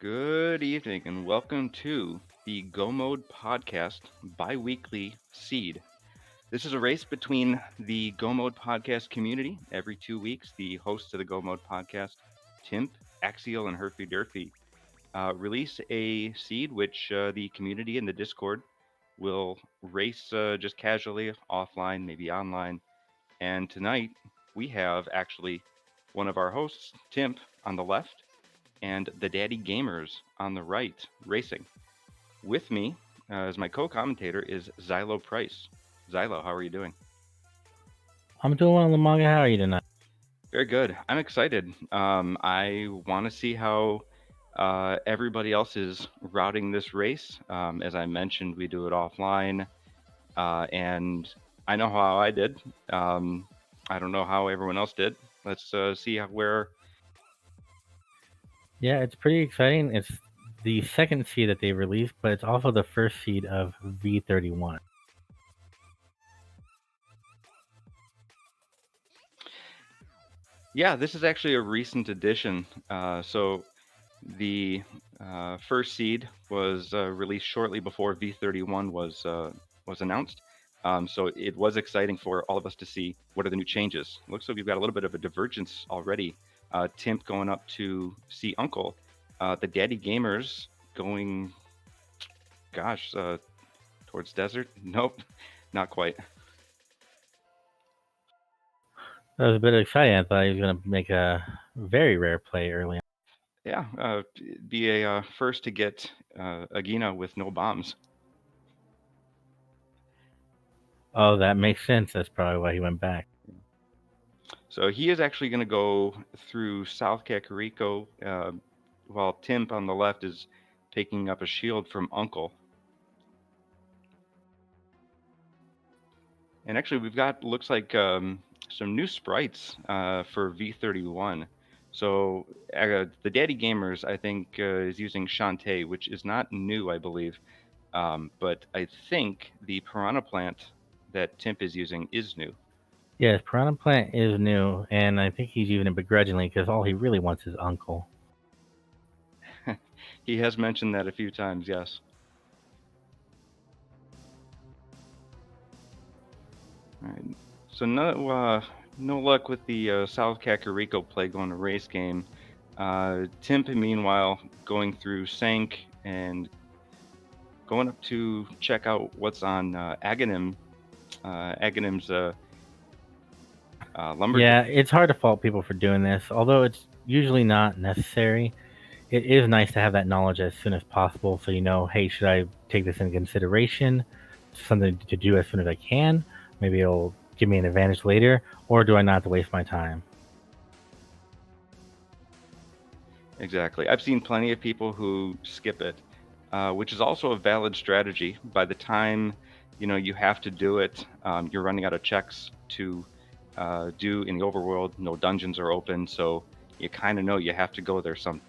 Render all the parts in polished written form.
Good evening and welcome to the Go Mode Podcast bi-weekly seed. This is a race between the Go Mode Podcast community. Every 2 weeks, the hosts of the Go Mode Podcast, Timp, Axial, and Herfy Durfy, release a seed which the community in the Discord will race just casually offline, maybe online. And tonight, we have actually one of our hosts, Timp, on the left and TheDaddyGamers on the right, racing. With me as my co-commentator is XiloPryce. Xilo, how are you doing? I'm doing well, Lumaga. How are you tonight? Very good. I'm excited. I want to see how everybody else is routing this race. As I mentioned, we do it offline, and I know how I did. Um, I don't know how everyone else did. Let's see where. Yeah, it's pretty exciting. It's the second seed that they released, but it's also the first seed of V31. Yeah, this is actually a recent addition. So the first seed was released shortly before V31 was announced. So it was exciting for all of us to see what are the new changes. Looks like we've got a little bit of a divergence already. Timp going up to see Uncle. The Daddy Gamers going, gosh, towards Desert. Nope, not quite. That was a bit exciting. I thought he was going to make a very rare play early on. Yeah, be a first to get Agina with no bombs. Oh, that makes sense. That's probably why he went back. So he is actually going to go through South Kakariko, while Timp on the left is picking up a shield from Uncle. And actually, we've got, looks like, some new sprites for V31. So the Daddy Gamers, I think, is using Shantae, which is not new, I believe. But I think the Piranha Plant that Timp is using is new. Yes, Piranha Plant is new, and I think he's using it begrudgingly because all he really wants is Uncle. He has mentioned that a few times, yes. All right. So no luck with the South Kakariko play going to race game. Timp, meanwhile, going through Sank and going up to check out what's on Aghanim's lumberjack. Yeah, it's hard to fault people for doing this, although it's usually not necessary. It is nice to have that knowledge as soon as possible so you know, hey, should I take this into consideration? Something to do as soon as I can. Maybe it'll give me an advantage later, or do I not have to waste my time? Exactly. I've seen plenty of people who skip it, which is also a valid strategy. By the time you have to do it, you're running out of checks to do in the overworld. No dungeons are open, so you kind of know you have to go there some.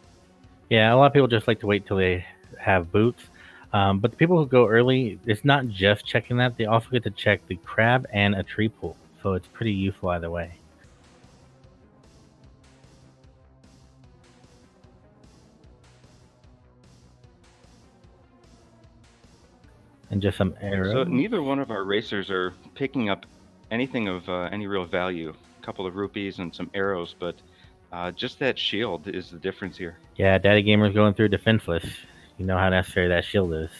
Yeah, a lot of people just like to wait till they have boots. But the people who go early, it's not just checking that. They also get to check the crab and a tree pool. So it's pretty useful either way. And just some So arrows. neither one of our racers are picking up anything of any real value. A couple of rupees and some arrows, but just that shield is the difference here. Yeah, Daddy Gamer's going through defenseless. You know how necessary that shield is.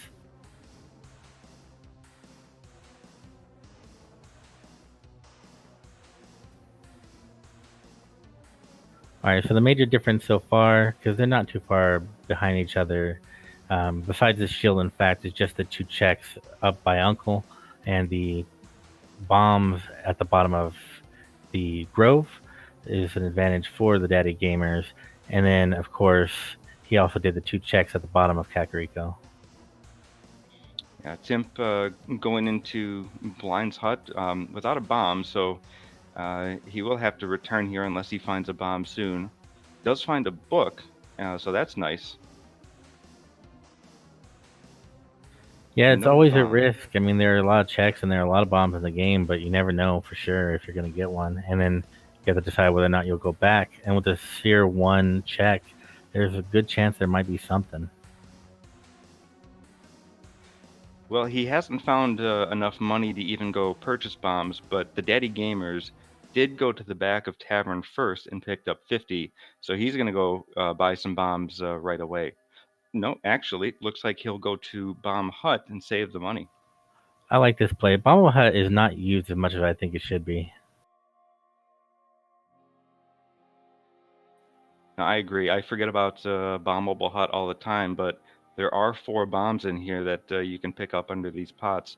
All right, so the major difference so far, because they're not too far behind each other, besides the shield, in fact, is just the two checks up by Uncle and the bombs at the bottom of the grove is an advantage for the Daddy Gamers. And then, of course, he also did the two checks at the bottom of Kakariko. Yeah, Timp going into Blind's hut without a bomb, so he will have to return here unless he finds a bomb soon. Does find a book, so that's nice. Yeah, it's No always a bomb. risk. I mean, there are a lot of checks and there are a lot of bombs in the game, but you never know for sure if you're going to get one. And then you have to decide whether or not you'll go back. And with the Sphere 1 check, there's a good chance there might be something. Well, he hasn't found enough money to even go purchase bombs, but the Daddy Gamers did go to the back of Tavern first and picked up 50, so he's going to go buy some bombs right away. No, actually, looks like he'll go to Bomb Hut and save the money. I like this play. Bomb Hut is not used as much as I think it should be. Now, I agree. I forget about Bomb Mobile Hut all the time, but there are 4 bombs in here that you can pick up under these pots.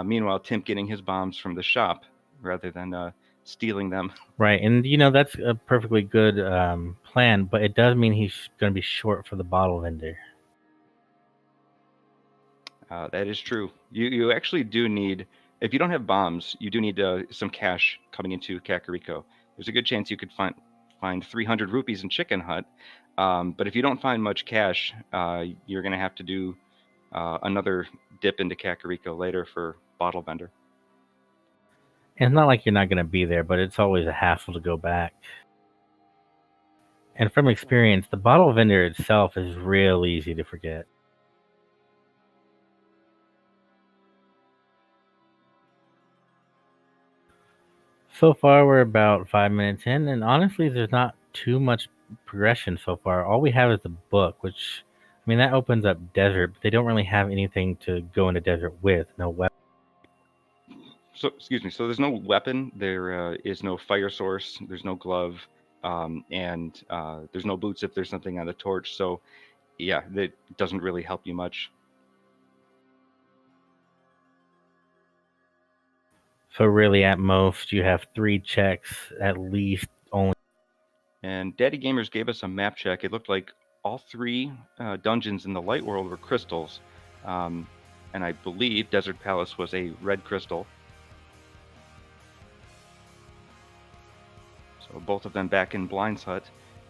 Meanwhile, Timp getting his bombs from the shop rather than stealing them. Right, and that's a perfectly good plan, but it does mean he's going to be short for the bottle vendor. That is true. You actually do need, if you don't have bombs, you do need some cash coming into Kakariko. There's a good chance you could find 300 rupees in Chicken Hut, but if you don't find much cash, you're going to have to do another dip into Kakariko later for bottle vendor. And it's not like you're not going to be there, but it's always a hassle to go back. And from experience, the bottle vendor itself is real easy to forget. So far, we're about 5 minutes in, and honestly, there's not too much progression so far. All we have is the book, which, I mean, that opens up desert, but they don't really have anything to go into desert with. No weapon. So, excuse me. So there's no weapon. There is no fire source. There's no glove, and there's no boots if there's something on the torch. So, yeah, that doesn't really help you much. So really, at most, you have 3 checks at least only. And Daddy Gamers gave us a map check. It looked like all 3 dungeons in the light world were crystals, and I believe Desert Palace was a red crystal. So both of them back in Blind's Hut.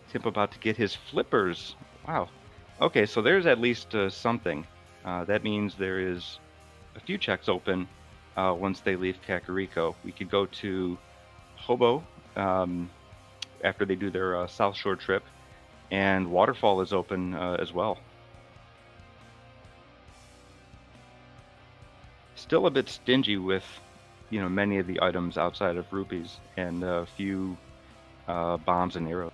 Timp about to get his flippers. Wow. Okay, so there's at least something. That means there is a few checks open once they leave Kakariko. We could go to Hobo after they do their South Shore trip, and Waterfall is open as well. Still a bit stingy with, many of the items outside of rupees and a few bombs and arrows.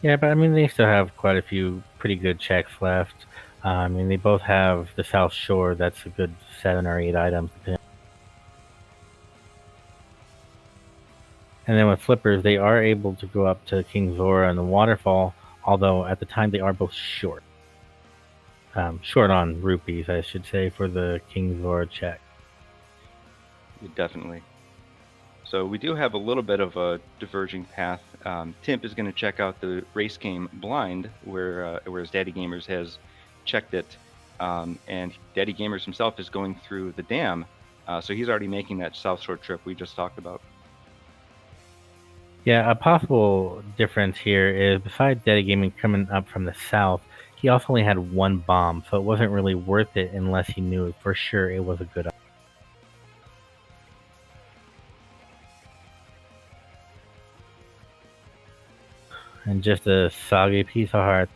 Yeah, but I mean, they still have quite a few pretty good checks left. I mean, they both have the South Shore. That's a good 7 or 8 items. And then with flippers, they are able to go up to King Zora and the waterfall, although at the time they are both short. Short on rupees, I should say, for the King Zora check. Definitely. So we do have a little bit of a diverging path. Timp is going to check out the race game blind, whereas Daddy Gamers has checked it, and Daddy Gamers himself is going through the dam, so he's already making that South Shore trip we just talked about. Yeah, a possible difference here is besides Daddy Gaming coming up from the south, he also only had 1 bomb, so it wasn't really worth it unless he knew for sure it was a good item. And just a soggy piece of heart.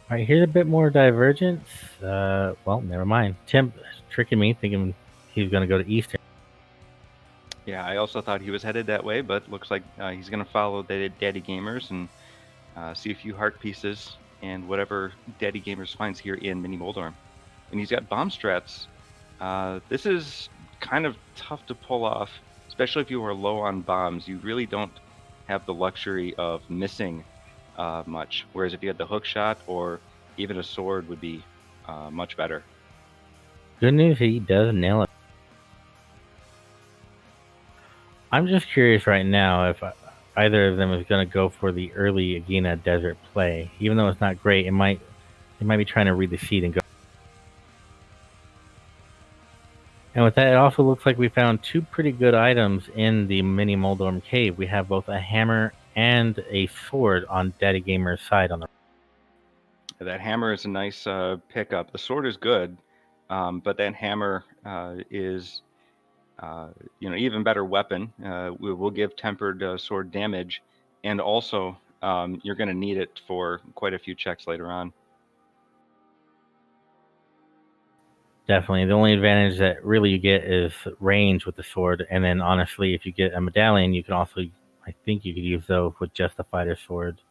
All right, here's a bit more divergence. Well, never mind. Timp tricking me, thinking he was going to go to Eastern. Yeah, I also thought he was headed that way, but looks like he's going to follow the Daddy Gamers and see a few heart pieces and whatever Daddy Gamers finds here in Mini Moldorm. And he's got bomb strats. This is kind of tough to pull off, especially if you are low on bombs. You really don't have the luxury of missing much. Whereas if you had the hook shot or even a sword would be much better. Good news, he does nail it. I'm just curious right now if either of them is going to go for the early Agena Desert play. Even though it's not great, they might be trying to read the seed and go. And with that, it also looks like we found 2 pretty good items in the Mini Moldorm Cave. We have both a hammer and a sword on Daddy Gamer's side on the. That hammer is a nice pickup. The sword is good, but that hammer is even better weapon. We will give tempered sword damage, and also you're going to need it for quite a few checks later on. Definitely. The only advantage that really you get is range with the sword. And then, honestly, if you get a medallion, you can also, I think you could use those with just a fighter sword.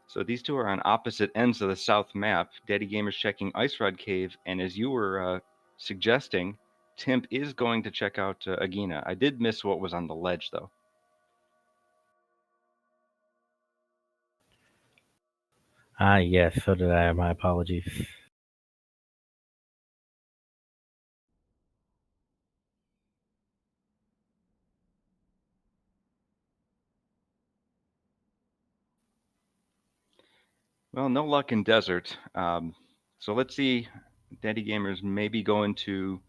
So these two are on opposite ends of the south map. Daddy Gamer's checking Ice Rod Cave, and as you were suggesting, Timp is going to check out Agina. I did miss what was on the ledge, though. Ah, yes, so did I. My apologies. Well, no luck in desert. So let's see. Daddy Gamer's maybe going to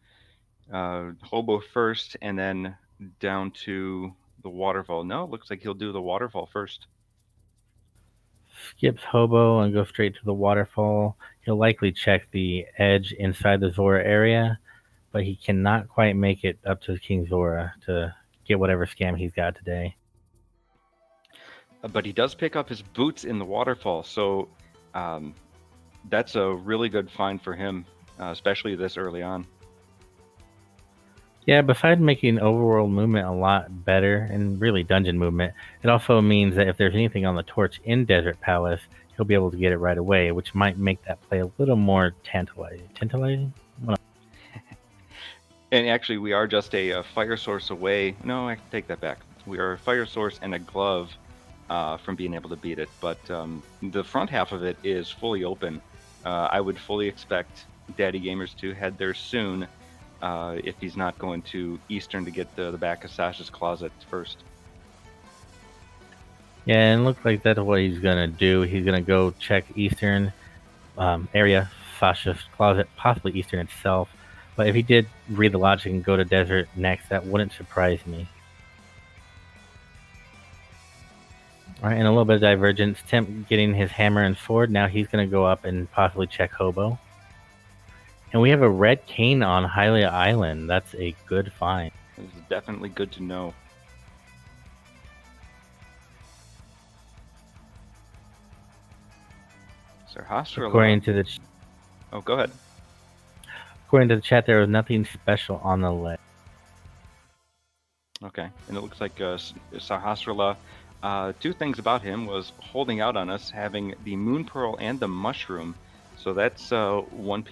Hobo first, and then down to the waterfall. No, it looks like he'll do the waterfall first. Skips Hobo and goes straight to the waterfall. He'll likely check the edge inside the Zora area, but he cannot quite make it up to King Zora to get whatever scam he's got today. But he does pick up his boots in the waterfall, so um, that's a really good find for him, especially this early on. Yeah, besides making overworld movement a lot better and really dungeon movement, it also means that if there's anything on the torch in Desert Palace, he'll be able to get it right away, which might make that play a little more tantalizing. Tantalizing? And actually, we are just a fire source away. No, I take that back. We are a fire source and a glove from being able to beat it. But the front half of it is fully open. I would fully expect Daddy Gamers to head there soon if he's not going to Eastern to get the back of Sasha's closet first. Yeah, and it looks like that's what he's gonna do. He's gonna go check Eastern area, Sasha's closet, possibly Eastern itself. But if he did read the logic and go to Desert next, that wouldn't surprise me. All right, and a little bit of divergence. Timp getting his hammer and sword. Now he's going to go up and possibly check Hobo. And we have a red cane on Hylia Island. That's a good find. This is definitely good to know. Sarhasra. According to the Oh, go ahead. according to the chat, there was nothing special on the ledge. Okay, and it looks like Sahasrala, two things about him was holding out on us, having the Moon Pearl and the Mushroom. So that's one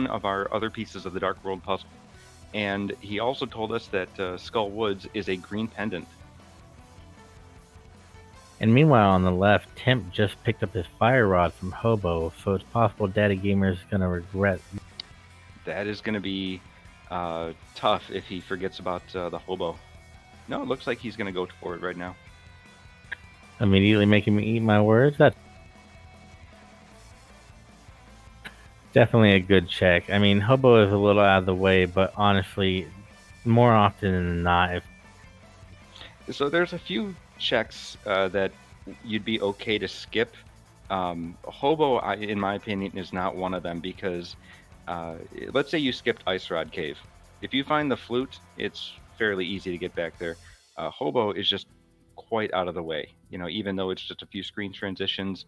of our other pieces of the Dark World puzzle. And he also told us that Skull Woods is a green pendant. And meanwhile, on the left, Timp just picked up his fire rod from Hobo, so it's possible Daddy Gamer's gonna regret. That is going to be tough if he forgets about the Hobo. No, it looks like he's going to go for it right now. Immediately making me eat my words. That's definitely a good check. I mean, Hobo is a little out of the way, but honestly, more often than not, So there's a few checks that you'd be okay to skip. Hobo, in my opinion, is not one of them because let's say you skipped Ice Rod Cave. If you find the flute, it's fairly easy to get back there. Hobo is just quite out of the way. Even though it's just a few screen transitions,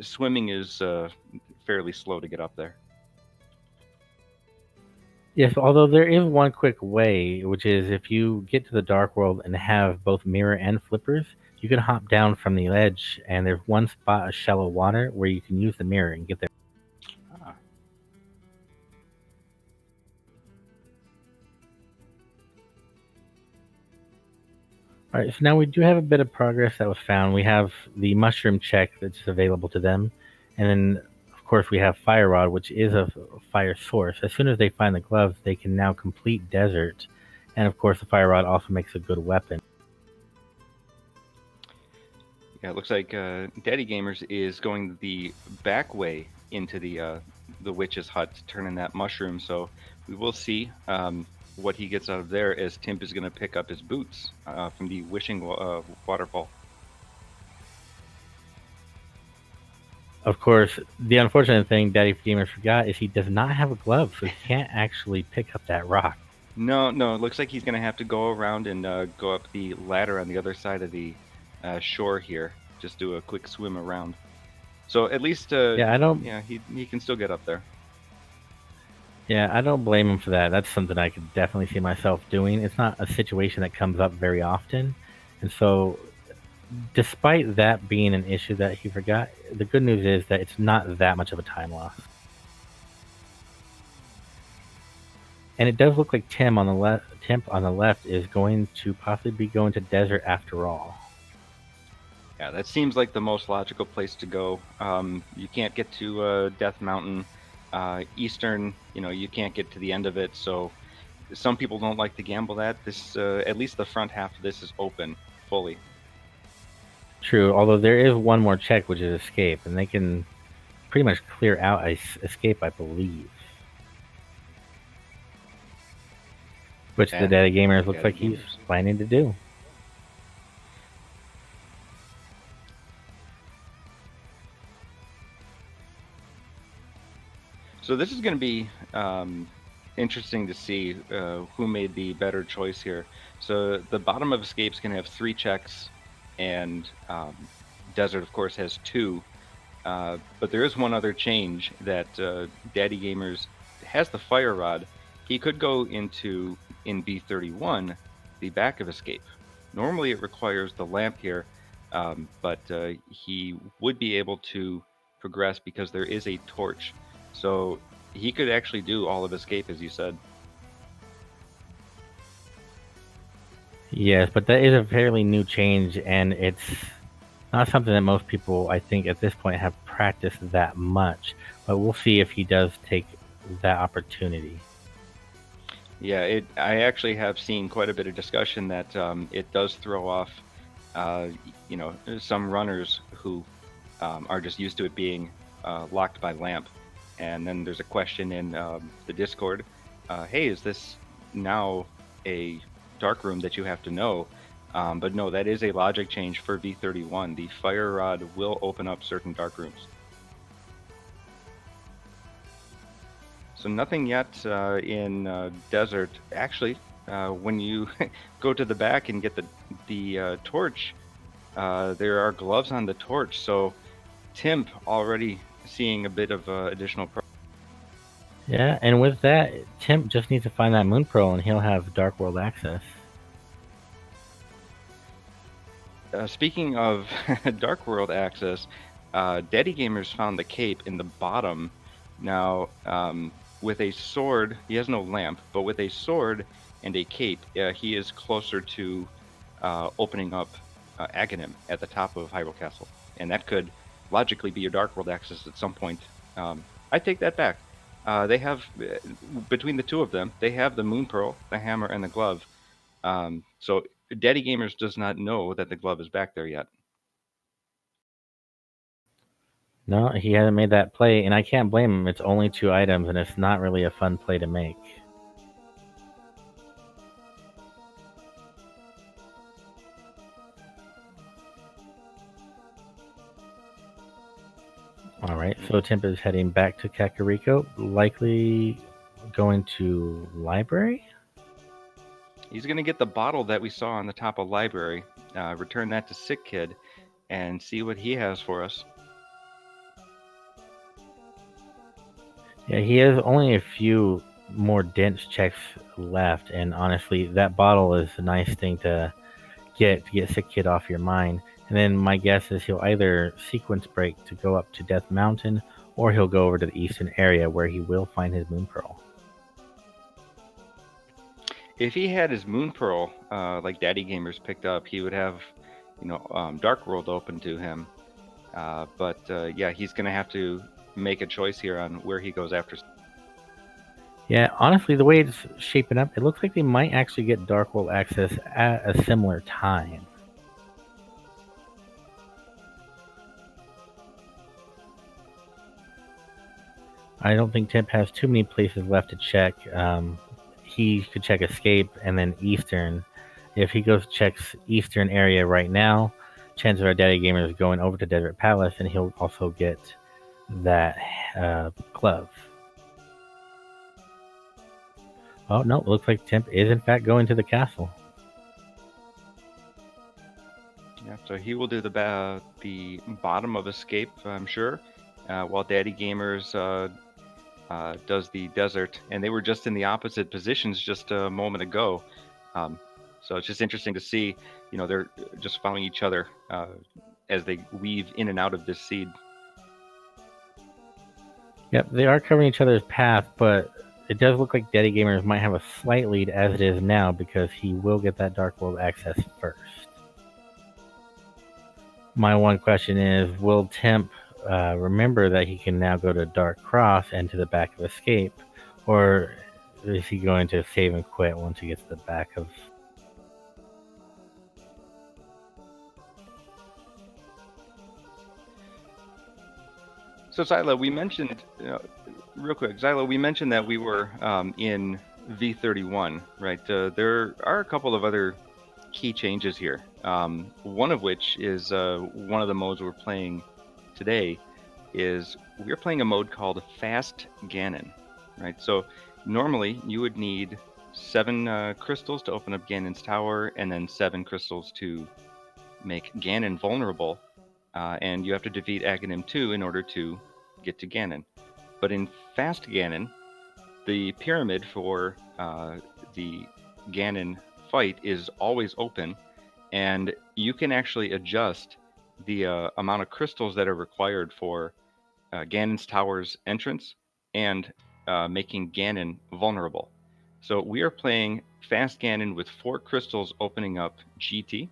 swimming is fairly slow to get up there. yes, although there is one quick way, which is if you get to the Dark World and have both mirror and flippers, you can hop down from the ledge, and there's one spot of shallow water where you can use the mirror and get there. Ah. All right, so now we do have a bit of progress that was found. We have the mushroom check that's available to them, and then of course we have fire rod, which is a fire source. As soon as they find the gloves, they can now complete desert, and of course the fire rod also makes a good weapon. Yeah, it looks like Daddy Gamers is going the back way into the witch's hut to turn in that mushroom. So we will see what he gets out of there as Timp is going to pick up his boots from the wishing waterfall. Of course, the unfortunate thing Daddy Gamers forgot is he does not have a glove, so he can't actually pick up that rock. No, no, it looks like he's going to have to go around and go up the ladder on the other side of the shore here. Just do a quick swim around. So at least, Yeah, I don't. yeah, he can still get up there. Yeah, I don't blame him for that. That's something I could definitely see myself doing. It's not a situation that comes up very often, and so despite that being an issue that he forgot, the good news is that it's not that much of a time loss. And it does look like Timp on the left is going to possibly be going to desert after all. Yeah, that seems like the most logical place to go. You can't get to Death Mountain. Eastern, you can't get to the end of it. So some people don't like to gamble that. This, at least the front half of this is open fully. True, although there is one more check, which is escape, and they can pretty much clear out escape, I believe. Which the And Daddy Gamers looks Daddy like he's Gamers. planning to do. So this is going to be interesting to see who made the better choice here. So the bottom of escape's going to have 3 checks, and desert, of course, has 2. But there is one other change that Daddy Gamers has the fire rod. He could go into in B31 the back of escape. Normally it requires the lamp here, but he would be able to progress because there is a torch. So he could actually do all of escape, as you said. Yes, but that is a fairly new change, and it's not something that most people, I think, at this point have practiced that much. But we'll see if he does take that opportunity. Yeah, I actually have seen quite a bit of discussion that it does throw off, some runners who are just used to it being locked by lamp. And then there's a question in the Discord, hey, is this now a dark room that you have to know? But no, that is a logic change for V31. The fire rod will open up certain dark rooms. So nothing yet in desert. Actually, when you go to the back and get the torch, there are gloves on the torch. So Timp already seeing a bit of additional. Yeah, and with that, Timp just needs to find that Moon Pearl, and he'll have Dark World access. Speaking of Dark World access, Daddy Gamers found the cape in the bottom. Now, with a sword, he has no lamp, but with a sword and a cape, he is closer to opening up Aghanim at the top of Hyrule Castle. And that could logically be your Dark World access at some point. I take that back. They have, between the two of them, they have the Moon Pearl, the hammer, and the glove. So Daddy Gamers does not know that the glove is back there yet. No, he hasn't made that play, and I can't blame him. It's only 2 items, and it's not really a fun play to make. Alright, so Timp is heading back to Kakariko, likely going to library? He's going to get the bottle that we saw on the top of library, return that to Sick Kid, and see what he has for us. Yeah, he has only a few more dense checks left, and honestly, that bottle is a nice thing to get Sick Kid off your mind. And then my guess is he'll either sequence break to go up to Death Mountain, or he'll go over to the eastern area where he will find his Moon Pearl. If he had his Moon Pearl, like Daddy Gamers picked up, he would have, Dark World open to him. But yeah, he's going to have to make a choice here on where he goes after. Yeah, honestly, the way it's shaping up, it looks like they might actually get Dark World access at a similar time. I don't think Timp has too many places left to check. He could check Escape and then Eastern. If he goes checks Eastern area right now, chances are Daddy Gamer is going over to Desert Palace, and he'll also get that glove. Oh no, it looks like Timp is in fact going to the castle. Yeah, so he will do the bottom of escape, I'm sure, while Daddy Gamers does the desert, and they were just in the opposite positions just a moment ago. So it's just interesting to see, they're just following each other as they weave in and out of this seed. Yep, they are covering each other's path, but it does look like Daddy Gamers might have a slight lead as it is now because he will get that Dark World access first. My one question is, will Timp remember that he can now go to Dark Cross and to the back of Escape, or is he going to save and quit once he gets to the back of... So Xylo, we mentioned, real quick, Xylo, we mentioned that we were in V31, right? There are a couple of other key changes here. One of which is one of the modes we're playing today is we're playing a mode called Fast Ganon, right? So normally you would need 7 crystals to open up Ganon's tower, and then 7 crystals to make Ganon vulnerable, and you have to defeat Aghanim 2 in order to get to Ganon. But in Fast Ganon, the pyramid for the Ganon fight is always open, and you can actually adjust the amount of crystals that are required for Ganon's tower's entrance and making Ganon vulnerable. So we are playing Fast Ganon with 4 crystals opening up GT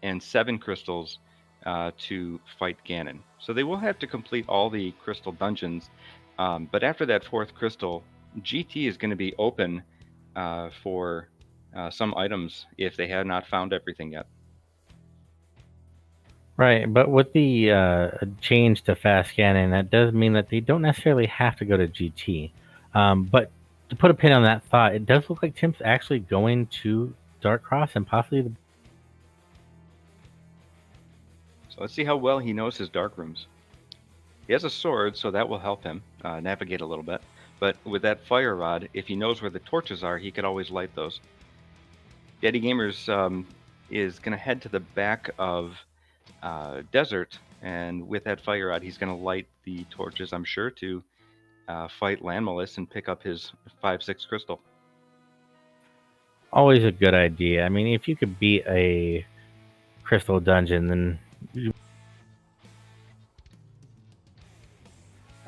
and 7 crystals to fight Ganon. So they will have to complete all the crystal dungeons, but after that 4th crystal, GT is going to be open for some items if they have not found everything yet. Right, but with the change to Fast Ganon, that does mean that they don't necessarily have to go to GT. But to put a pin on that thought, it does look like Timp's actually going to Dark Cross and possibly the... So let's see how well he knows his dark rooms. He has a sword, so that will help him navigate a little bit. But with that fire rod, if he knows where the torches are, he could always light those. Daddy Gamers is going to head to the back of Desert, and with that fire rod, he's going to light the torches, I'm sure, to fight Landmalus and pick up his 5/6 crystal. Always a good idea. I mean, if you could beat a crystal dungeon, then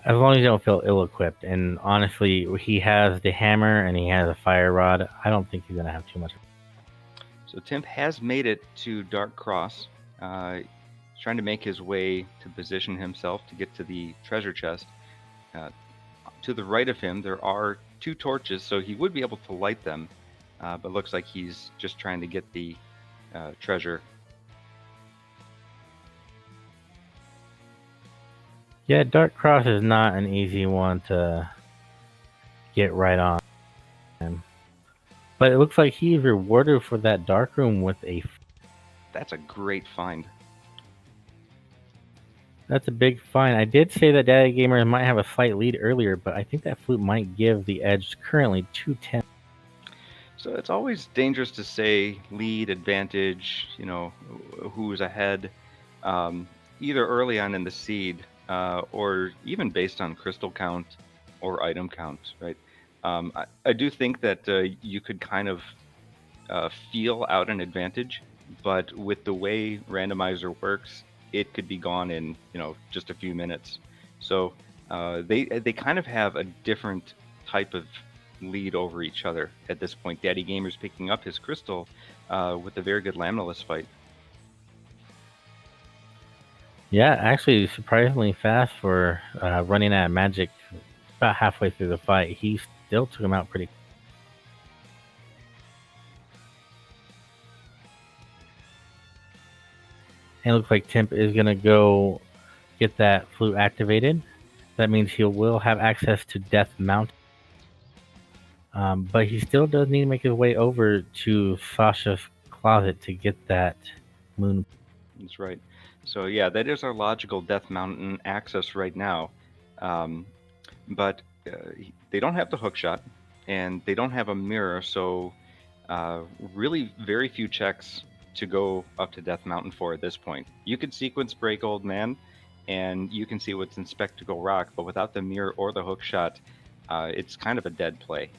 as long as you don't feel ill-equipped, and honestly, he has the hammer and he has a fire rod, I don't think he's going to have too much. So Timp has made it to Dark Cross. He's trying to make his way to position himself to get to the treasure chest. To the right of him, there are 2 torches, so he would be able to light them, but looks like he's just trying to get the treasure. Yeah, Dark Cross is not an easy one to get right on. But it looks like he's rewarded for that dark room with a... That's a great find. That's a big find. I did say that Daddy Gamers might have a slight lead earlier, but I think that flute might give the edge currently to Timp. So it's always dangerous to say lead, advantage, who's ahead, either early on in the seed or even based on crystal count or item count, right? I do think that you could kind of feel out an advantage, but with the way randomizer works, it could be gone in just a few minutes. So they kind of have a different type of lead over each other at this point. Daddy Gamer's picking up his crystal with a very good Lamnalus fight. Yeah, actually surprisingly fast for running out of magic about halfway through the fight. He still took him out pretty... And it looks like Timp is going to go get that flute activated. That means he will have access to Death Mountain. But he still does need to make his way over to Sasha's closet to get that moon. That's right. So yeah, that is our logical Death Mountain access right now. But they don't have the hook shot. and they don't have a mirror, so really very few checks to go up to Death Mountain for at this point. You could sequence break Old Man, and you can see what's in Spectacle Rock, but without the mirror or the hook shot, it's kind of a dead play.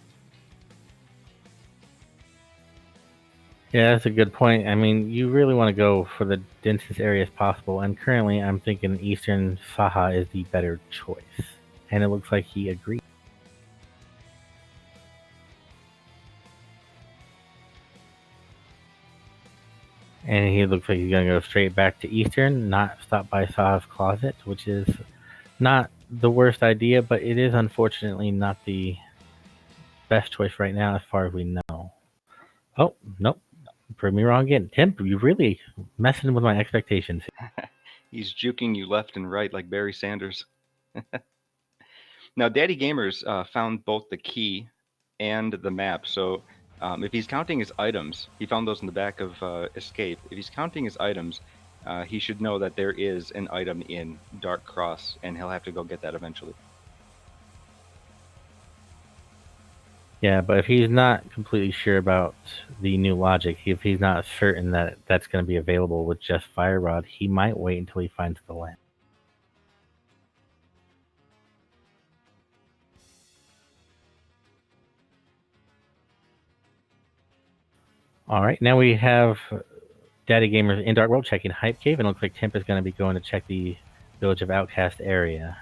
Yeah, that's a good point. I mean, you really want to go for the densest areas possible, and currently I'm thinking Eastern Saha is the better choice. And it looks like he agreed. And he looks like he's going to go straight back to Eastern, not stop by Saha's Closet, which is not the worst idea, but it is unfortunately not the best choice right now as far as we know. Oh, nope. Prove me wrong again. Timp, you really messing with my expectations. He's juking you left and right like Barry Sanders. Now, Daddy Gamers found both the key and the map. So if he's counting his items, he found those in the back of Escape. If he's counting his items, he should know that there is an item in Dark Cross, and he'll have to go get that eventually. Yeah, but if he's not completely sure about the new logic, if he's not certain that that's going to be available with just Fire Rod, he might wait until he finds the lamp. All right, now we have Daddy Gamers in Dark World checking Hype Cave, and it looks like Timp is going to be going to check the Village of Outcast area.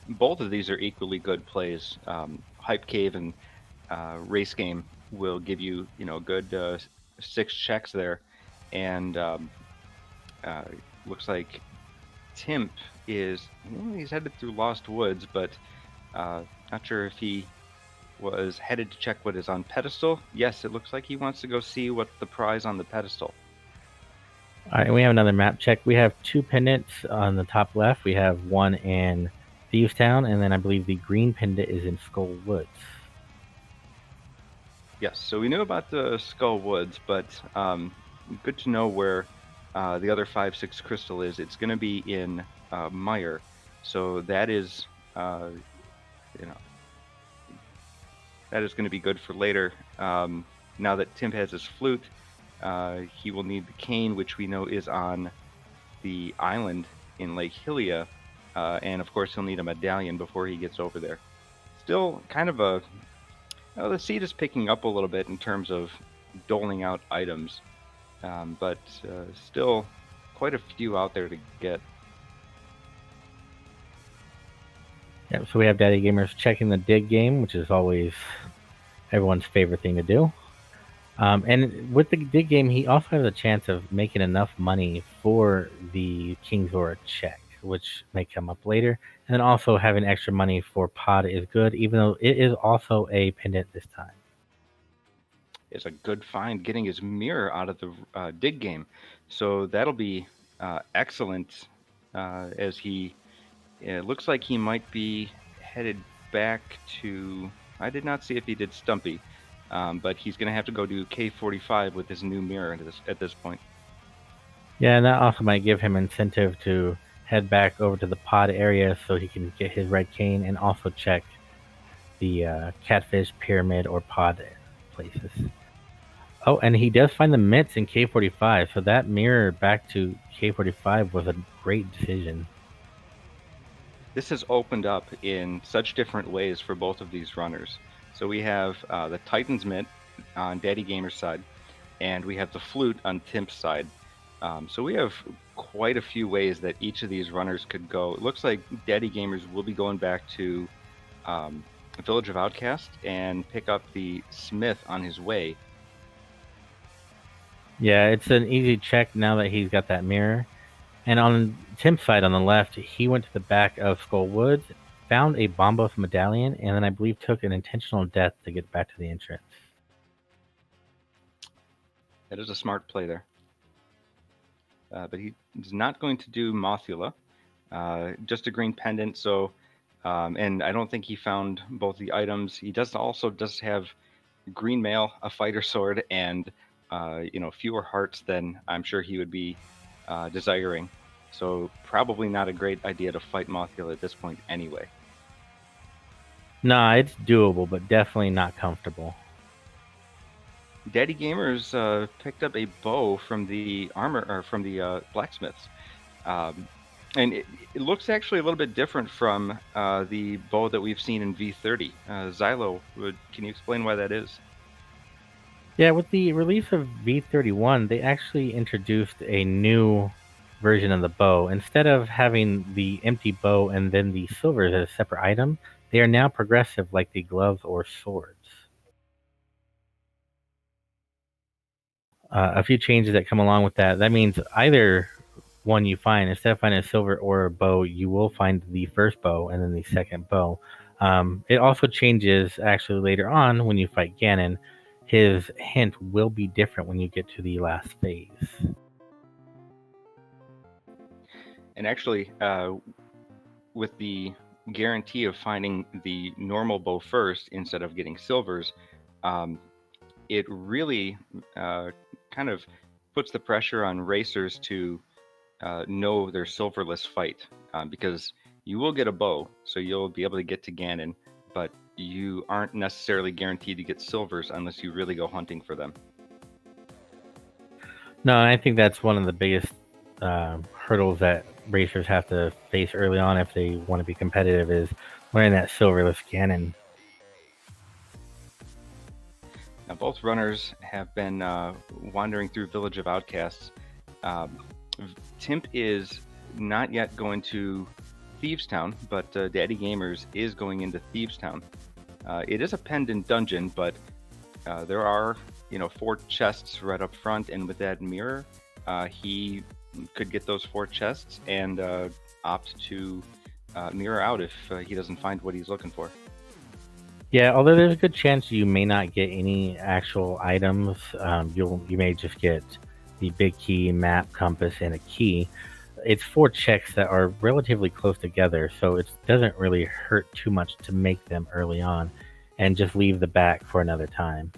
Both of these are equally good plays. Hype Cave and Race Game will give you, good 6 checks there, and looks like Timp he's headed through Lost Woods, but not sure if he was headed to check what is on pedestal. Yes, it looks like he wants to go see what's the prize on the pedestal. All right, and we have another map check. We have 2 pendants on the top left. We have one in Thieves Town, and then I believe the green pendant is in Skull Woods. Yes, so we knew about the Skull Woods, but good to know where the other 5-6 crystal is. It's going to be in Meyer, so that is, that is going to be good for later. Now that Timp has his flute, he will need the cane, which we know is on the island in Lake Hylia, and of course he'll need a medallion before he gets over there. Still kind of the seed is picking up a little bit in terms of doling out items, but still quite a few out there to get. Yep, so we have Daddy Gamers checking the dig game, which is always everyone's favorite thing to do. And with the dig game, he also has a chance of making enough money for the King's Aura check, which may come up later. And then also having extra money for pod is good, even though it is also a pendant this time. It's a good find getting his mirror out of the dig game. So that'll be excellent as it looks like he might be headed back to. I did not see if he did Stumpy, but he's going to have to go do K45 with his new mirror at this point. Yeah, and that also might give him incentive to head back over to the pod area so he can get his red cane and also check the catfish, pyramid, or pod places. Oh, and he does find the mitts in K45, so that mirror back to K45 was a great decision. This has opened up in such different ways for both of these runners. So we have the Titan's Mitt on Daddy Gamer's side, and we have the Flute on Timp's side. So we have quite a few ways that each of these runners could go. It looks like Daddy Gamers will be going back to Village of Outcast and pick up the Smith on his way. Yeah, it's an easy check now that he's got that mirror. And on Tim's side on the left, he went to the back of Skull Woods, found a Bombos medallion, and then I believe took an intentional death to get back to the entrance. That is a smart play there. But he's not going to do Mothula, just a green pendant. So, and I don't think he found both the items. He does have green mail, a fighter sword, and fewer hearts than I'm sure he would be desiring. So probably not a great idea to fight Mothgill at this point anyway. Nah, it's doable, but definitely not comfortable. Daddy Gamers picked up a bow from the armor or from the blacksmiths, um, and it looks actually a little bit different from the bow that we've seen in V30. Xilo, can you explain why that is? Yeah, with the release of V31, they actually introduced a new version of the bow. Instead of having the empty bow and then the silvers as a separate item, they are now progressive like the gloves or swords. A few changes that come along with that. That means either one you find, instead of finding a silver or a bow, you will find the first bow and then the second bow. It also changes actually later on when you fight Ganon. His hint will be different when you get to the last phase. And actually, with the guarantee of finding the normal bow first instead of getting silvers, um, it really kind of puts the pressure on racers to know their silverless fight, because you will get a bow, so you'll be able to get to Ganon, but you aren't necessarily guaranteed to get silvers unless you really go hunting for them. No, I think that's one of the biggest hurdles that racers have to face early on if they want to be competitive is learning that silverless Ganon. Now, both runners have been wandering through Village of Outcasts. Um, Timp is not yet going to Thieves Town, but Daddy Gamers is going into Thieves Town. It is a pendant dungeon, but there are 4 chests right up front, and with that mirror, he could get those 4 chests and opt to mirror out if he doesn't find what he's looking for. Yeah, although there's a good chance you may not get any actual items. You may just get the big key, map, compass, and a key. It's 4 checks that are relatively close together, so it doesn't really hurt too much to make them early on, and just leave the back for another time.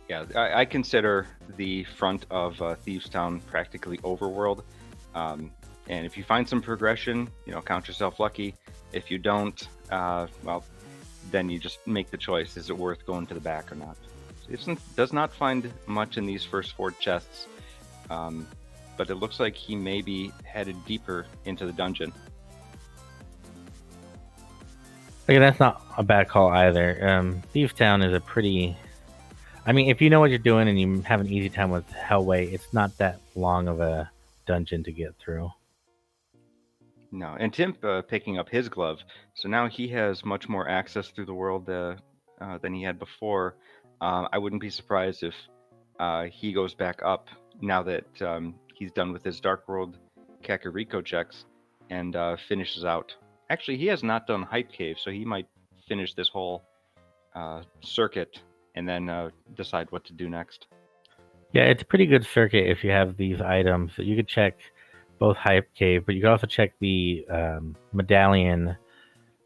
Yeah, I consider the front of Thieves Town practically overworld. And if you find some progression, count yourself lucky. If you don't, well, then you just make the choice. Is it worth going to the back or not? It does not find much in these first 4 chests, but it looks like he may be headed deeper into the dungeon. Okay, that's not a bad call either. Thieves Town is a pretty... I mean, if you know what you're doing and you have an easy time with Hellway, it's not that long of a dungeon to get through. No, and Timp picking up his glove, so now he has much more access through the world than he had before. I wouldn't be surprised if he goes back up now that he's done with his Dark World Kakariko checks and finishes out. Actually, he has not done Hype Cave, so he might finish this whole circuit and then decide what to do next. Yeah, it's a pretty good circuit if you have these items. You could check both Hype Cave, but you can also check the medallion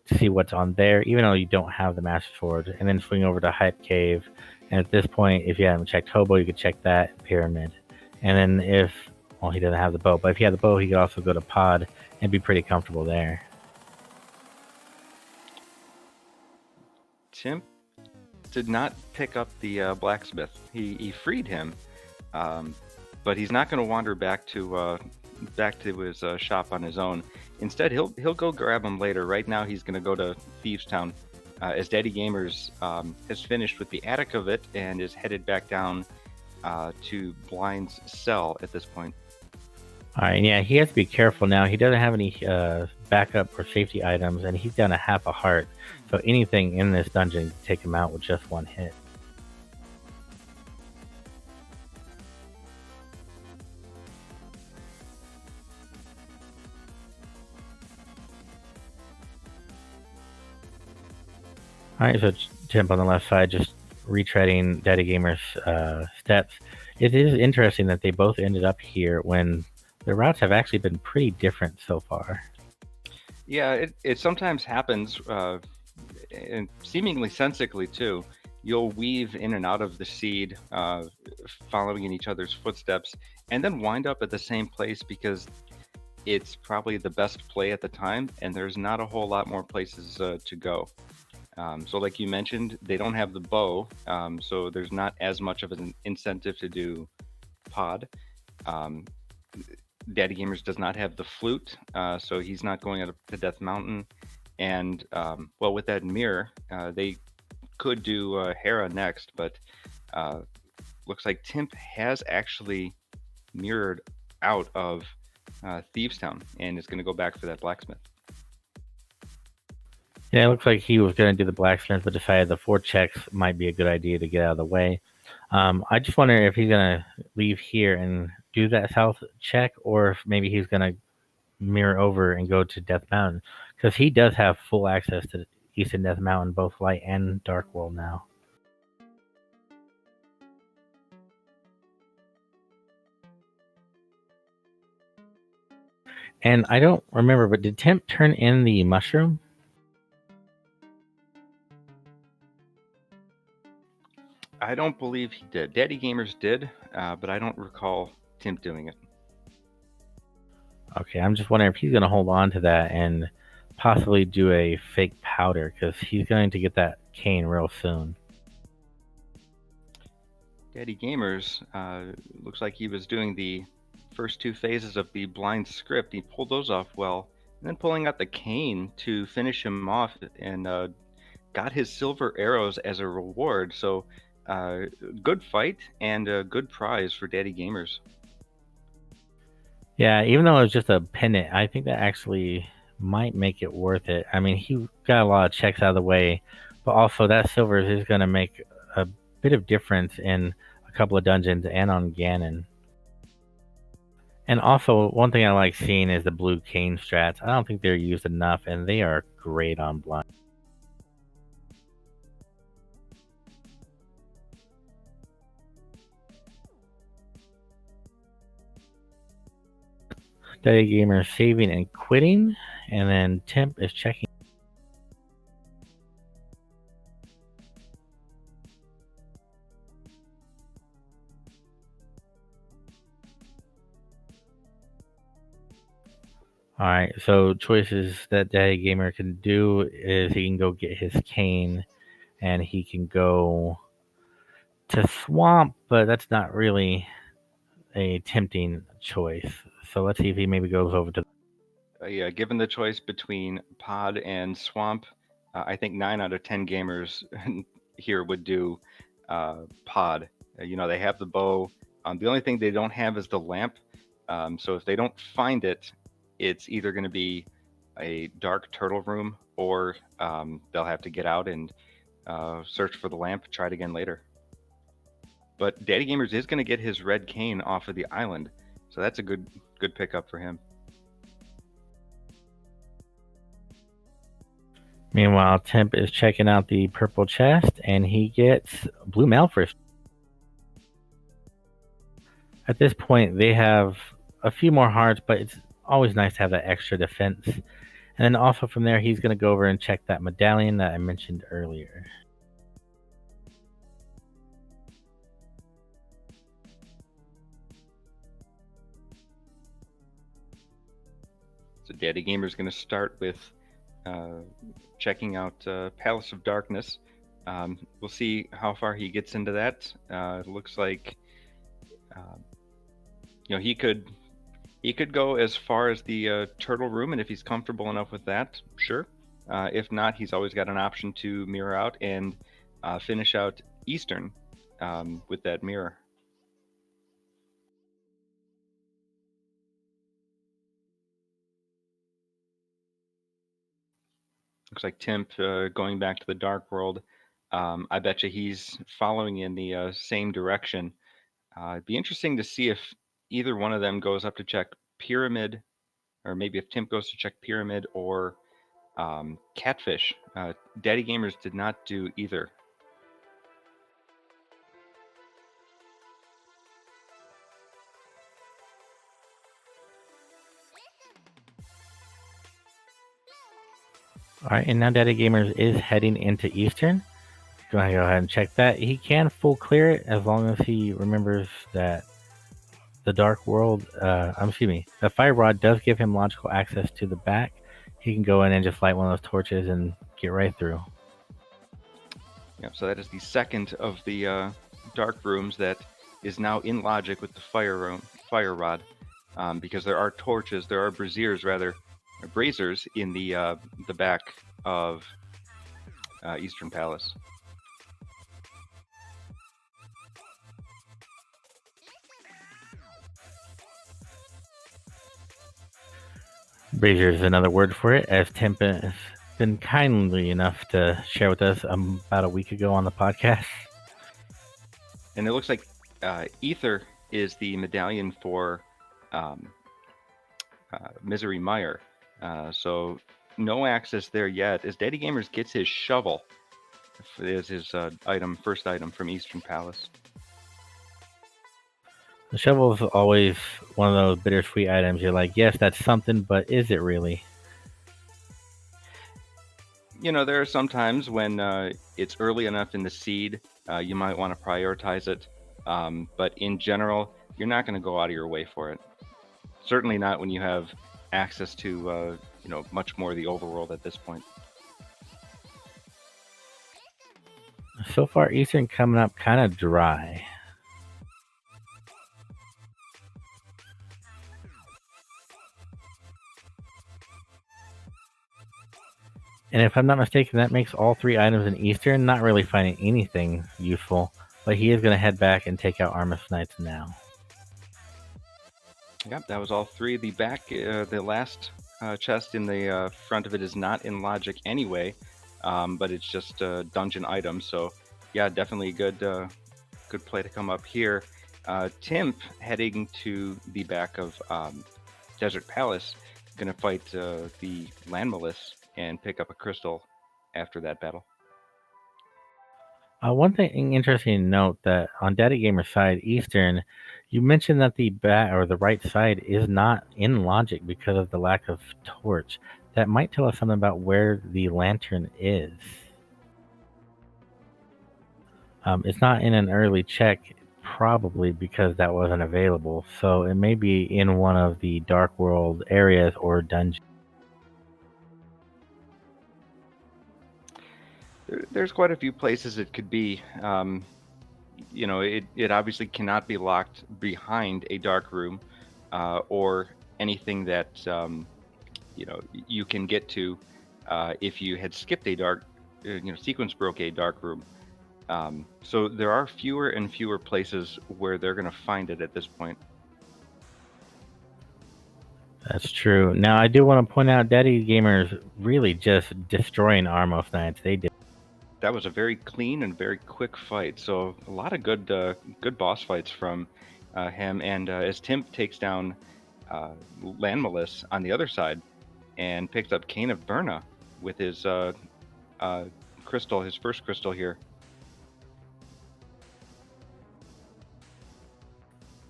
to see what's on there, even though you don't have the Master Sword, and then swing over to Hype Cave. And at this point, if you haven't checked Hobo, you could check that Pyramid. And then if, well, he doesn't have the bow, but if he had the bow, he could also go to Pod and be pretty comfortable there. Timp did not pick up the blacksmith. He freed him, but he's not going to wander back to his shop on his own. Instead, he'll go grab him later. Right now, he's going to go to Thieves Town, as Daddy Gamers has finished with the attic of it and is headed back down to Blind's cell at this point. All right, yeah, he has to be careful now. He doesn't have any backup or safety items, and he's down a half a heart. So anything in this dungeon can take him out with just 1 hit. All right, so Timp on the left side, just retreading Daddy Gamer's steps. It is interesting that they both ended up here when the routes have actually been pretty different so far. Yeah, it sometimes happens, and seemingly sensically too. You'll weave in and out of the seed, following in each other's footsteps, and then wind up at the same place because it's probably the best play at the time, and there's not a whole lot more places to go. So, like you mentioned, they don't have the bow, so there's not as much of an incentive to do pod. Um, Daddy Gamers does not have the flute, so he's not going up to Death Mountain. And well, with that mirror, they could do Hera next, but uh, looks like Timp has actually mirrored out of Thievestown and is going to go back for that blacksmith. Yeah, it looks like he was going to do the blacksmith, but decided the 4 checks might be a good idea to get out of the way. I just wonder if he's going to leave here and do that south check, or if maybe he's going to mirror over and go to Death Mountain, because he does have full access to Eastern Death Mountain, both light and dark world now. And I don't remember, but did Timp turn in the mushroom? I don't believe he did. Daddy Gamers did, but I don't recall Timp doing it. Okay, I'm just wondering if he's going to hold on to that and possibly do a fake powder, because he's going to get that cane real soon. Daddy Gamers looks like he was doing the first 2 phases of the blind script. He pulled those off well, and then pulling out the cane to finish him off, and got his silver arrows as a reward. So, good fight and a good prize for Daddy Gamers. Yeah, even though it was just a pendant, I think that actually might make it worth it. I mean, he got a lot of checks out of the way, but also that silver is going to make a bit of difference in a couple of dungeons and on Ganon. And also, one thing I like seeing is the blue cane strats. I don't think they're used enough, and they are great on blind. Daddy Gamer saving and quitting, and then Timp is checking. Alright, so choices that Daddy Gamer can do is he can go get his cane, and he can go to Swamp, but that's not really a tempting choice. So let's see if he maybe goes over to. Yeah, given the choice between Pod and Swamp, I think 9 out of 10 gamers here would do Pod. They have the bow. The only thing they don't have is the lamp. So if they don't find it, it's either going to be a dark turtle room, or they'll have to get out and search for the lamp, try it again later. But Daddy Gamers is going to get his red cane off of the island, so that's a good pickup for him. Meanwhile, Timp is checking out the purple chest, and he gets blue Malphurs. At this point, they have a few more hearts, but it's always nice to have that extra defense. And then also from there, he's going to go over and check that medallion that I mentioned earlier. So Daddy Gamer is going to start with checking out Palace of Darkness. We'll see how far he gets into that. It looks like he could go as far as the turtle room, and if he's comfortable enough with that, sure. If not, he's always got an option to mirror out and finish out Eastern with that mirror. Looks like Timp going back to the Dark World. I bet you he's following in the same direction. It'd be interesting to see if either one of them goes up to check Pyramid, or maybe if Timp goes to check Pyramid or Catfish. Daddy Gamers did not do either. Alright, and now Daddy Gamers is heading into Eastern. Go ahead and check that. He can full clear it as long as he remembers that the Dark World, excuse me, the Fire Rod does give him logical access to the back. He can go in and just light one of those torches and get right through. Yep, so that is the second of the dark rooms that is now in logic with the fire rod, because there are torches, there are braziers rather, or braziers in the back of Eastern Palace. Brazier is another word for it, as Timp has been kindly enough to share with us about a week ago on the podcast. And it looks like Ether is the medallion for Misery Meyer. So no access there yet. As DaddyGamers gets his shovel, is his first item from Eastern Palace. The shovel is always one of those bittersweet items. You're like, yes, that's something, but is it really? You know, there are some times when it's early enough in the seed, you might want to prioritize it. But in general, you're not going to go out of your way for it. Certainly not when you have access to, much more of the overworld at this point. So far, Eastern coming up kind of dry. And if I'm not mistaken, that makes all three items in Eastern not really finding anything useful. But he is going to head back and take out Amarith Knights now. Yep, that was all three. The last chest in the front of it is not in logic anyway, but it's just a dungeon item. So, yeah, definitely good play to come up here. Timp heading to the back of Desert Palace, going to fight the Landmalice and pick up a crystal after that battle. One thing interesting to note that on DaddyGamer's side, Eastern, you mentioned that the right side is not in logic because of the lack of torch. That might tell us something about where the lantern is. It's not in an early check, probably because that wasn't available. So it may be in one of the Dark World areas or dungeons. There's quite a few places it could be. It obviously cannot be locked behind a dark room or anything that you can get to if you had skipped a dark, sequence broke a dark room. So there are fewer and fewer places where they're going to find it at this point. That's true. Now, I do want to point out DaddyGamers really just destroying Amarith Knights. They did. That was a very clean and very quick fight. So a lot of good boss fights from him. And as Timp takes down Landmalice on the other side and picks up Cane of Berna with his crystal, his first crystal here.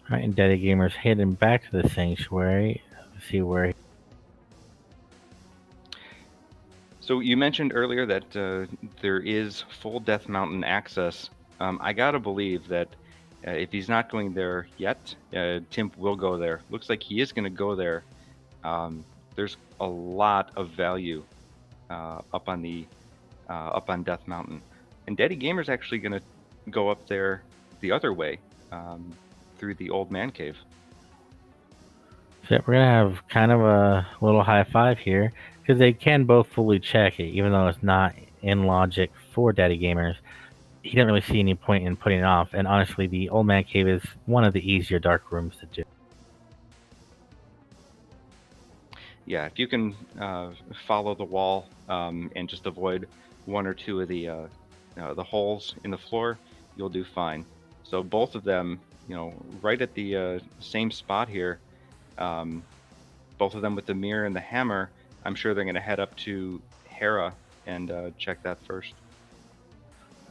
All right, and DaddyGamers heading back to the sanctuary. Let's see where. So you mentioned earlier that there is full Death Mountain access. I gotta believe that if he's not going there yet, Timp will go there. Looks like he is going to go there. There's a lot of value up on Death Mountain, and DaddyGamer's actually going to go up there the other way through the Old Man Cave. So we're gonna have kind of a little high five here because they can both fully check it, even though it's not in logic for DaddyGamers. He didn't really see any point in putting it off, and honestly, the Old Man Cave is one of the easier dark rooms to do. Yeah, if you can follow the wall and just avoid one or two of the holes in the floor, you'll do fine. So both of them, right at the same spot here, both of them with the mirror and the hammer. I'm sure they're going to head up to Hera and check that first.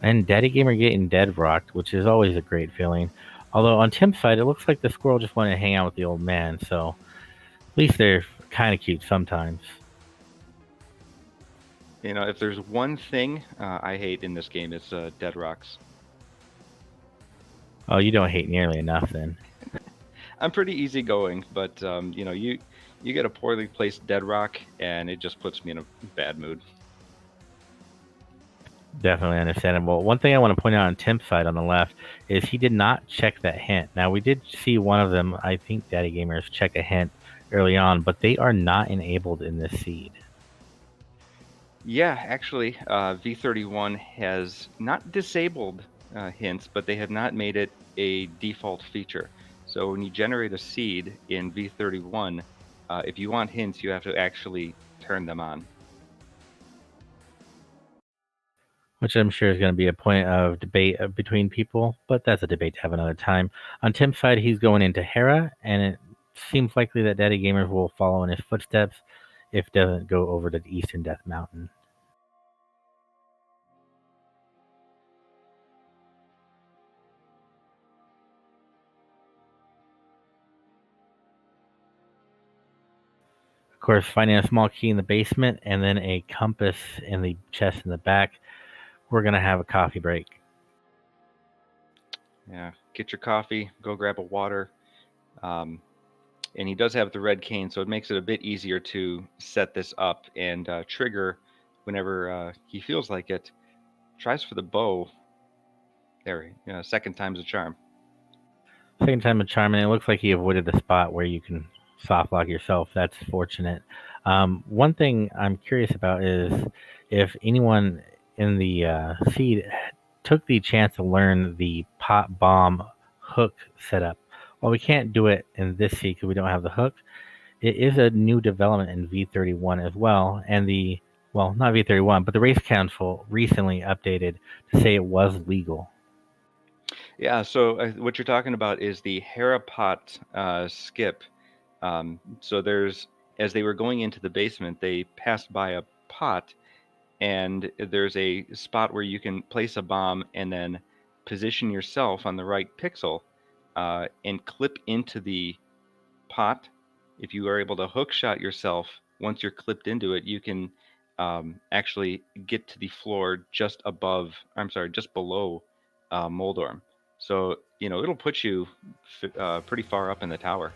And DaddyGamer getting dead rocked, which is always a great feeling. Although on Tim's side, it looks like the squirrel just wanted to hang out with the old man, so at least they're kind of cute sometimes. If there's one thing I hate in this game, it's dead rocks. Oh, you don't hate nearly enough then. I'm pretty easygoing, but you get a poorly placed dead rock, and it just puts me in a bad mood. Definitely understandable. One thing I want to point out on Timp's side on the left is he did not check that hint. Now we did see one of them, I think Daddy Gamers, check a hint early on, but they are not enabled in this seed. Yeah, actually, V31 has not disabled hints, but they have not made it a default feature. So when you generate a seed in V31, if you want hints, you have to actually turn them on. Which I'm sure is going to be a point of debate between people, but that's a debate to have another time. On Tim's side, he's going into Hera, and it seems likely that Daddy Gamers will follow in his footsteps if doesn't go over to the Eastern Death Mountain. Of course, finding a small key in the basement and then a compass in the chest in the back, we're going to have a coffee break. Yeah, get your coffee, go grab a water. And he does have the red cane, so it makes it a bit easier to set this up and trigger whenever he feels like it. Tries for the bow. There, second time's a charm. Second time a charm, and it looks like he avoided the spot where you can soft lock yourself. That's fortunate. One thing I'm curious about is if anyone in the seed took the chance to learn the pot bomb hook setup. While we can't do it in this seed because we don't have the hook, it is a new development in V31 as well, and not V31, but the race council recently updated to say it was legal. Yeah, so what you're talking about is the Harapot skip. So as they were going into the basement, they passed by a pot, and there's a spot where you can place a bomb and then position yourself on the right pixel and clip into the pot. If you are able to hook shot yourself, once you're clipped into it, you can actually get to the floor just above, I'm sorry, just below Moldorm. So, it'll put you pretty far up in the tower.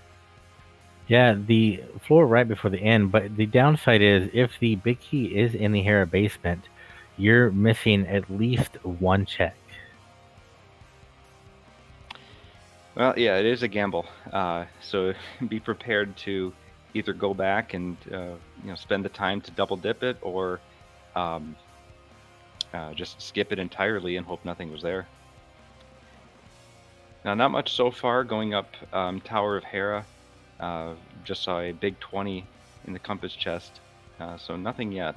Yeah, the floor right before the end, but the downside is if the big key is in the Hera basement, you're missing at least one check. Well, yeah, it is a gamble. So be prepared to either go back and spend the time to double dip it, or um, just skip it entirely and hope nothing was there. Now, not much so far going up Tower of Hera. Just saw a big 20 in the compass chest, so nothing yet.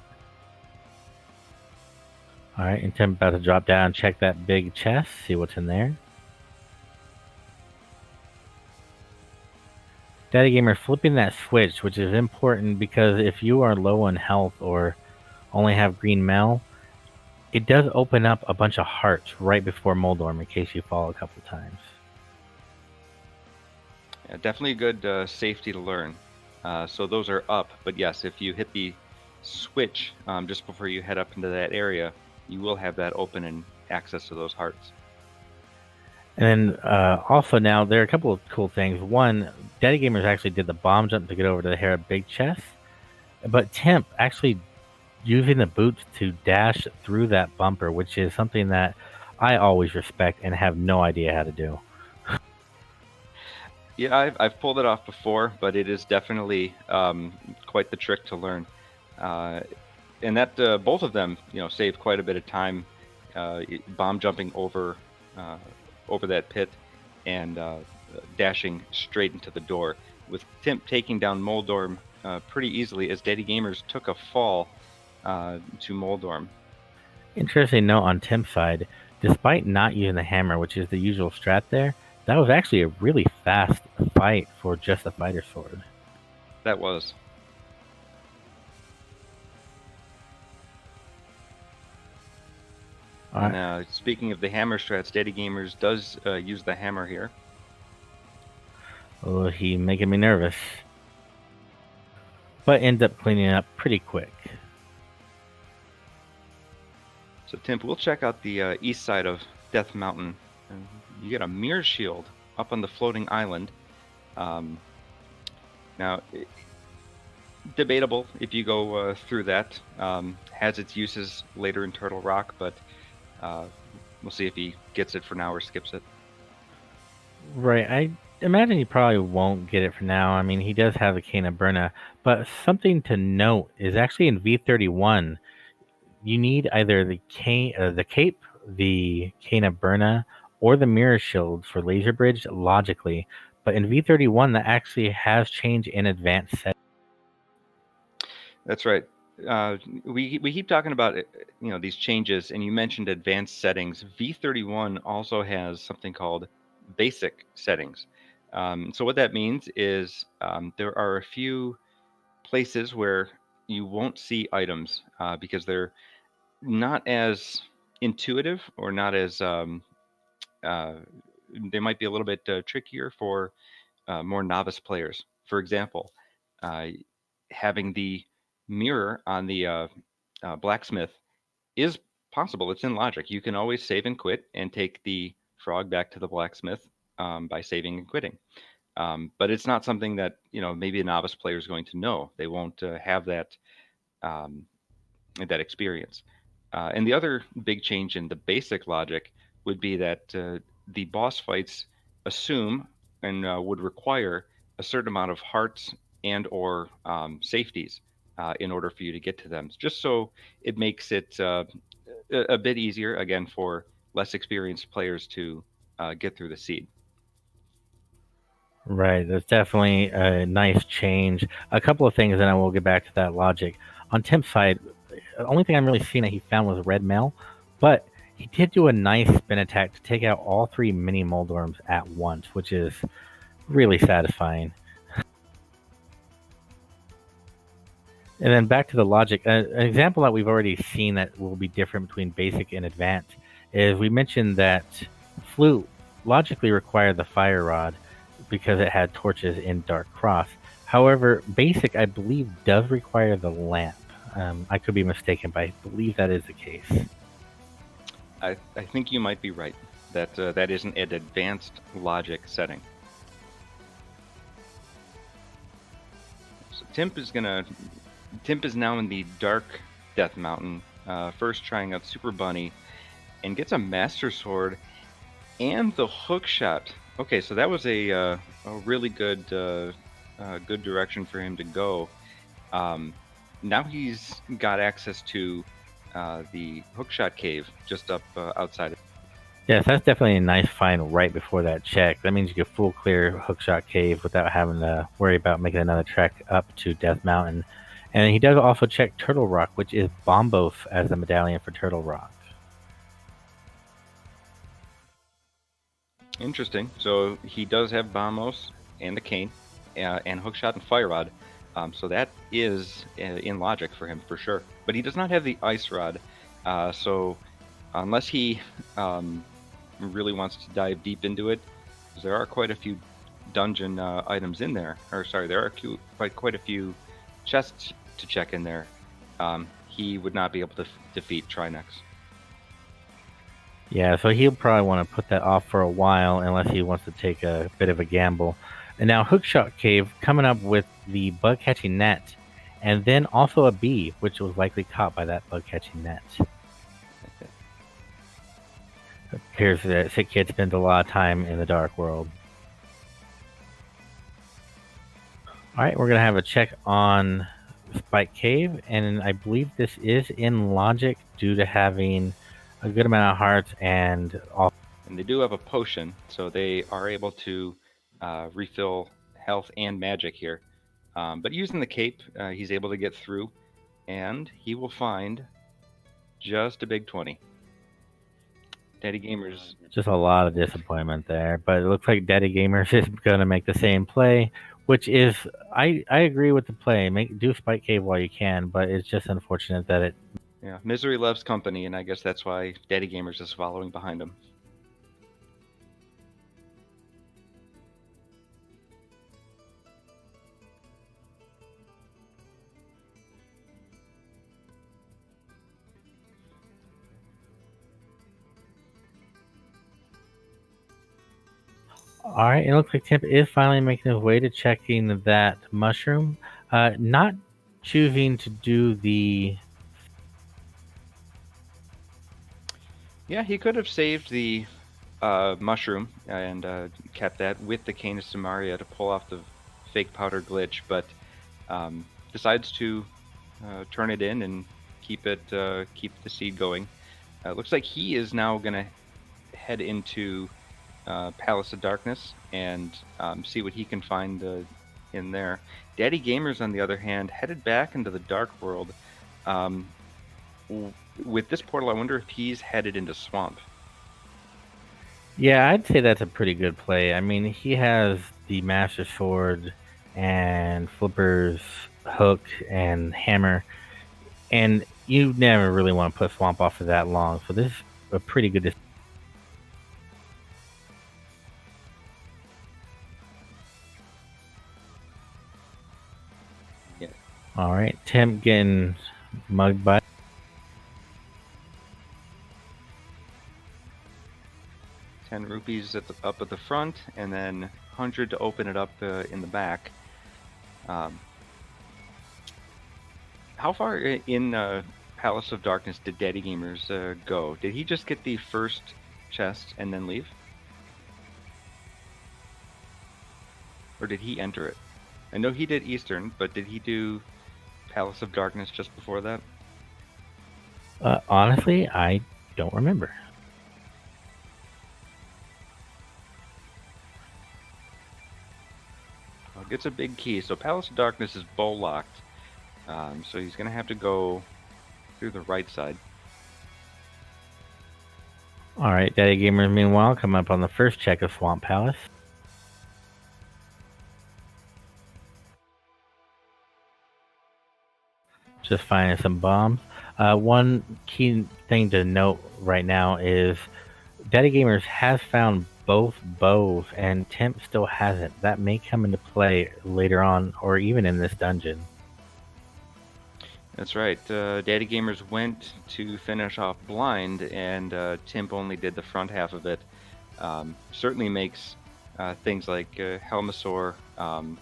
All right, and Tim about to drop down, check that big chest, see what's in there. Daddy Gamer flipping that switch, which is important because if you are low on health or only have green mail, it does open up a bunch of hearts right before Moldorm in case you fall a couple times. Yeah, definitely a good safety to learn. So those are up, but yes, if you hit the switch just before you head up into that area, you will have that open and access to those hearts. And then also now there are a couple of cool things. One, Daddy Gamers actually did the bomb jump to get over to the Hera big chest, but Timp actually using the boots to dash through that bumper, which is something that I always respect and have no idea how to do. Yeah, I've pulled it off before, but it is definitely quite the trick to learn. And that both of them, save quite a bit of time bomb jumping over that pit and dashing straight into the door. With Timp taking down Moldorm pretty easily, as Daddy Gamers took a fall to Moldorm. Interesting note on Timp's side, despite not using the hammer, which is the usual strat there, that was actually a really fast fight for just a fighter sword. That was. And speaking of the hammer strats, Daddy Gamers does use the hammer here. Oh, he making me nervous. But ends up cleaning it up pretty quick. So Timp, we'll check out the east side of Death Mountain. And you get a mirror shield up on the floating island. Um, now, debatable if you go through that. Has its uses later in Turtle Rock, but uh, we'll see if he gets it for now or skips it. Right. I imagine he probably won't get it for now. I mean, he does have the Cane of Burna, but something to note is actually in V31, you need either the cape, the Cane of Burna, or the Mirror Shield for Laser Bridge logically. But in V31, that actually has changed in advanced settings. That's right. We keep talking about these changes, and you mentioned advanced settings. V31 also has something called basic settings. So what that means is there are a few places where you won't see items because they're not as intuitive or not as uh, they might be a little bit trickier for more novice players. For example, uh, having the mirror on the blacksmith is possible. It's in logic. You can always save and quit and take the frog back to the blacksmith by saving and quitting. But it's not something that maybe a novice player is going to know. They won't have um, that experience. And the other big change in the basic logic would be that the boss fights assume and would require a certain amount of hearts and or safeties in order for you to get to them. Just so it makes it a bit easier again for less experienced players to get through the seed. Right, that's definitely a nice change. A couple of things, and I will get back to that logic. On Timp's side, the only thing I'm really seeing that he found was red mail, but he did do a nice spin attack to take out all three mini Moldorms at once, which is really satisfying. And then back to the logic. An example that we've already seen that will be different between basic and advanced is we mentioned that Flute logically required the fire rod because it had torches in Dark Cross. However, basic, I believe, does require the lamp. I could be mistaken, but I believe that is the case. I think you might be right. That isn't an advanced logic setting. So Timp is now in the Dark Death Mountain, first trying out Super Bunny, and gets a Master Sword and the hook shot. Okay, so that was a really good good direction for him to go. Now he's got access to the hookshot cave just up outside. Yes, that's definitely a nice find right before that check. That means you can full clear Hookshot Cave without having to worry about making another trek up to Death Mountain. And he does also check Turtle Rock, which is Bombos as the medallion for Turtle Rock. Interesting. So he does have Bamos and the cane, and hookshot and fire rod. So that is in logic for him for sure. But he does not have the ice rod. So unless he really wants to dive deep into it, there are quite a few dungeon items in there. Or sorry, there are quite a few chests to check in there. He would not be able to defeat Trinex. Yeah, so he'll probably want to put that off for a while unless he wants to take a bit of a gamble. And now Hookshot Cave coming up with the bug catching net, and then also a bee, which was likely caught by that bug catching net. It appears that Sick Kid spends a lot of time in the dark world. Alright, we're going to have a check on Spike Cave, and I believe this is in logic due to having a good amount of hearts and all. And they do have a potion, so they are able to refill health and magic here. But using the cape, he's able to get through, and he will find just a big 20. Daddy Gamers. Just a lot of disappointment there, but it looks like TheDaddyGamers is going to make the same play, which is I agree with the play. Do Spike Cave while you can, but it's just unfortunate that it. Yeah, misery loves company, and I guess that's why Daddy Gamers is following behind him. All right, it looks like Timp is finally making his way to checking that mushroom. Not choosing to do the. Yeah, he could have saved the mushroom and kept that with the Canis Samaria to pull off the fake powder glitch, but decides to turn it in and keep the seed going. Looks like he is now gonna head into Palace of Darkness and see what he can find in there. Daddy Gamers, on the other hand, headed back into the Dark World. Um, with this portal, I wonder if he's headed into Swamp. Yeah, I'd say that's a pretty good play. I mean, he has the Master Sword and Flipper's hook and hammer, and you never really want to put Swamp off for that long. So this is a pretty good decision. Yeah. All right, Tim getting mugged by. 10 rupees up at the front, and then 100 to open it up in the back. How far in Palace of Darkness did Daddy Gamers go? Did he just get the first chest and then leave? Or did he enter it? I know he did Eastern, but did he do Palace of Darkness just before that? Honestly, I don't remember. Gets a big key. So Palace of Darkness is bow locked. So he's going to have to go through the right side. All right, Daddy Gamers, meanwhile, come up on the first check of Swamp Palace. Just finding some bombs. One key thing to note right now is Daddy Gamers has found both bows, and Timp still hasn't. That may come into play later on, or even in this dungeon. That's right. Daddy Gamers went to finish off blind, and Timp only did the front half of it. Certainly makes things like Helmasaur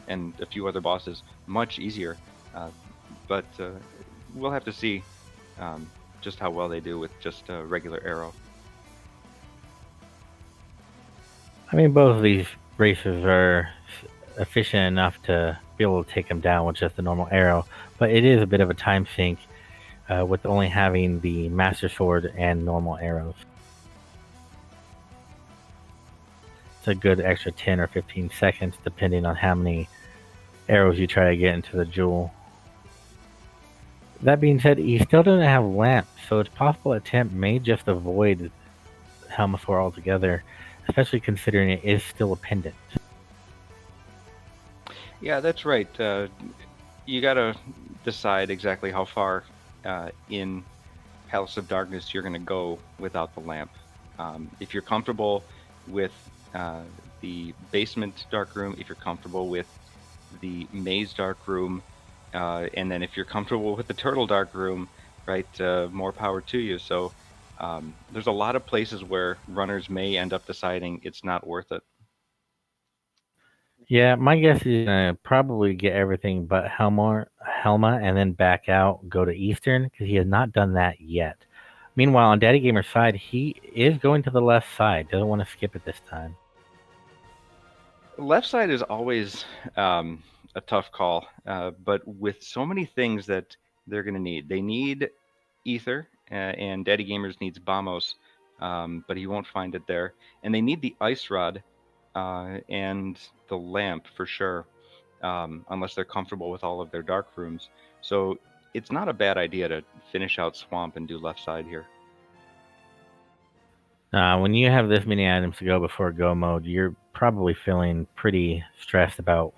and a few other bosses much easier. But we'll have to see just how well they do with just a regular arrow. I mean, both of these racers are efficient enough to be able to take them down with just a normal arrow, but it is a bit of a time sink with only having the Master Sword and normal arrows. It's a good extra 10 or 15 seconds depending on how many arrows you try to get into the jewel. That being said, he still doesn't have lamp, so it's possible that Timp may just avoid Helmasaur altogether, especially considering it is still a pendant. Yeah, that's right. You gotta decide exactly how far in Palace of Darkness you're gonna go without the lamp. If you're comfortable with the basement dark room, if you're comfortable with the maze dark room, and then if you're comfortable with the turtle dark room, right, more power to you. So there's a lot of places where runners may end up deciding it's not worth it. Yeah, my guess is gonna probably get everything but Helma, and then back out, go to Eastern, because he has not done that yet. Meanwhile, on Daddy Gamer's side, he is going to the left side. Doesn't want to skip it this time. Left side is always a tough call, but with so many things that they're going to need, they need Ether, and Daddy Gamers needs Bamos, but he won't find it there. And they need the Ice Rod and the Lamp for sure, unless they're comfortable with all of their dark rooms. So it's not a bad idea to finish out Swamp and do left side here. When you have this many items to go before go mode, you're probably feeling pretty stressed about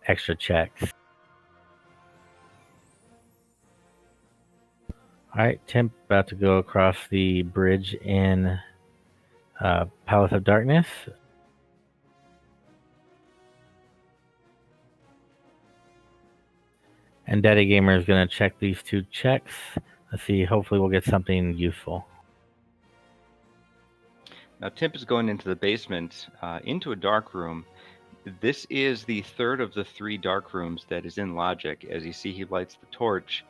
extra checks. All right, Timp about to go across the bridge in Palace of Darkness. And Daddy Gamer is going to check these two checks. Let's see, hopefully we'll get something useful. Now, Timp is going into the basement, into a dark room. This is the third of the 3 dark rooms that is in Logic. As you see, he lights the torch,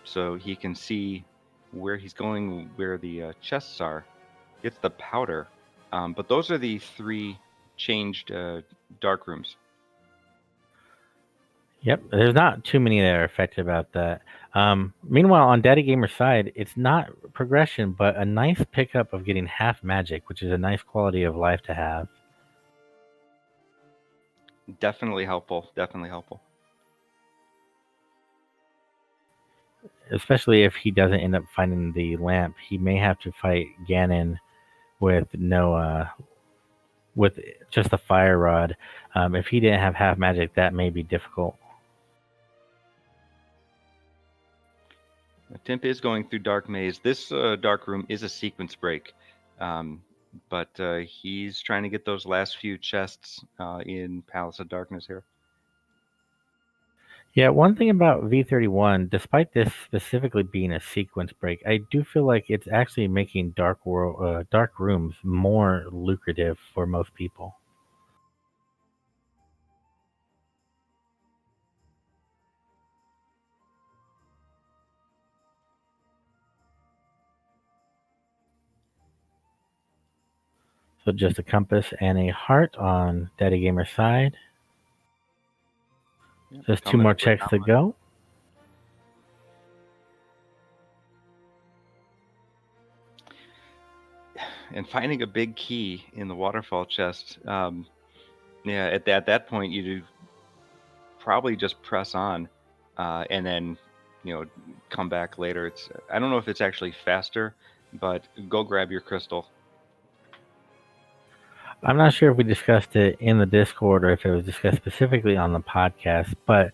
so he can see where he's going, where the chests are. Gets the powder, but those are the 3 changed dark rooms. Yep, there's not too many that are affected about that. Meanwhile, on DaddyGamer's side, it's not progression, but a nice pickup of getting half magic, which is a nice quality of life to have. Definitely helpful. Definitely helpful. Especially if he doesn't end up finding the lamp, he may have to fight Ganon with with just the fire rod. If he didn't have half magic, that may be difficult. Timp is going through Dark Maze. This dark room is a sequence break, but he's trying to get those last few chests in Palace of Darkness here. Yeah, one thing about V31, despite this specifically being a sequence break, I do feel like it's actually making dark rooms more lucrative for most people. So just a compass and a heart on Daddy Gamer's side. Yep, Just 2 more checks to go. And finding a big key in the waterfall chest. Yeah, at that point, you do probably just press on, and then come back later. I don't know if it's actually faster, but go grab your crystal. I'm not sure if we discussed it in the Discord or if it was discussed specifically on the podcast, but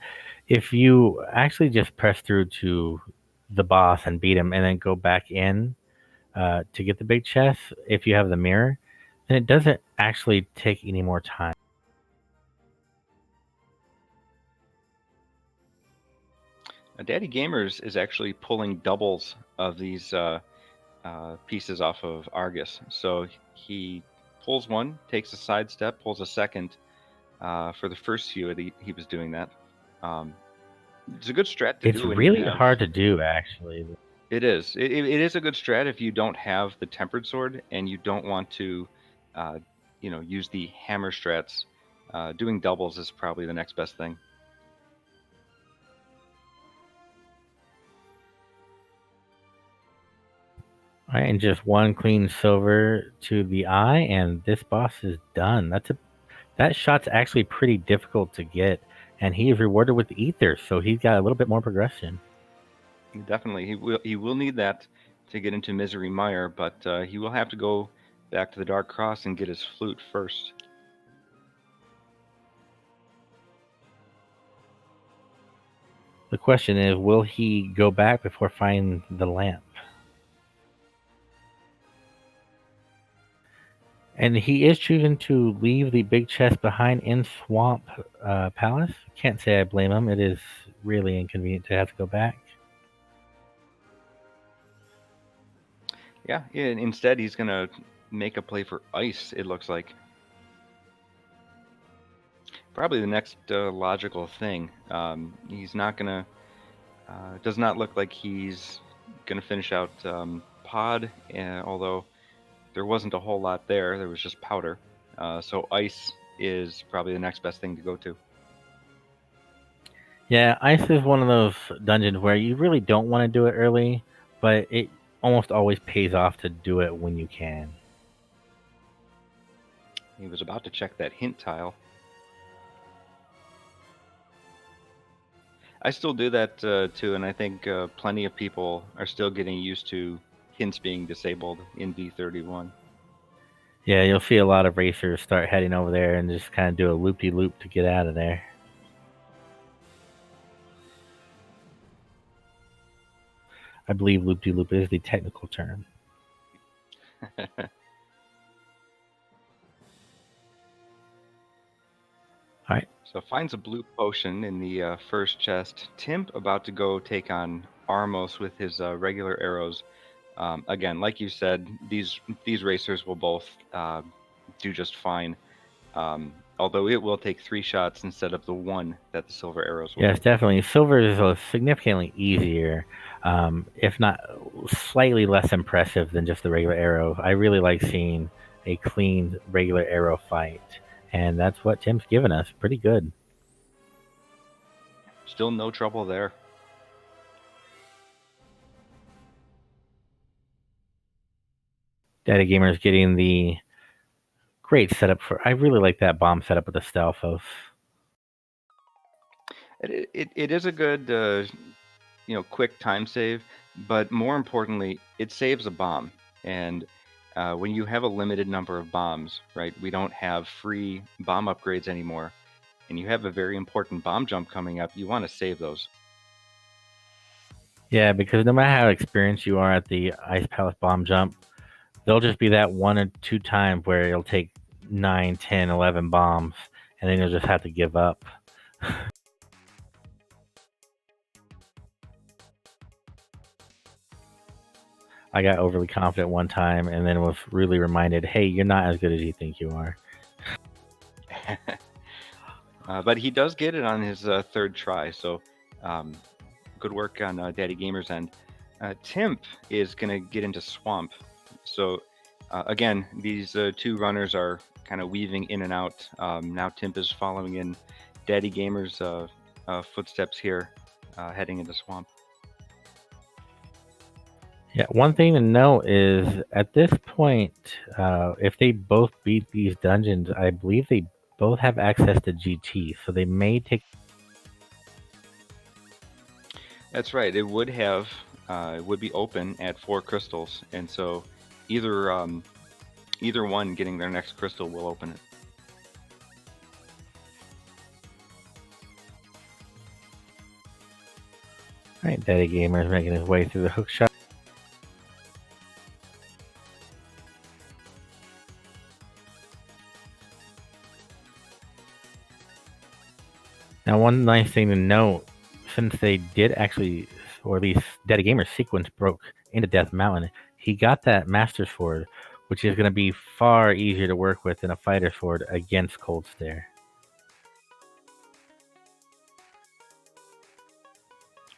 if you actually just press through to the boss and beat him and then go back in to get the big chest, if you have the mirror, then it doesn't actually take any more time. Daddy Gamers is actually pulling doubles of these pieces off of Argus. So he pulls one, takes a side step, pulls a second. For the first few, he was doing that. It's a good strat to It's do when really you have. hard to do, actually. It is. It is a good strat if you don't have the tempered sword and you don't want to, use the hammer strats. Doing doubles is probably the next best thing. All right, and just 1 clean silver to the eye, and this boss is done. That shot's actually pretty difficult to get, and he is rewarded with ether, so he's got a little bit more progression. Definitely, he will need that to get into Misery Mire, but he will have to go back to the Dark Cross and get his flute first. The question is, will he go back before finding the lamp? And he is choosing to leave the big chest behind in Swamp Palace. Can't say I blame him. It is really inconvenient to have to go back. Yeah, instead he's going to make a play for ice, it looks like. Probably the next logical thing. He's not going to... does not look like he's going to finish out Pod, although there wasn't a whole lot there. There was just powder. So ice is probably the next best thing to go to. Yeah, Ice is one of those dungeons where you really don't want to do it early, but it almost always pays off to do it when you can. He was about to check that hint tile. I still do that too, and I think plenty of people are still getting used to hints being disabled in V31. Yeah, you'll see a lot of racers start heading over there and just kind of do a loop-de-loop to get out of there. I believe loop-de-loop is the technical term. All right. So finds a blue potion in the first chest. Timp about to go take on Armos with his regular arrows. Again, like you said, these racers will both do just fine. Although it will take 3 shots instead of the one that the silver arrows will Yes, do. definitely. Silver is significantly easier, if not slightly less impressive than just the regular arrow. I really like seeing a clean regular arrow fight, and that's what Tim's given us. Pretty good. Still no trouble there. Daddy Gamer's getting the great setup for. I really like that bomb setup with the Stalfos. It is a good quick time save, but more importantly, it saves a bomb. And when you have a limited number of bombs, right? We don't have free bomb upgrades anymore, and you have a very important bomb jump coming up. You want to save those. Yeah, because no matter how experienced you are at the Ice Palace bomb jump, there'll just be that 1 or 2 times where it'll take 9, 10, 11 bombs, and then you'll just have to give up. I got overly confident one time and then was really reminded, hey, you're not as good as you think you are. But he does get it on his third try, so good work on Daddy Gamer's end. Timp is going to get into Swamp. So again, these two runners are kind of weaving in and out. Now Timp is following in Daddy Gamer's footsteps here, heading into Swamp. Yeah, one thing to note is at this point, if they both beat these dungeons, I believe they both have access to GT, so they may take. That's right. It would be open at 4 crystals, and so either one getting their next crystal will open it. All right, Daddy Gamer is making his way through the hook shot. Now, one nice thing to note, since they did actually, or at least Daddy Gamer's sequence broke into Death Mountain, he got that Master Sword, which is going to be far easier to work with than a Fighter Sword against Cold Stare.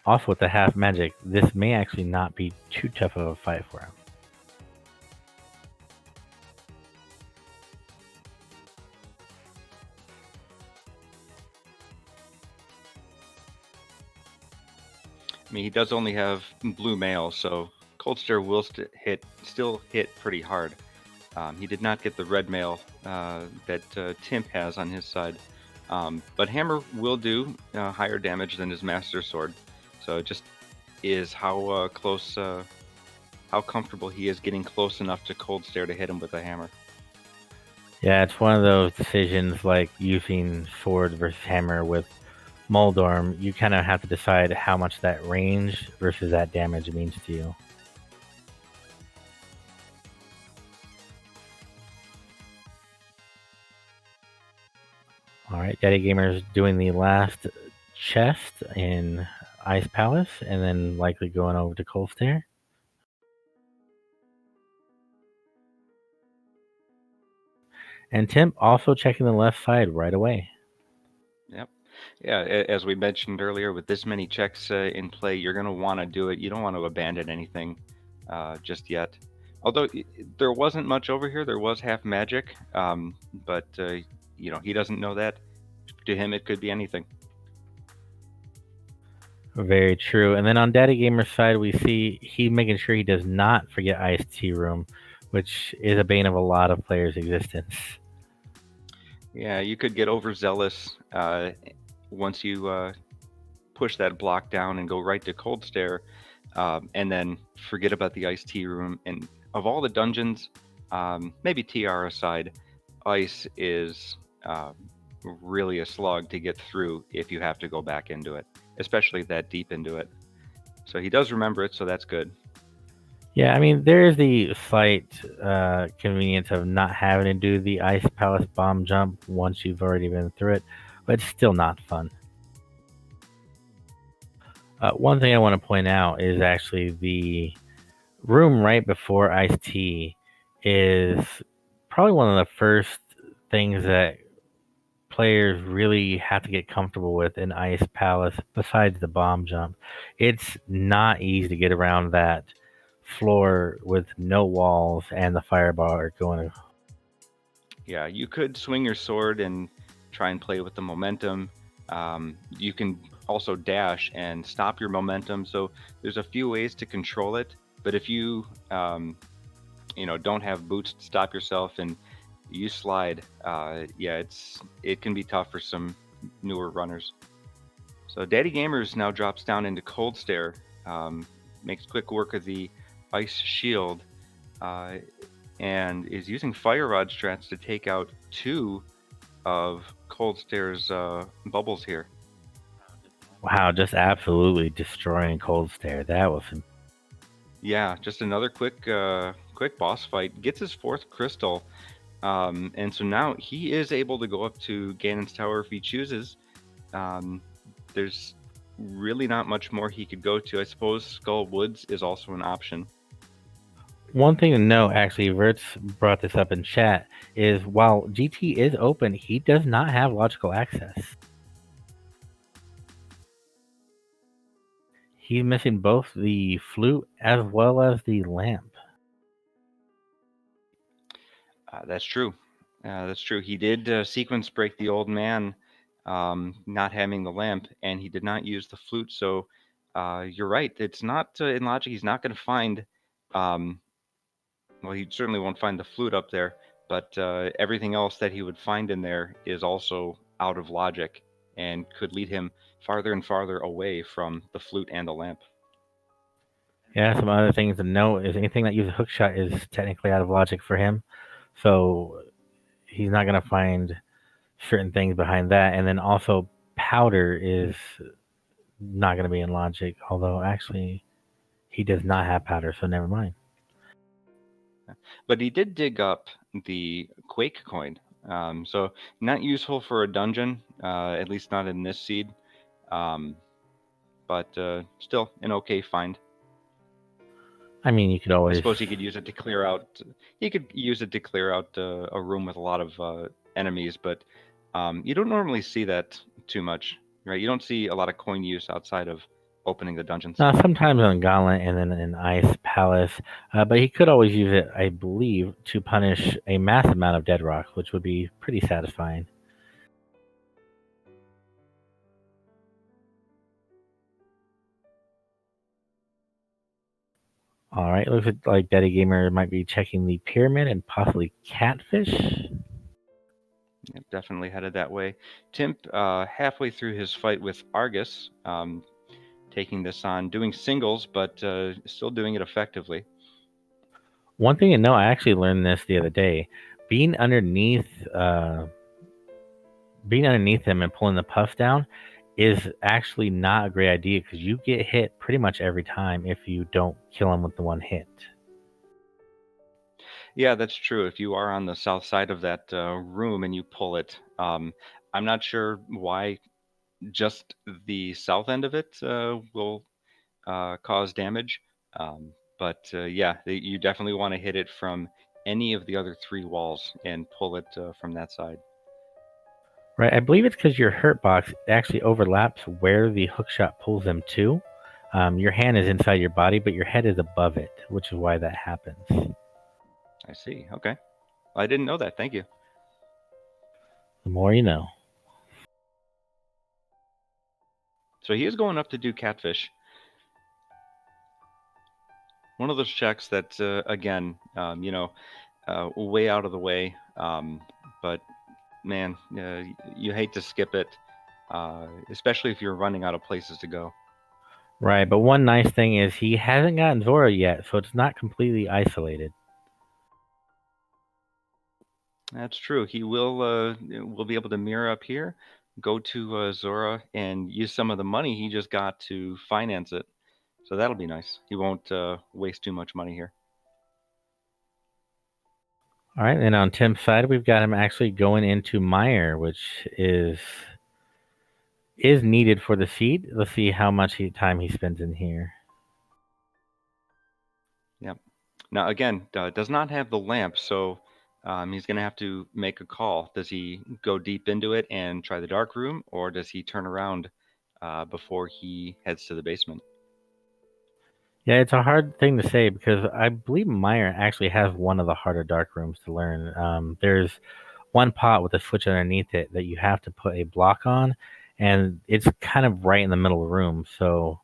Also, with the half magic, this may actually not be too tough of a fight for him. I mean, he does only have blue mail, so Cold Stare will still hit pretty hard. He did not get the red mail that Timp has on his side, but Hammer will do higher damage than his Master Sword. So it just is how comfortable he is getting close enough to Cold Stare to hit him with a hammer. Yeah, it's one of those decisions like using sword versus hammer with Moldorm. You kind of have to decide how much that range versus that damage means to you. All right, Daddy Gamer's doing the last chest in Ice Palace, and then likely going over to Cold Stare. And Timp also checking the left side right away. Yep. Yeah, as we mentioned earlier, with this many checks in play, you're going to want to do it. You don't want to abandon anything just yet. Although there wasn't much over here, there was half magic, but he doesn't know that. To him, it could be anything. Very true. And then on Daddy Gamer's side, we see he making sure he does not forget Ice Tea Room, which is a bane of a lot of players' existence. Yeah, you could get overzealous once you push that block down and go right to Cold Stare, and then forget about the Ice Tea Room. And of all the dungeons, maybe TR aside, Ice is really a slog to get through if you have to go back into it, especially that deep into it. So he does remember it, so that's good. Yeah, I mean, there is the slight convenience of not having to do the Ice Palace bomb jump once you've already been through it, but it's still not fun. One thing I want to point out is actually the room right before iced tea is probably one of the first things that players really have to get comfortable with in Ice Palace besides the bomb jump. It's not easy to get around that floor with no walls and the firebar going. Yeah, you could swing your sword and try and play with the momentum. You can also dash and stop your momentum. So there's a few ways to control it. But if you don't have boots to stop yourself and you slide, yeah, it can be tough for some newer runners. So Daddy Gamers now drops down into Cold Stare, um, makes quick work of the Ice Shield, uh, and is using Fire Rod strats to take out two of Cold Stare's bubbles here. Wow, just absolutely destroying Cold Stare. That was Yeah, just another quick boss fight. Gets his fourth crystal, and so now he is able to go up to Ganon's tower if he chooses. Um, there's really not much more he could go to. I suppose Skull Woods is also an option. one thing to note. Actually, Verts brought this up in chat. Is while GT is open, he does not have logical access. He's missing both the flute as well as the lamp. That's true. That's true. He did sequence break the old man, not having the lamp, and he did not use the flute. So you're right. It's not in logic. He's not going to find. Um, well, he certainly won't find the flute up there, but everything else that he would find in there is also out of logic and could lead him farther and farther away from the flute and the lamp. Yeah, some other things to note is anything that uses hookshot is technically out of logic for him. So he's not going to find certain things behind that. And then also, powder is not going to be in logic, although actually he does not have powder, so never mind. But he did dig up the Quake coin, so not useful for a dungeon, at least not in this seed. Um, but still an okay find. I mean, you could I always. suppose he could use it to clear out. He could use it to clear out a room with a lot of enemies, but you don't normally see that too much, right? You don't see a lot of coin use outside of opening the dungeons. Sometimes on Gauntlet and then in Ice Palace, but he could always use it, I believe, to punish a massive amount of dead rocks, which would be pretty satisfying. All right, looks like Daddy Gamer might be checking the pyramid and possibly catfish. Yep, definitely headed that way. Timp, halfway through his fight with Argus, taking this on, doing singles, but still doing it effectively. One thing to know, I actually learned this the other day. Being underneath him and pulling the puff down is actually not a great idea because you get hit pretty much every time if you don't kill him with the one hit. Yeah, that's true. If you are on the south side of that room and you pull it, I'm not sure why just the south end of it will cause damage. But yeah, you definitely want to hit it from any of the other three walls and pull it from that side. Right, I believe it's because your hurt box actually overlaps where the hookshot pulls them to. Your hand is inside your body, but your head is above it, which is why that happens. I see. Okay. I didn't know that. Thank you. The more you know. So he is going up to do catfish. One of those checks that, again, way out of the way. But man, you hate to skip it, especially if you're running out of places to go. Right, but one nice thing is he hasn't gotten Zora yet, so it's not completely isolated. That's true. He will be able to mirror up here, go to Zora, and use some of the money he just got to finance it. So that'll be nice. He won't waste too much money here. All right, and on Tim's side, we've got him actually going into Mire, which is needed for the seed. Let's see how much time he spends in here. Yep. Now, again, does not have the lamp, so he's going to have to make a call. Does he go deep into it and try the dark room, or does he turn around before he heads to the basement? Yeah, it's a hard thing to say because I believe Meyer actually has one of the harder dark rooms to learn. There's one pot with a switch underneath it that you have to put a block on, and it's kind of right in the middle of the room, so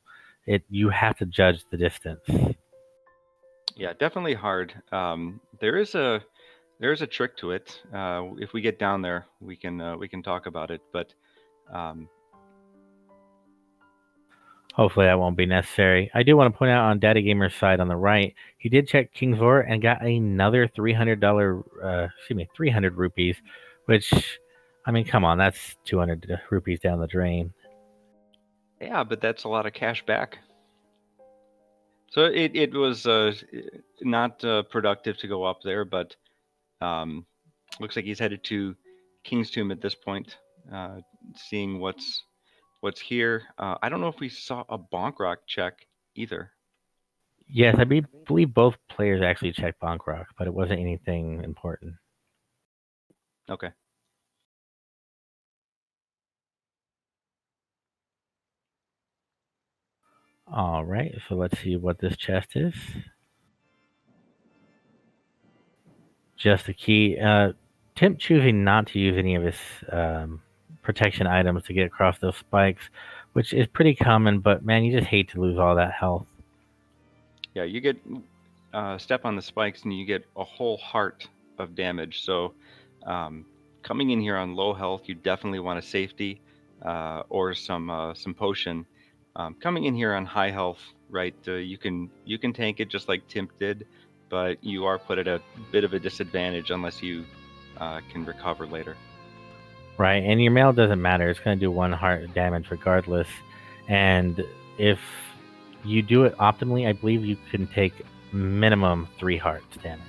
you have to judge the distance. Yeah, definitely hard. There is a trick to it. If we get down there, we can talk about it. But um, Hopefully that won't be necessary. I do want to point out on Daddy Gamer's side on the right, he did check King's Roar and got another $300, 300 rupees, which, I mean, come on, that's 200 rupees down the drain. yeah, but that's a lot of cash back. So it was not productive to go up there, but um, looks like he's headed to King's Tomb at this point, seeing what's here. I don't know if we saw a Bonk Rock check either. Yes, I believe both players actually checked Bonk Rock, but it wasn't anything important. Okay. All right, so let's see what this chest is. Just a key. Timp choosing not to use any of his protection items to get across those spikes, which is pretty common, but man, you just hate to lose all that health. Yeah, you get step on the spikes and you get a whole heart of damage. So um, coming in here on low health, you definitely want a safety or some potion. Coming in here on high health, right? You can tank it just like Timp did, but you are put at a bit of a disadvantage unless you can recover later. Right, and your mail doesn't matter. It's going to do one heart damage regardless. And if you do it optimally, I believe you can take minimum 3 hearts damage.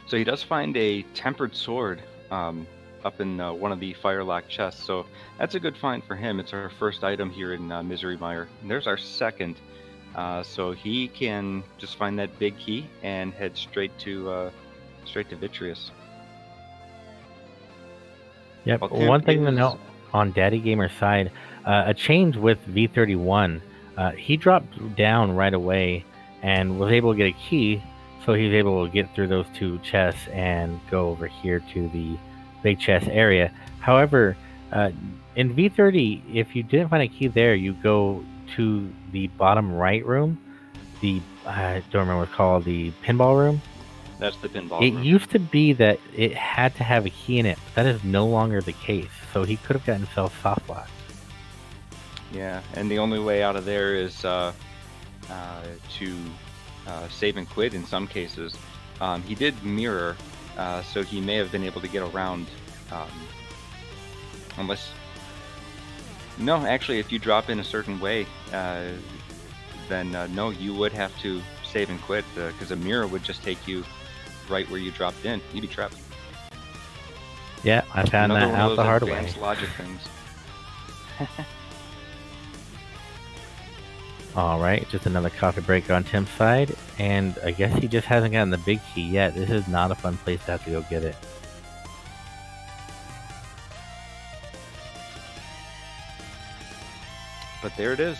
So he does find a tempered sword up in one of the firelock chests. So that's a good find for him. It's our first item here in Misery Mire. And there's our second. So he can just find that big key and head straight to Vitreous. Yep. Well, One Timp thing to is note on Daddy Gamer's side, a change with V31. He dropped down right away and was able to get a key, so he was able to get through those 2 chests and go over here to the big chest area. However, in V30, if you didn't find a key there, you go to the bottom right room. I don't remember what it's called, the pinball room. that's the pinball It room. used to be that it had to have a key in it, but that is no longer the case. So he could have gotten himself soft locked. Yeah, and the only way out of there is to save and quit in some cases. He did mirror, so he may have been able to get around, um, unless. No, actually, if you drop in a certain way, then no, you would have to save and quit because a mirror would just take you right where you dropped in. You'd be trapped. Yeah, I found Another that one out of the those hard way. advanced logic things. All right, just another coffee break on Tim's side, and I guess he just hasn't gotten the big key yet. This is not a fun place to have to go get it. But there it is.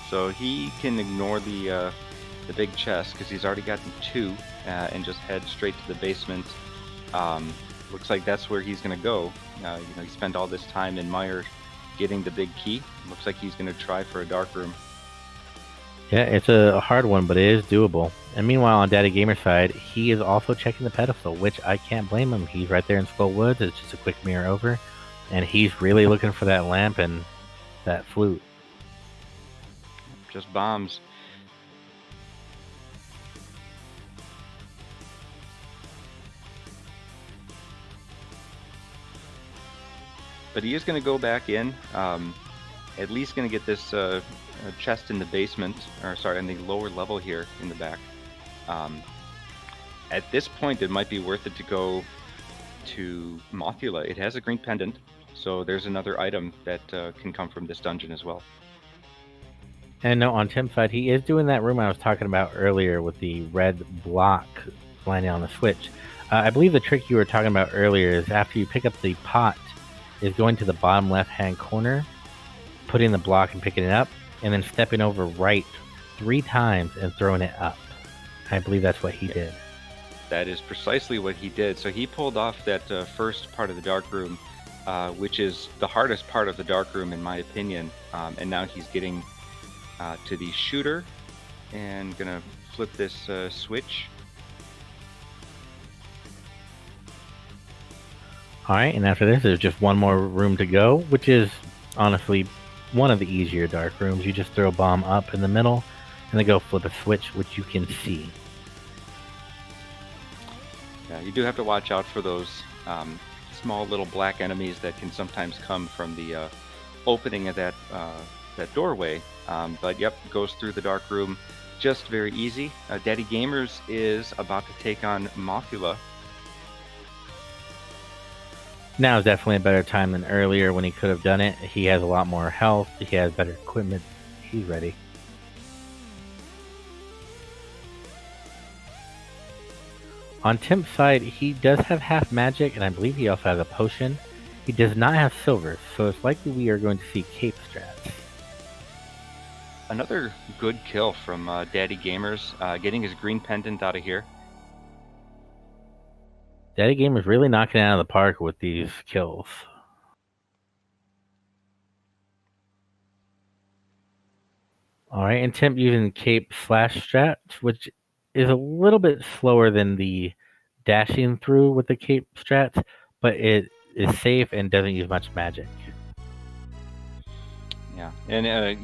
So he can ignore the big chest because he's already gotten 2 and just head straight to the basement. Looks like that's where he's gonna go. He spent all this time in Mire getting the big key. Looks like he's gonna try for a dark room. Yeah, it's a hard one, but it is doable. And meanwhile, on Daddy Gamer's side, he is also checking the pedestal, which I can't blame him. He's right there in Skull Woods. It's just a quick mirror over, and he's really looking for that lamp and that flute. Just bombs. But he is gonna go back in. At least gonna get this chest in the basement, or sorry, in the lower level here in the back. At this point, it might be worth it to go to Mothula. It has a green pendant, so there's another item that can come from this dungeon as well. And no, on Tim's side, he is doing that room I was talking about earlier with the red block landing on the switch. I believe the trick you were talking about earlier is after you pick up the pot, is going to the bottom left-hand corner, putting the block and picking it up, and then stepping over right 3 times and throwing it up. I believe that's what he did. That is precisely what he did. So he pulled off that first part of the dark room, which is the hardest part of the dark room, in my opinion. And now he's getting to the shooter, and gonna flip this switch. Alright, and after this, there's just one more room to go, which is honestly one of the easier dark rooms. You just throw a bomb up in the middle, and then go flip a switch, which you can see. Yeah, you do have to watch out for those small little black enemies that can sometimes come from the opening of that doorway. But yep, goes through the dark room just very easy. DaddyGamers is about to take on Mothula. Now is definitely a better time than earlier when he could have done it. He has a lot more health. He has better equipment. He's ready. On Timp's side, he does have half magic, and I believe he also has a potion. He does not have silver, so it's likely we are going to see cape strats. Another good kill from DaddyGamers, getting his green pendant out of here. DaddyGamers really knocking it out of the park with these kills. Alright, and Timp using cape slash strat, which is a little bit slower than the dashing through with the cape strats, but it is safe and doesn't use much magic. Yeah, and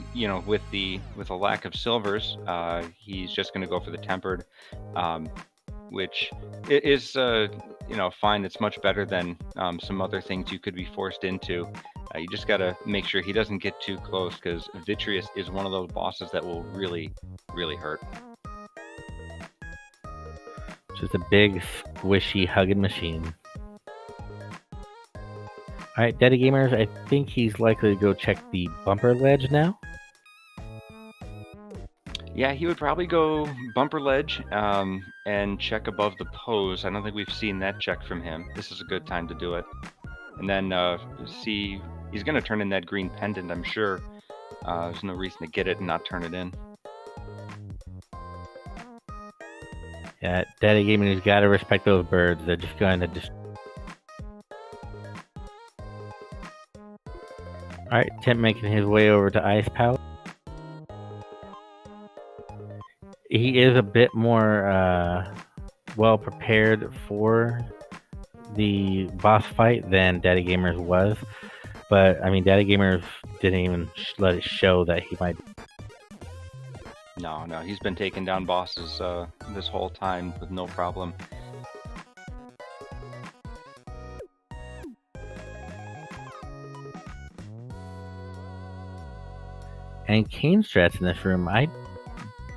with the lack of silvers, he's just going to go for the tempered, which is fine. It's much better than some other things you could be forced into. You just got to make sure he doesn't get too close, because Vitreous is one of those bosses that will really, really hurt. Just a big, squishy, hugging machine. Alright, DaddyGamers, I think he's likely to go check the bumper ledge now. Yeah, he would probably go bumper ledge and check above the pose. I don't think we've seen that check from him. This is a good time to do it. And then see, he's going to turn in that green pendant, I'm sure. There's no reason to get it and not turn it in. Yeah, DaddyGamers got to respect those birds. They're just going to Alright, Timp making his way over to Ice Palace. He is a bit more well prepared for the boss fight than DaddyGamers was. But, I mean, DaddyGamers didn't even let it show that he might. No, he's been taking down bosses this whole time with no problem. And cane strats in this room, I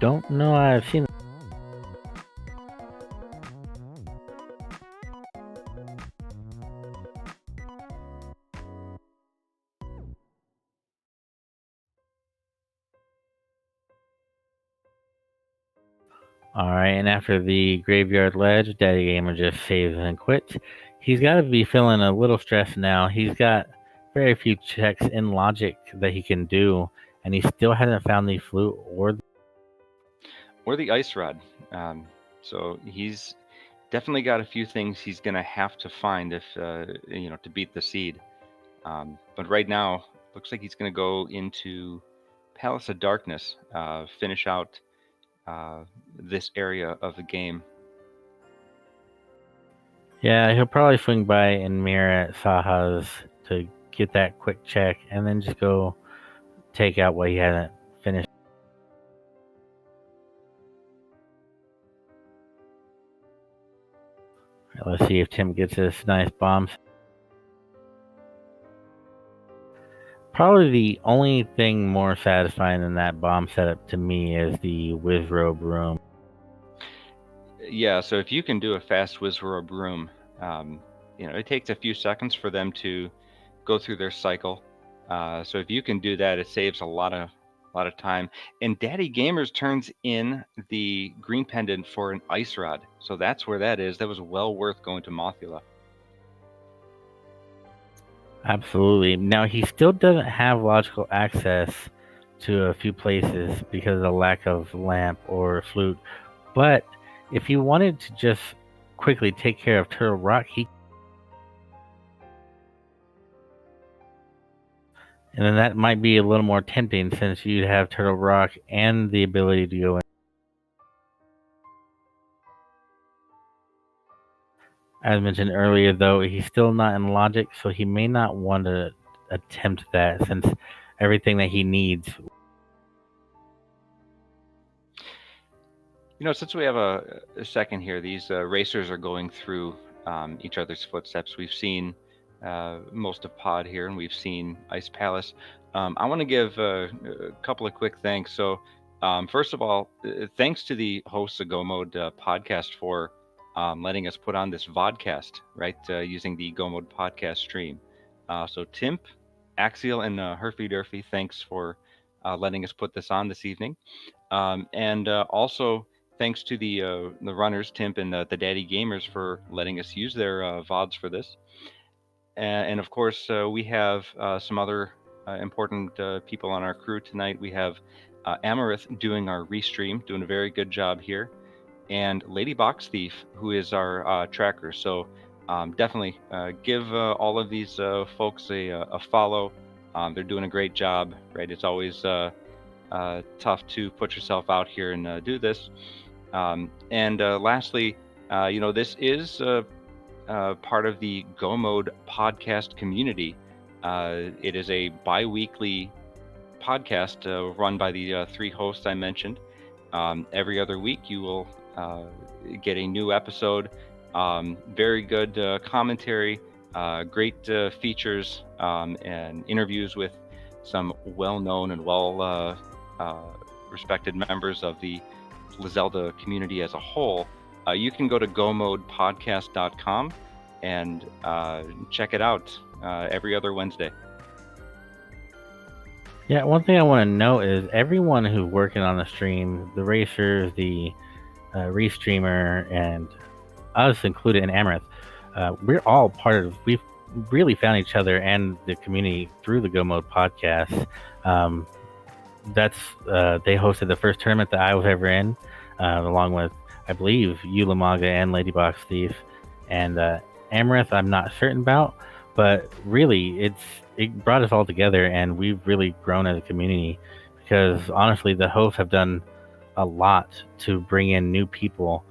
don't know I've seen. Alright, and after the graveyard ledge, DaddyGamer just saves and quits. He's got to be feeling a little stressed now. He's got very few checks in logic that he can do, and he still hasn't found the flute or the ice rod. So he's definitely got a few things he's going to have to find if to beat the seed. But right now, looks like he's going to go into Palace of Darkness, finish out this area of the game. Yeah, he'll probably swing by and mirror at Saha's to get that quick check, and then just go take out what he hasn't finished. Right, let's see if Timp gets this nice bomb. Probably the only thing more satisfying than that bomb setup to me is the Wizrobe room. Yeah, so if you can do a fast Wizrobe room, it takes a few seconds for them to go through their cycle. So if you can do that, it saves a lot of lot of time. And Daddy Gamers turns in the green pendant for an ice rod. So that's where that is. That was well worth going to Mothula. Absolutely. Now, he still doesn't have logical access to a few places because of the lack of lamp or flute. But if he wanted to just quickly take care of Turtle Rock, and then that might be a little more tempting since you'd have Turtle Rock and the ability to go in. As mentioned earlier, though, he's still not in logic, so he may not want to attempt that since everything that he needs. Since we have a second here, these racers are going through each other's footsteps. We've seen most of Pod here, and we've seen Ice Palace. I want to give a couple of quick thanks. So, first of all, thanks to the hosts of Go Mode podcast for letting us put on this Vodcast, right, using the Go Mode podcast stream. So, Timp, Axial, and Herfy Durfy, thanks for letting us put this on this evening. And also, thanks to the runners, Timp and the Daddy Gamers, for letting us use their VODs for this. And of course, we have some other important people on our crew tonight. We have Amarith doing our restream, doing a very good job here, and LadyBoxthief, who is our tracker. So definitely give all of these folks a follow. They're doing a great job, right? It's always tough to put yourself out here and do this. And lastly, this is part of the Go Mode podcast community. It is a bi-weekly podcast run by the three hosts I mentioned. Every other week, you will get a new episode. Very good commentary, great features, and interviews with some well-known and well-respected members of the Zelda community as a whole. You can go to gomodepodcast.com and check it out every other Wednesday. Yeah, one thing I want to note is everyone who's working on the stream, the racers, the restreamer, and us included in Amarith, we're all part of. We've really found each other and the community through the Go Mode podcast. They hosted the first tournament that I was ever in, along with, I believe, Lumaga and LadyBoxthief, and Amarith I'm not certain about, but really it brought us all together, and we've really grown as a community because honestly the hosts have done a lot to bring in new people.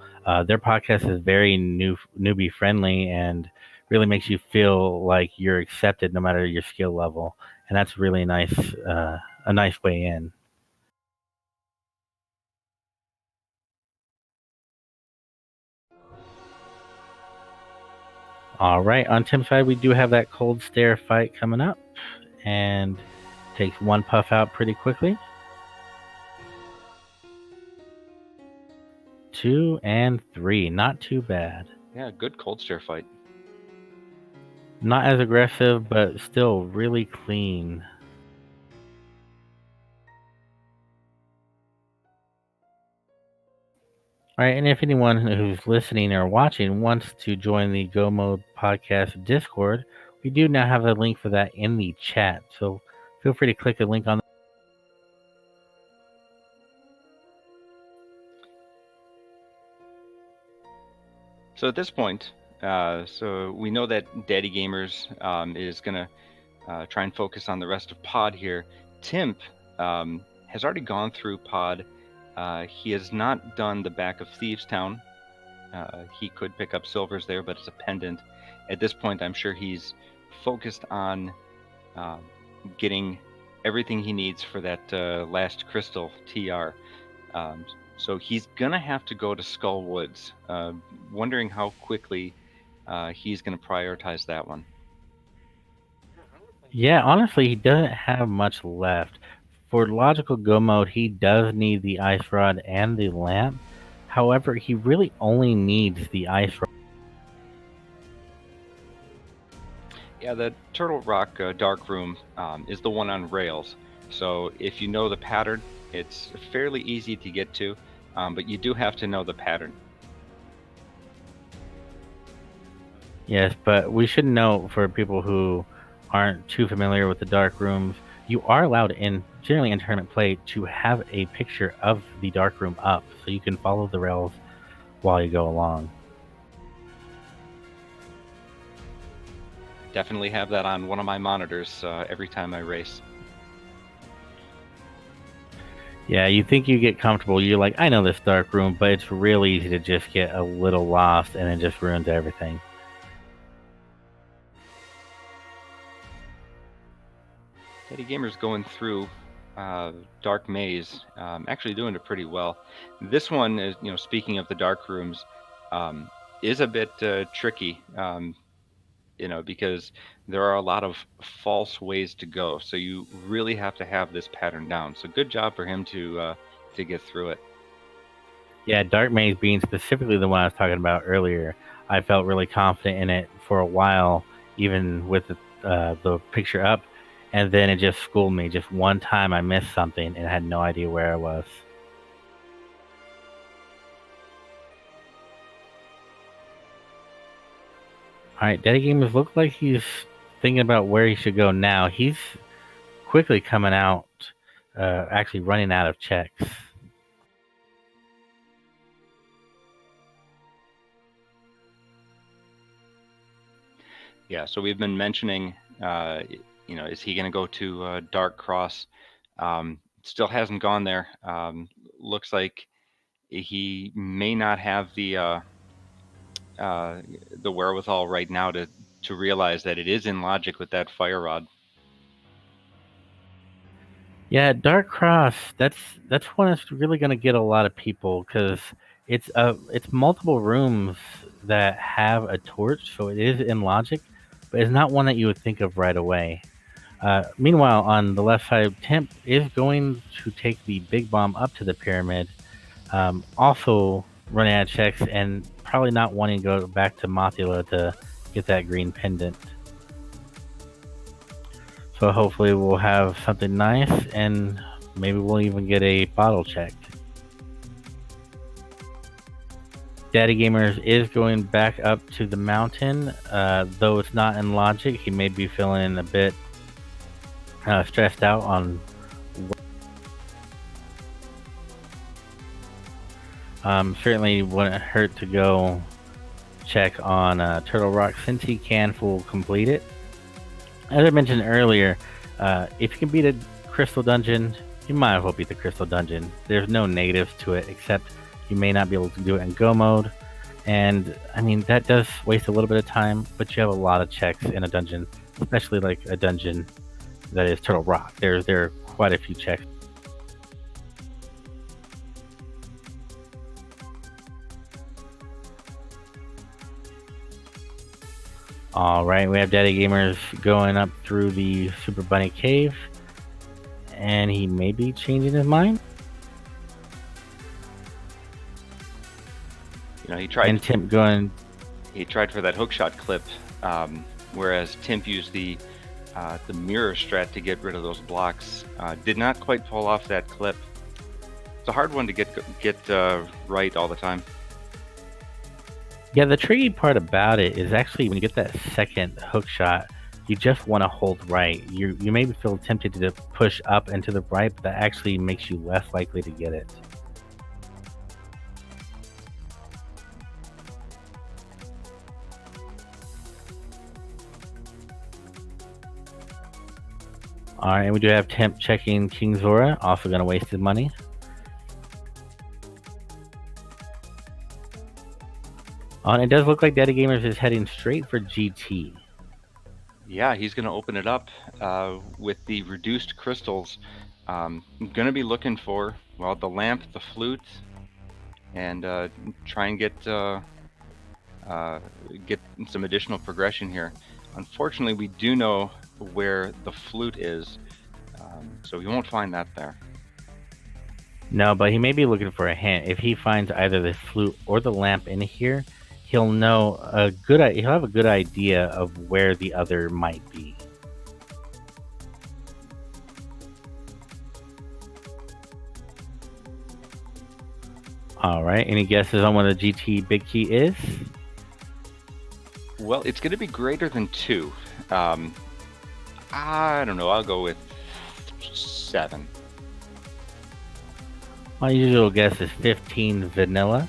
Their podcast is very newbie friendly and really makes you feel like you're accepted no matter your skill level, and that's really nice, a nice way in. All right, on Tim's side, we do have that cold stare fight coming up, and takes one puff out pretty quickly. 2 and 3, not too bad. Yeah, good cold stare fight. Not as aggressive, but still really clean. All right, and if anyone who's listening or watching wants to join the Go Mode Podcast Discord, we do now have a link for that in the chat. So feel free to click the link on. So at this point, so we know that Daddy Gamers is going to try and focus on the rest of Pod here. Timp has already gone through Pod. He has not done the back of Thieves Town. He could pick up silvers there, but it's a pendant. At this point, I'm sure he's focused on getting everything he needs for that last crystal TR. So he's gonna have to go to Skull Woods. Wondering how quickly he's gonna prioritize that one. Yeah, honestly, he doesn't have much left. For logical go mode, he does need the ice rod and the lamp. However, he really only needs the ice rod. Yeah, the Turtle Rock Dark Room is the one on rails. So if you know the pattern, it's fairly easy to get to, but you do have to know the pattern. Yes, but we should note for people who aren't too familiar with the dark rooms, you are allowed generally in tournament play to have a picture of the dark room up so you can follow the rails while you go along. Definitely have that on one of my monitors every time I race. Yeah, you think you get comfortable. You're like, I know this dark room, but it's real easy to just get a little lost and it just ruins everything. LadyGamers going through Dark Maze, actually doing it pretty well. This one is, speaking of the dark rooms, is a bit tricky, because there are a lot of false ways to go. So you really have to have this pattern down. So good job for him to get through it. Yeah, Dark Maze being specifically the one I was talking about earlier, I felt really confident in it for a while, even with the picture up, and then it just schooled me. Just one time I missed something and had no idea where I was. All right, Daddy Gamers look like he's thinking about where he should go now. He's quickly coming out, actually running out of checks. Yeah, so we've been mentioning, is he going to go to Dark Cross? Still hasn't gone there. Looks like he may not have the wherewithal right now to realize that it is in logic with that fire rod. Yeah, Dark Cross. That's one that's really going to get a lot of people because it's multiple rooms that have a torch, so it is in logic, but it's not one that you would think of right away. Meanwhile, on the left side, Timp is going to take the big bomb up to the pyramid. Also running out of checks and probably not wanting to go back to Mothula to get that green pendant. So hopefully we'll have something nice and maybe we'll even get a bottle check. Daddy Gamers is going back up to the mountain, though it's not in logic. He may be feeling a bit stressed out on. Certainly wouldn't hurt to go check on Turtle Rock since he can full complete it. As I mentioned earlier, if you can beat a crystal dungeon, you might as well beat the crystal dungeon. There's no negatives to it except you may not be able to do it in go mode. And I mean, that does waste a little bit of time, but you have a lot of checks in a dungeon, especially like a dungeon that is Turtle Rock. There are quite a few checks. All right, we have Daddy Gamers going up through the Super Bunny Cave, and he may be changing his mind. He tried. And Timp going. He tried for that hookshot clip, whereas Timp used the mirror strat to get rid of those blocks. Did not quite pull off that clip. It's a hard one to get right all the time. Yeah, the tricky part about it is actually when you get that second hook shot, you just want to hold right. You maybe feel tempted to push up and to the right, but that actually makes you less likely to get it. Alright, and we do have Temp checking King Zora, also going to waste his money. And it does look like Daddy Gamers is heading straight for GT. Yeah, he's going to open it up with the reduced crystals. Going to be looking for, well, the lamp, the flute, and try and get some additional progression here. Unfortunately, we do know where the flute is, so we won't find that there. No, but he may be looking for a hint. If he finds either the flute or the lamp in here, he'll know he'll have a good idea of where the other might be. All right. Any guesses on what the GT big key is? Well, it's going to be greater than 2. I don't know. I'll go with 7. My usual guess is 15 vanilla.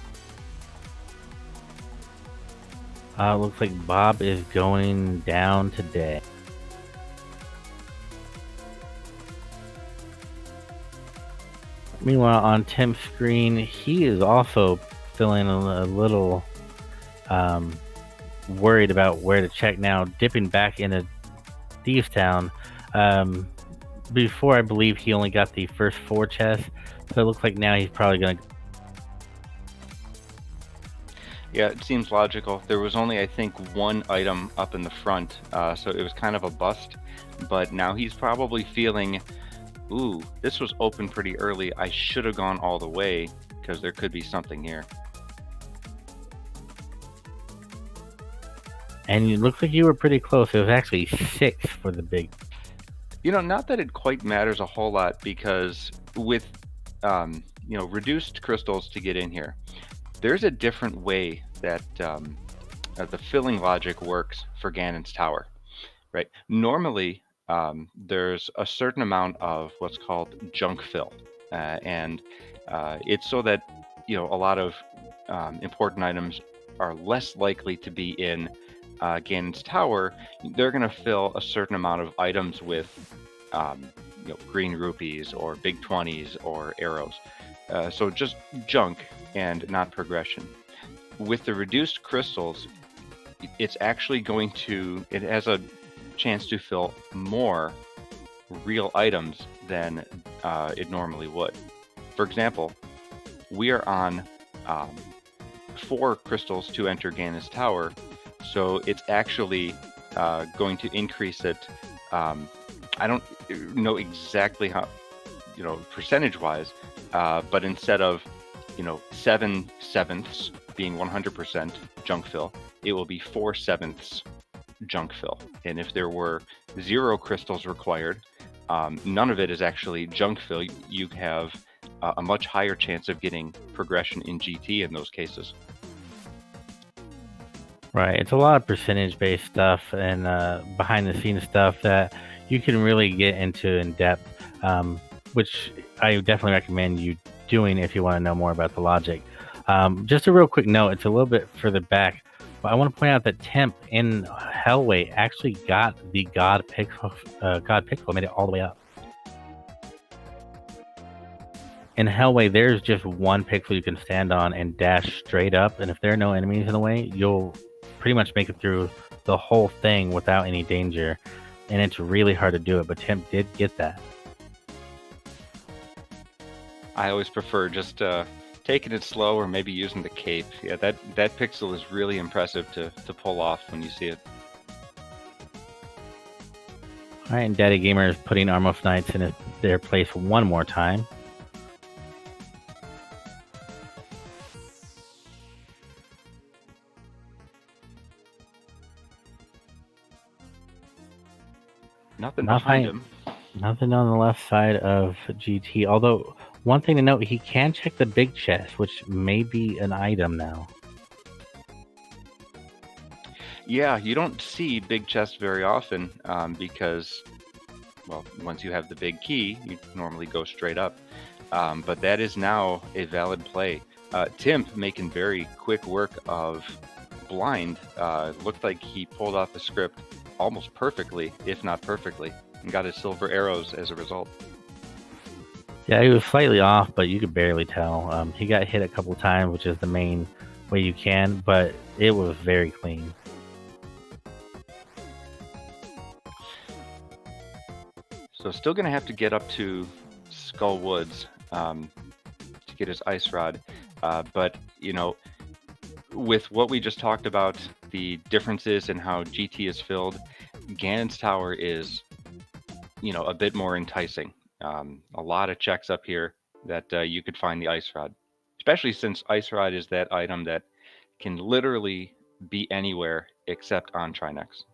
Looks like Bob is going down today. Meanwhile, on Timp's screen, he is also feeling a little worried about where to check now, dipping back into Thieves Town. Before, I believe he only got the first 4 chests, so it looks like now he's probably going to... Yeah, it seems logical. There was only, I think, 1 item up in the front, so it was kind of a bust. But now he's probably feeling, ooh, this was open pretty early. I should have gone all the way, because there could be something here. And it looks like you were pretty close. It was actually 6 for the big... You know, not that it quite matters a whole lot, because with, reduced crystals to get in here, there's a different way that the filling logic works for Ganon's Tower, right? Normally, there's a certain amount of what's called junk fill, and it's so that, a lot of important items are less likely to be in Ganon's Tower. They're going to fill a certain amount of items with green rupees or big 20s or arrows. So just junk and not progression. With the reduced crystals, it's actually it has a chance to fill more real items than it normally would. For example, we are on 4 crystals to enter Ganon's Tower, so it's actually going to increase it. I don't know exactly how, percentage-wise, but instead of, 7/7 being 100% junk fill, it will be 4/7 junk fill. And if there were 0 crystals required, none of it is actually junk fill. You have a much higher chance of getting progression in GT in those cases. Right, it's a lot of percentage-based stuff and behind-the-scenes stuff that you can really get into in depth, which I definitely recommend you doing if you want to know more about the logic. Just a real quick note, it's a little bit further back, but I want to point out that Timp in Hellway actually got the God Pixel, made it all the way up. In Hellway, there's just 1 pixel you can stand on and dash straight up, and if there are no enemies in the way, you'll pretty much make it through the whole thing without any danger, and it's really hard to do it, but Timp did get that. I always prefer just taking it slow or maybe using the cape. Yeah, that pixel is really impressive to pull off when you see it. All right, and DaddyGamers is putting Armor Knights in their place one more time. Nothing behind him. Nothing on the left side of GT. Although, one thing to note, he can check the big chest, which may be an item now. Yeah, you don't see big chests very often because, well, once you have the big key, you normally go straight up. But that is now a valid play. Timp making very quick work of blind. Looked like he pulled off the script almost perfectly, if not perfectly, and got his silver arrows as a result. Yeah, he was slightly off, but you could barely tell. He got hit a couple times, which is the main way you can, but it was very clean. So still going to have to get up to Skull Woods to get his ice rod. But, with what we just talked about, the differences in how GT is filled, Ganon's Tower is, a bit more enticing. A lot of checks up here that you could find the ice rod, especially since ice rod is that item that can literally be anywhere except on Trinex.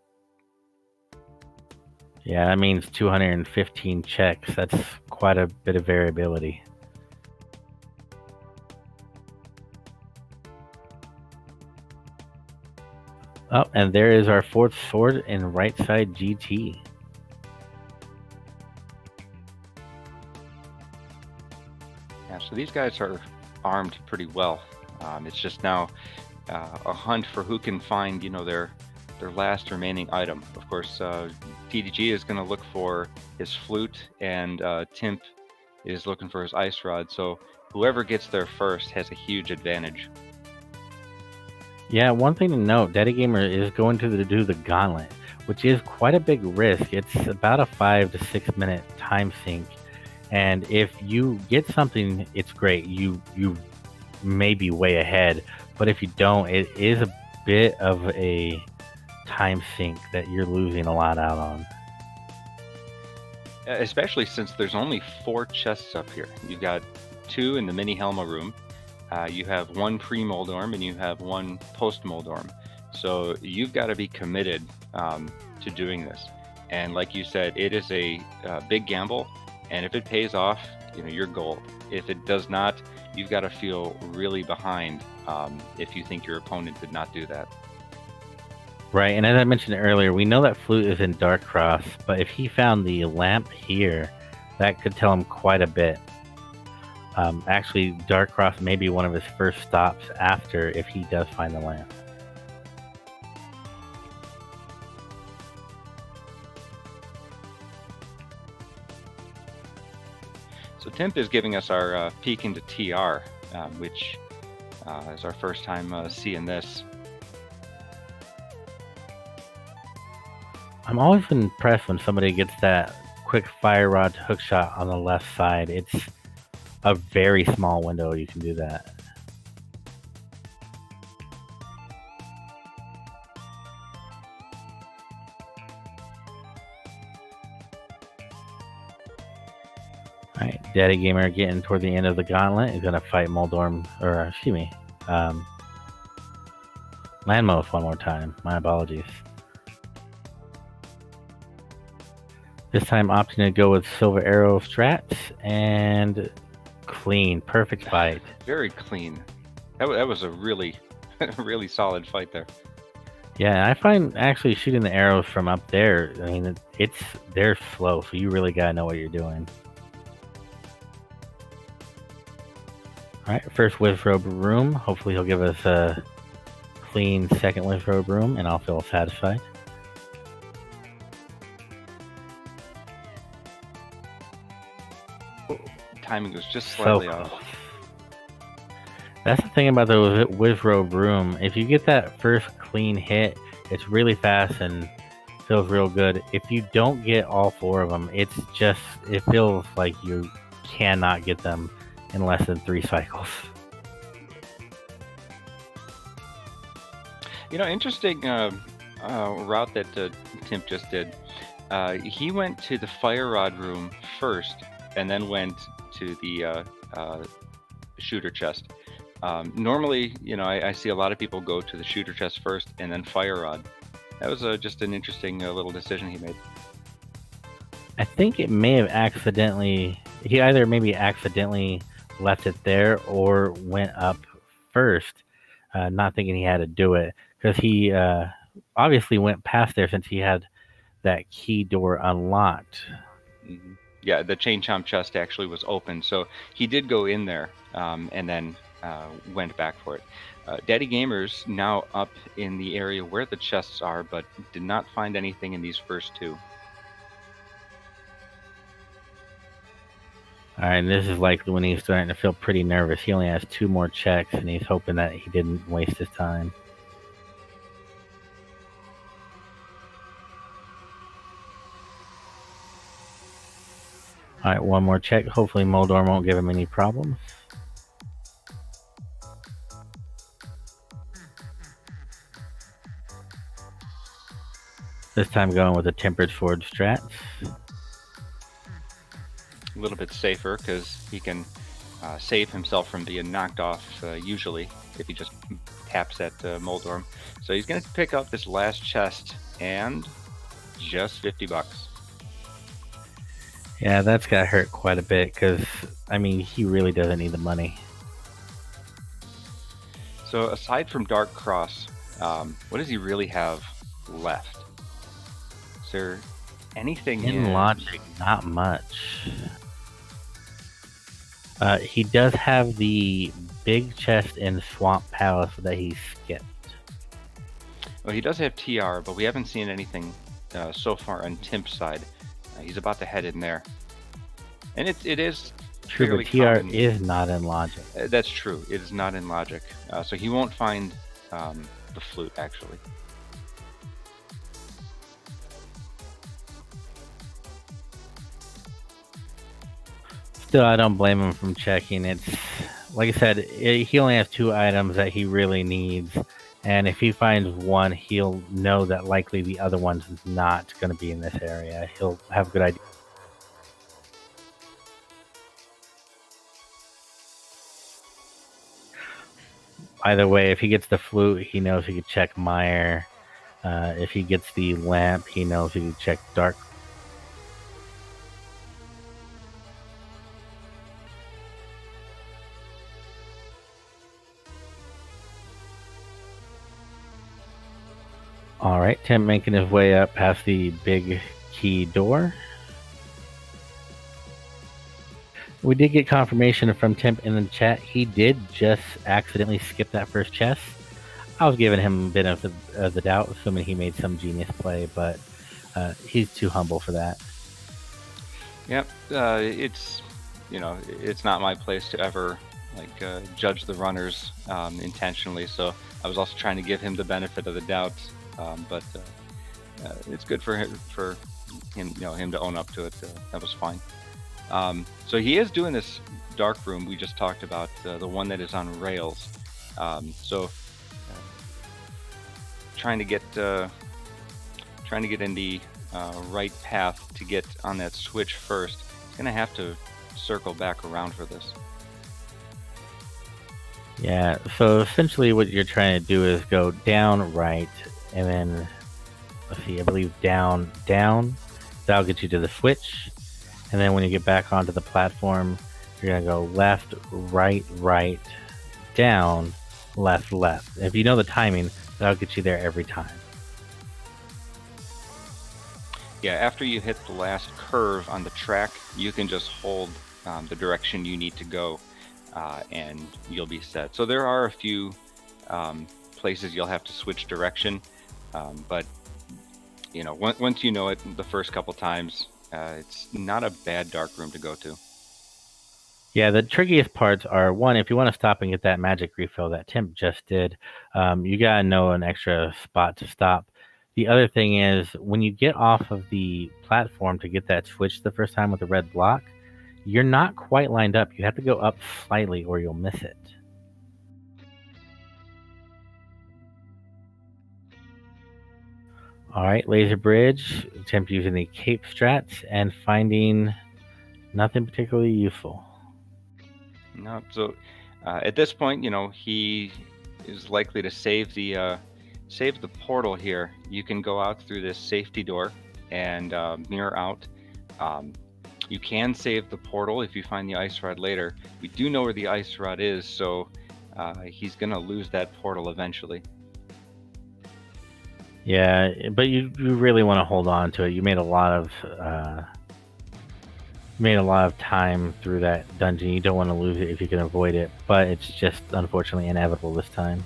Yeah, that means 215 checks. That's quite a bit of variability. Oh, and there is our fourth sword in right side GT. Yeah, so these guys are armed pretty well. It's just now a hunt for who can find, their last remaining item. Of course, TDG is going to look for his flute, and Timp is looking for his ice rod. So whoever gets there first has a huge advantage. Yeah, one thing to note, DaddyGamer is going to do the gauntlet, which is quite a big risk. It's about a 5 to 6 minute time sink, and if you get something, it's great. You may be way ahead, but if you don't, it is a bit of a time sink that you're losing a lot out on. Especially since there's only 4 chests up here. You've got 2 in the mini Helma room. You have 1 pre-Moldorm and you have 1 post-Moldorm. So you've got to be committed to doing this. And like you said, it is a big gamble. And if it pays off, you're gold. If it does not, you've got to feel really behind if you think your opponent did not do that. Right, and as I mentioned earlier, we know that Flute is in Dark Cross, but if he found the lamp here, that could tell him quite a bit. Actually, Dark Cross may be one of his first stops after if he does find the lamp. So Timp is giving us our peek into TR, which is our first time seeing this. I'm always impressed when somebody gets that quick fire rod to hook shot on the left side. It's a very small window you can do that. Alright, Daddy Gamer getting toward the end of the gauntlet is going to fight Moldorm, or excuse me, Landmoth one more time. My apologies. This time opting to go with Silver Arrow strats and clean. Perfect fight. Very clean. That was a really, really solid fight there. Yeah, I find actually shooting the arrows from up there, I mean, they're slow, so you really gotta know what you're doing. Alright, first Wizrobe room. Hopefully he'll give us a clean second Wizrobe room, and I'll feel satisfied. Timing was just slightly off. That's the thing about the Wizrobe room. If you get that first clean hit, it's really fast and feels real good. If you don't get all 4 of them, it feels like you cannot get them in less than 3 cycles. Interesting route that Timp just did. He went to the fire rod room first, and then went to the shooter chest. Normally, I see a lot of people go to the shooter chest first and then fire rod. That was just an interesting little decision he made. I think it may have he either maybe accidentally left it there or went up first, not thinking he had to do it, because he obviously went past there since he had that key door unlocked. Mm-hmm. Yeah, the chain chomp chest actually was open, so he did go in there and then went back for it. Daddy Gamers now up in the area where the chests are, but did not find anything in these first 2. Alright, this is likely when he's starting to feel pretty nervous. He only has 2 more checks, and he's hoping that he didn't waste his time. Alright, 1 more check. Hopefully Moldorm won't give him any problems. This time going with a Tempered Sword strat. A little bit safer because he can save himself from being knocked off usually if he just taps at Moldorm. So he's going to pick up this last chest and just $50. Yeah, that's got to hurt quite a bit because, I mean, he really doesn't need the money. So aside from Dark Cross, What does he really have left? Is there anything In in? logic, not much. He does have the big chest in Swamp Palace that he skipped. Well, he does have TR, but we haven't seen anything so far on Timp's side. He's about to head in there, and it is True, fairly but TR common. is not in logic. That's true. It is not in logic, so he won't find the flute actually. Still, I don't blame him from checking. It's like I said, he only has 2 items that he really needs, and if he finds one, he'll know that likely the other one's not going to be in this area. He'll have a good idea. Either way, if he gets the flute, he knows he could check Mire. If he gets the lamp, he knows he can check Dark. Alright, Tim making his way up past the big key door. We did get confirmation from Timp in the chat. He did just accidentally skip that first chest. I was giving him a bit of the doubt, assuming he made some genius play, but he's too humble for that. Yep, it's it's not my place to ever judge the runners intentionally. So I was also trying to give him the benefit of the doubt, but it's good for him him to own up to it. That was fine. So he is doing this dark room we just talked about, the one that is on rails. Trying to get in the right path to get on that switch first. He's gonna have to circle back around for this. Yeah, so essentially what you're trying to do is go down, right, and then, let's see, I believe down, down. That'll get you to the switch. And then when you get back onto the platform, you're going to go left, right, right, down, left, left. If you know the timing, that'll get you there every time. Yeah, after you hit the last curve on the track, you can just hold the direction you need to go, and you'll be set. So there are a few places you'll have to switch direction, but once you know it the first couple times, it's not a bad dark room to go to. Yeah, the trickiest parts are, one, if you want to stop and get that magic refill that Timp just did, you gotta know an extra spot to stop. The other thing is, when you get off of the platform to get that switch the first time with the red block, you're not quite lined up. You have to go up slightly or you'll miss it. Alright, laser bridge. Timp using the cape strats and finding nothing particularly useful. No, so at this point, he is likely to save the portal here. You can go out through this safety door and mirror out. You can save the portal if you find the ice rod later. We do know where the ice rod is, so he's gonna lose that portal eventually. Yeah, but you really want to hold on to it. You made a lot of time through that dungeon. You don't want to lose it if you can avoid it, but it's just unfortunately inevitable this time.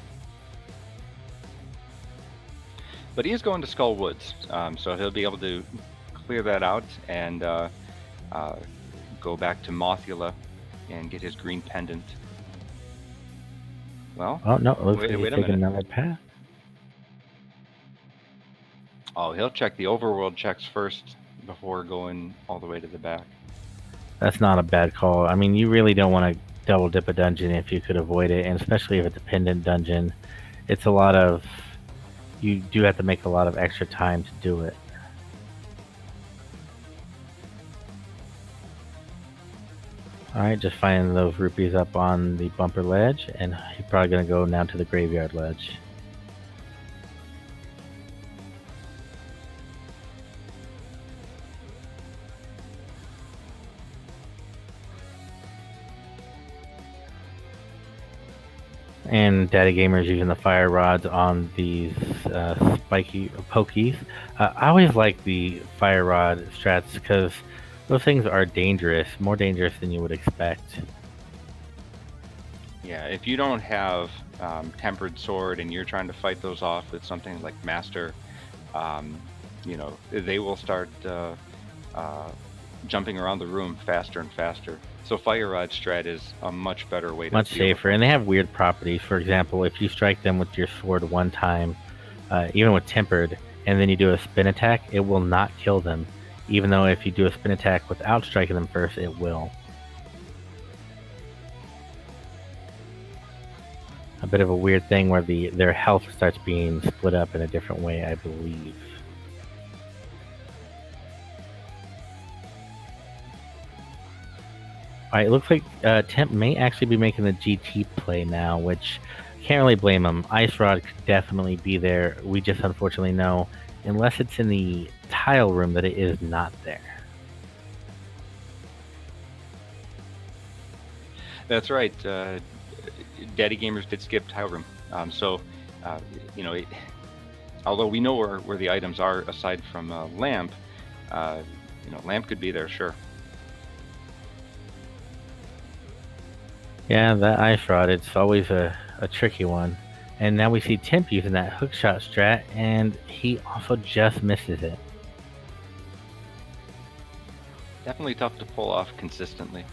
But he is going to Skull Woods, so he'll be able to clear that out and go back to Mothula and get his green pendant. Well, oh no, it looks like wait he's a taking minute. another path. Oh, he'll check the overworld checks first before going all the way to the back. That's not a bad call. I mean, you really don't want to double dip a dungeon if you could avoid it, and especially if it's a pendant dungeon. It's a lot of... You do have to make a lot of extra time to do it. Alright, just finding those rupees up on the bumper ledge, and he's probably going to go down to the graveyard ledge. And Daddy Gamers using the fire rods on these spiky pokies. I always like the fire rod strats because those things are dangerous, more dangerous than you would expect. Yeah, if you don't have tempered sword and you're trying to fight those off with something like master, um, they will start uh, jumping around the room faster and faster. So fire rod strat is a much better way to Much deal with safer, them. and they have weird properties. For example, if you strike them with your sword one time, even with tempered, and then you do a spin attack, it will not kill them. Even though if you do a spin attack without striking them first, it will. A bit of a weird thing where their health starts being split up in a different way, I believe. All right, it looks like Timp may actually be making the GT play now, which can't really blame him. Ice Rod could definitely be there. We just unfortunately know, unless it's in the tile room, that it is not there. That's right. Daddy Gamers did skip tile room. So, uh, you know, it, although we know where the items are aside from lamp, uh, lamp could be there, sure. Yeah, that Ice Rod, it's always a tricky one. And now we see Timp using that hookshot strat, and he also just misses it. Definitely tough to pull off consistently.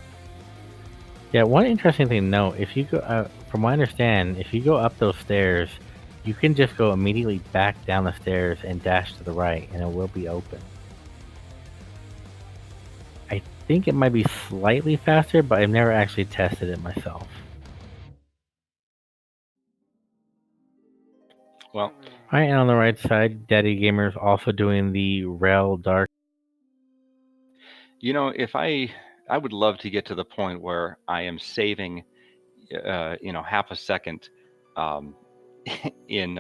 Yeah, one interesting thing to note: if you go, from what I understand, if you go up those stairs, you can just go immediately back down the stairs and dash to the right, and it will be open. I think it might be slightly faster, but I've never actually tested it myself. Well, All right, and on the right side, Daddy Gamer's also doing the Rel Dark. if I would love to get to the point where I am saving, half a second, um, in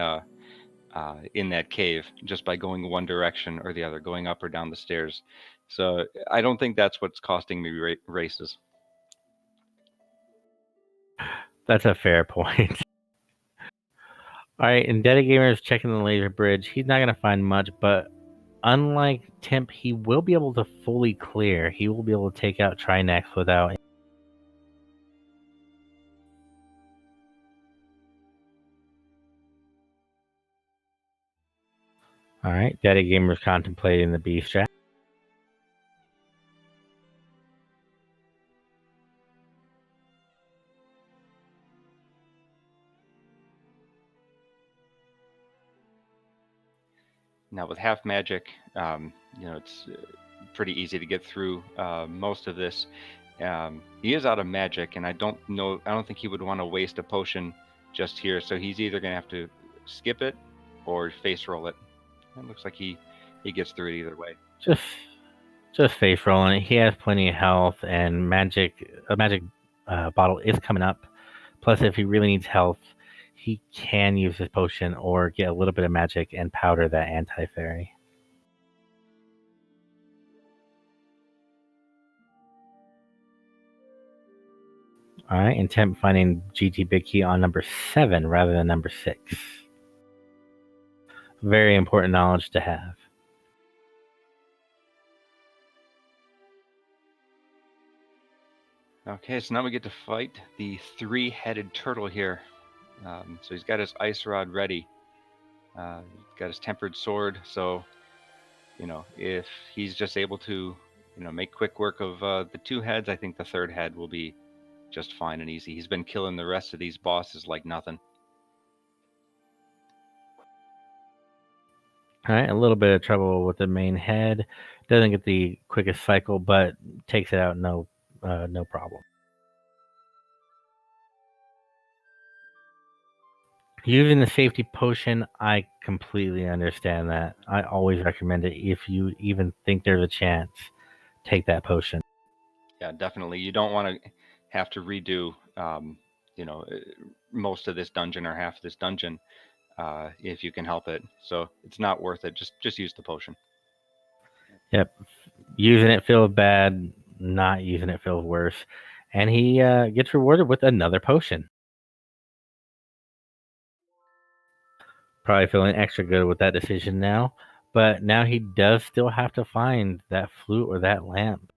in that cave just by going one direction or the other, going up or down the stairs. So I don't think that's what's costing me races. That's a fair point. All right, and Daddy Gamer is checking the laser bridge. He's not gonna find much, but unlike Timp, he will be able to fully clear. He will be able to take out Trinex without. All right, Daddy Gamer's contemplating the B strat. Now with half magic, it's pretty easy to get through most of this. He is out of magic, and I don't know. I don't think he would want to waste a potion just here. So he's either gonna have to skip it or face roll it. It looks like he gets through it either way. Just just face rolling. He has plenty of health, and a magic bottle is coming up. Plus, if he really needs health, he can use his potion or get a little bit of magic and powder that anti fairy. All right, and Temp finding GT Big Key on number 7 rather than number 6. Very important knowledge to have. Okay, so now we get to fight the three-headed turtle here. So he's got his ice rod ready. Got his tempered sword. So, if he's just able to, make quick work of the two heads, I think the third head will be just fine and easy. He's been killing the rest of these bosses like nothing. All right, a little bit of trouble with the main head. Doesn't get the quickest cycle, but takes it out no problem. Using the safety potion, I completely understand that. I always recommend it if you even think there's a chance. Take that potion. Yeah, definitely. You don't want to have to redo, most of this dungeon or half of this dungeon if you can help it. So it's not worth it. Just use the potion. Yep, using it feels bad. Not using it feels worse. And he gets rewarded with another potion. Probably feeling extra good with that decision now. But now he does still have to find that flute or that lamp.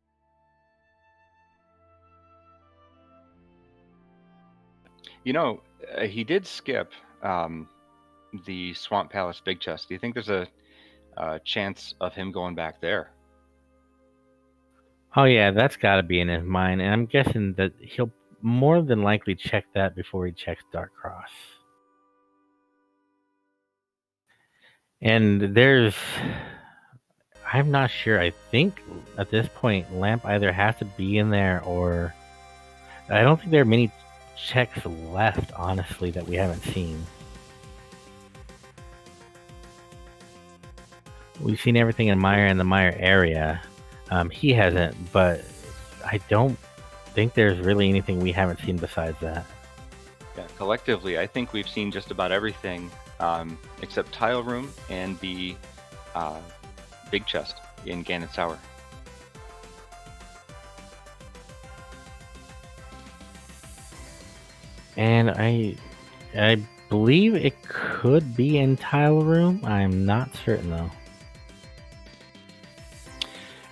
He did skip the Swamp Palace big chest. Do you think there's a chance of him going back there? Oh yeah, that's got to be in his mind, and I'm guessing that he'll more than likely check that before he checks Dark Cross. And I'm not sure. I think at this point, lamp either has to be in there or I don't think there are many checks left, honestly, that we haven't seen. We've seen everything in Meyer and the Meyer area. He hasn't, but I don't think there's really anything we haven't seen besides that. Yeah, collectively, I think we've seen just about everything except Tile Room and the big chest in Gannett Tower. And I believe it could be in Tile Room. I'm not certain though.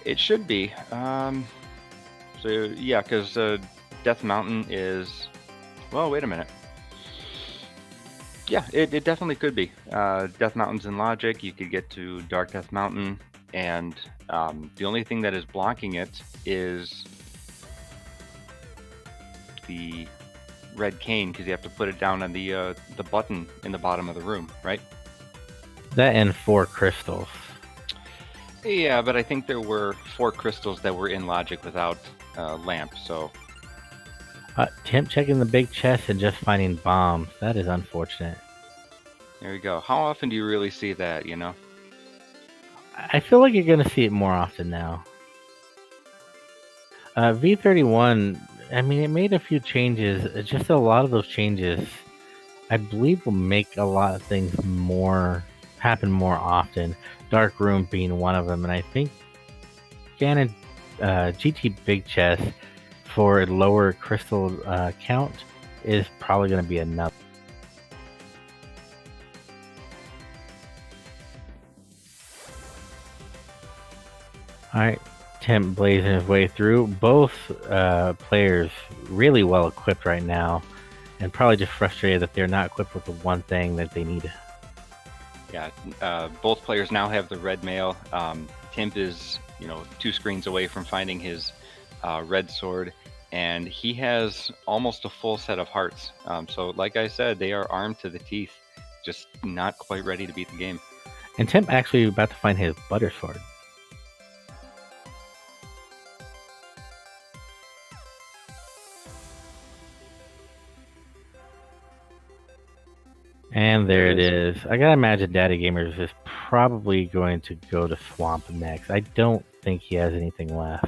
It should be. So yeah, because Death Mountain is. Well, wait a minute. Yeah, it definitely could be. Death Mountain's in Logic. You could get to Dark Death Mountain, and the only thing that is blocking it is the red cane, because you have to put it down on the button in the bottom of the room, right? That and 4 crystals. Yeah, but I think there were 4 crystals that were in Logic without lamp, so. Timp checking the big chest and just finding bombs. That is unfortunate. There you go. How often do you really see that, you know? I feel like you're going to see it more often now. V31, I mean, it made a few changes. Just a lot of those changes, I believe, will make a lot of things happen more often. Dark Room being one of them, and I think Ganon GT Big Chest for a lower crystal count is probably going to be enough. Alright, Timp blazing his way through. Both players really well equipped right now, and probably just frustrated that they're not equipped with the one thing that they need. Yeah, both players now have the red mail. Timp is, 2 screens away from finding his red sword, and he has almost a full set of hearts. So, like I said, they are armed to the teeth, just not quite ready to beat the game. And Timp actually about to find his butter sword. And there it is. I gotta imagine DaddyGamers is probably going to go to Swamp next. I don't think he has anything left.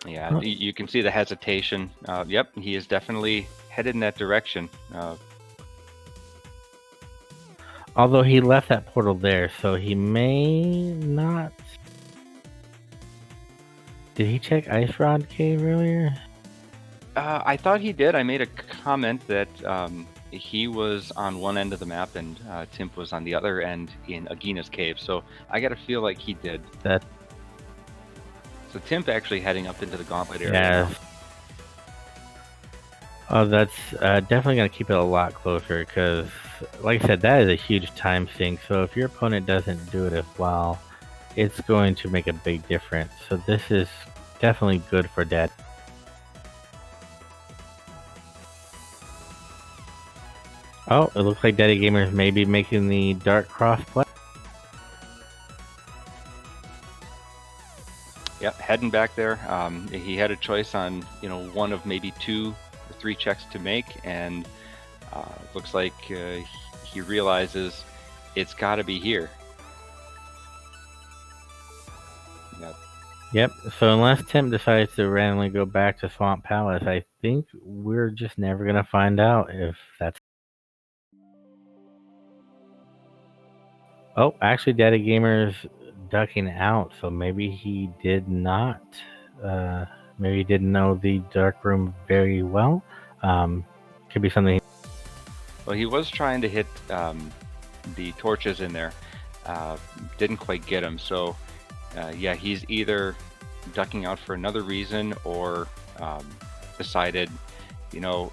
Yeah, you can see the hesitation. Yep, he is definitely headed in that direction. Although he left that portal there, so he may not. Did he check Ice Rod Cave earlier? I thought he did. I made a comment that he was on one end of the map and Timp was on the other end in Agina's cave. So I got to feel like he did. That. So Timp actually heading up into the gauntlet area. Yeah. Oh, that's definitely going to keep it a lot closer because, like I said, that is a huge time sink. So if your opponent doesn't do it as well, it's going to make a big difference. So this is definitely good for Dad. Oh, it looks like DaddyGamers may be making the Dark Cross play. Yep, heading back there. He had a choice on, one of maybe 2 or 3 checks to make, and looks like he realizes it's got to be here. Yep, so unless Timp decides to randomly go back to Swamp Palace, I think we're just never going to find out if that's... Oh, actually, DaddyGamers ducking out, so maybe he did not... maybe he didn't know the Dark Room very well. Could be something... Well, he was trying to hit the torches in there. Didn't quite get him. So, yeah, he's either ducking out for another reason or decided, you know,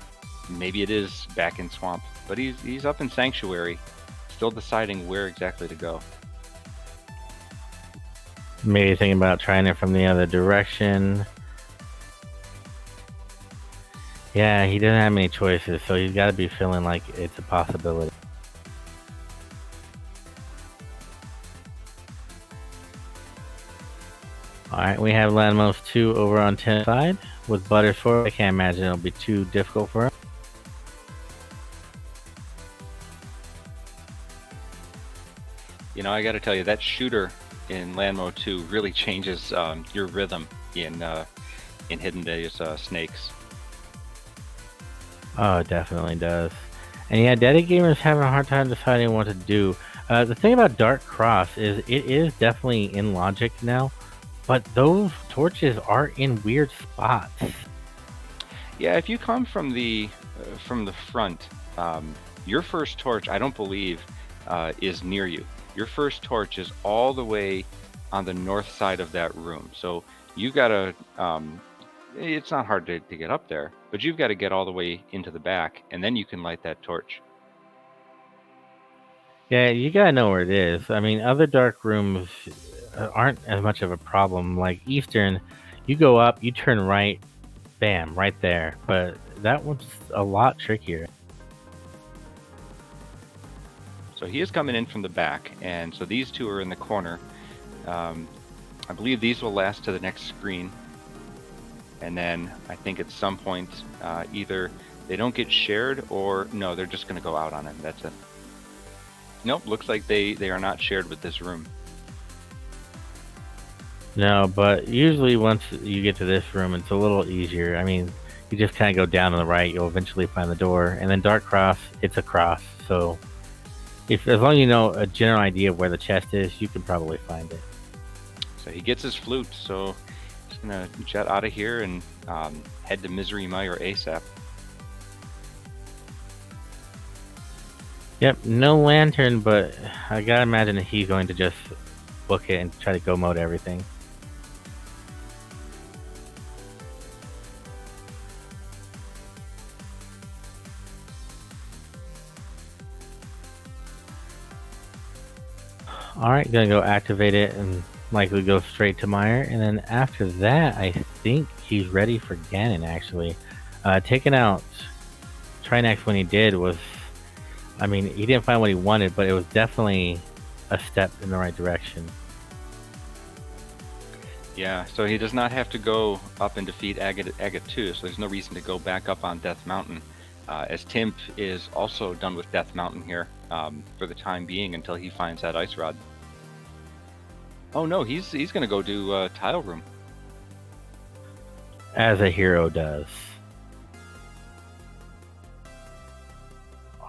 maybe it is back in swamp. But he's up in sanctuary, still deciding where exactly to go. Maybe thinking about trying it from the other direction. Yeah, he doesn't have many choices, so he's got to be feeling like it's a possibility. Alright, we have Landmost 2 over on 10 side with Butters 4. I can't imagine it'll be too difficult for him. You know, I got to tell you, that shooter in Landmo 2 really changes your rhythm in hitting these snakes. Oh, it definitely does. And yeah, DaddyGamers having a hard time deciding what to do. The thing about Dark Cross is it is definitely in logic now, but those torches are in weird spots. Yeah, if you come from the front, your first torch, I don't believe, is near you. Your first torch is all the way on the north side of that room. So you've got to, it's not hard to get up there, but you've got to get all the way into the back, and then you can light that torch. Yeah, you gotta know where it is. I mean, other dark rooms aren't as much of a problem. Like Eastern, you go up, you turn right, bam, right there. But that one's a lot trickier. So he is coming in from the back, and so these two are in the corner. I believe these will last to the next screen, and then I think at some point either they don't get shared or no, they're just going to go out on it. That's it. Nope, looks like they are not shared with this room. No, but usually once you get to this room, it's a little easier. I mean, you just kind of go down to the right, you'll eventually find the door. And then Dark Cross, it's a cross. So as long as you know a general idea of where the chest is, you can probably find it. So he gets his flute, so he's going to jet out of here and head to Misery Mire ASAP. Yep, no lantern, but I gotta imagine that he's going to just book it and try to go mode everything. Alright, gonna go activate it and likely go straight to Mire. And then after that, I think he's ready for Ganon, actually. Taking out Trinax when he did was... I mean, he didn't find what he wanted, but it was definitely a step in the right direction. Yeah, so he does not have to go up and defeat Agate 2, so there's no reason to go back up on Death Mountain, as Timp is also done with Death Mountain here for the time being until he finds that Ice Rod. Oh no, he's going to go do Tile Room. As a hero does.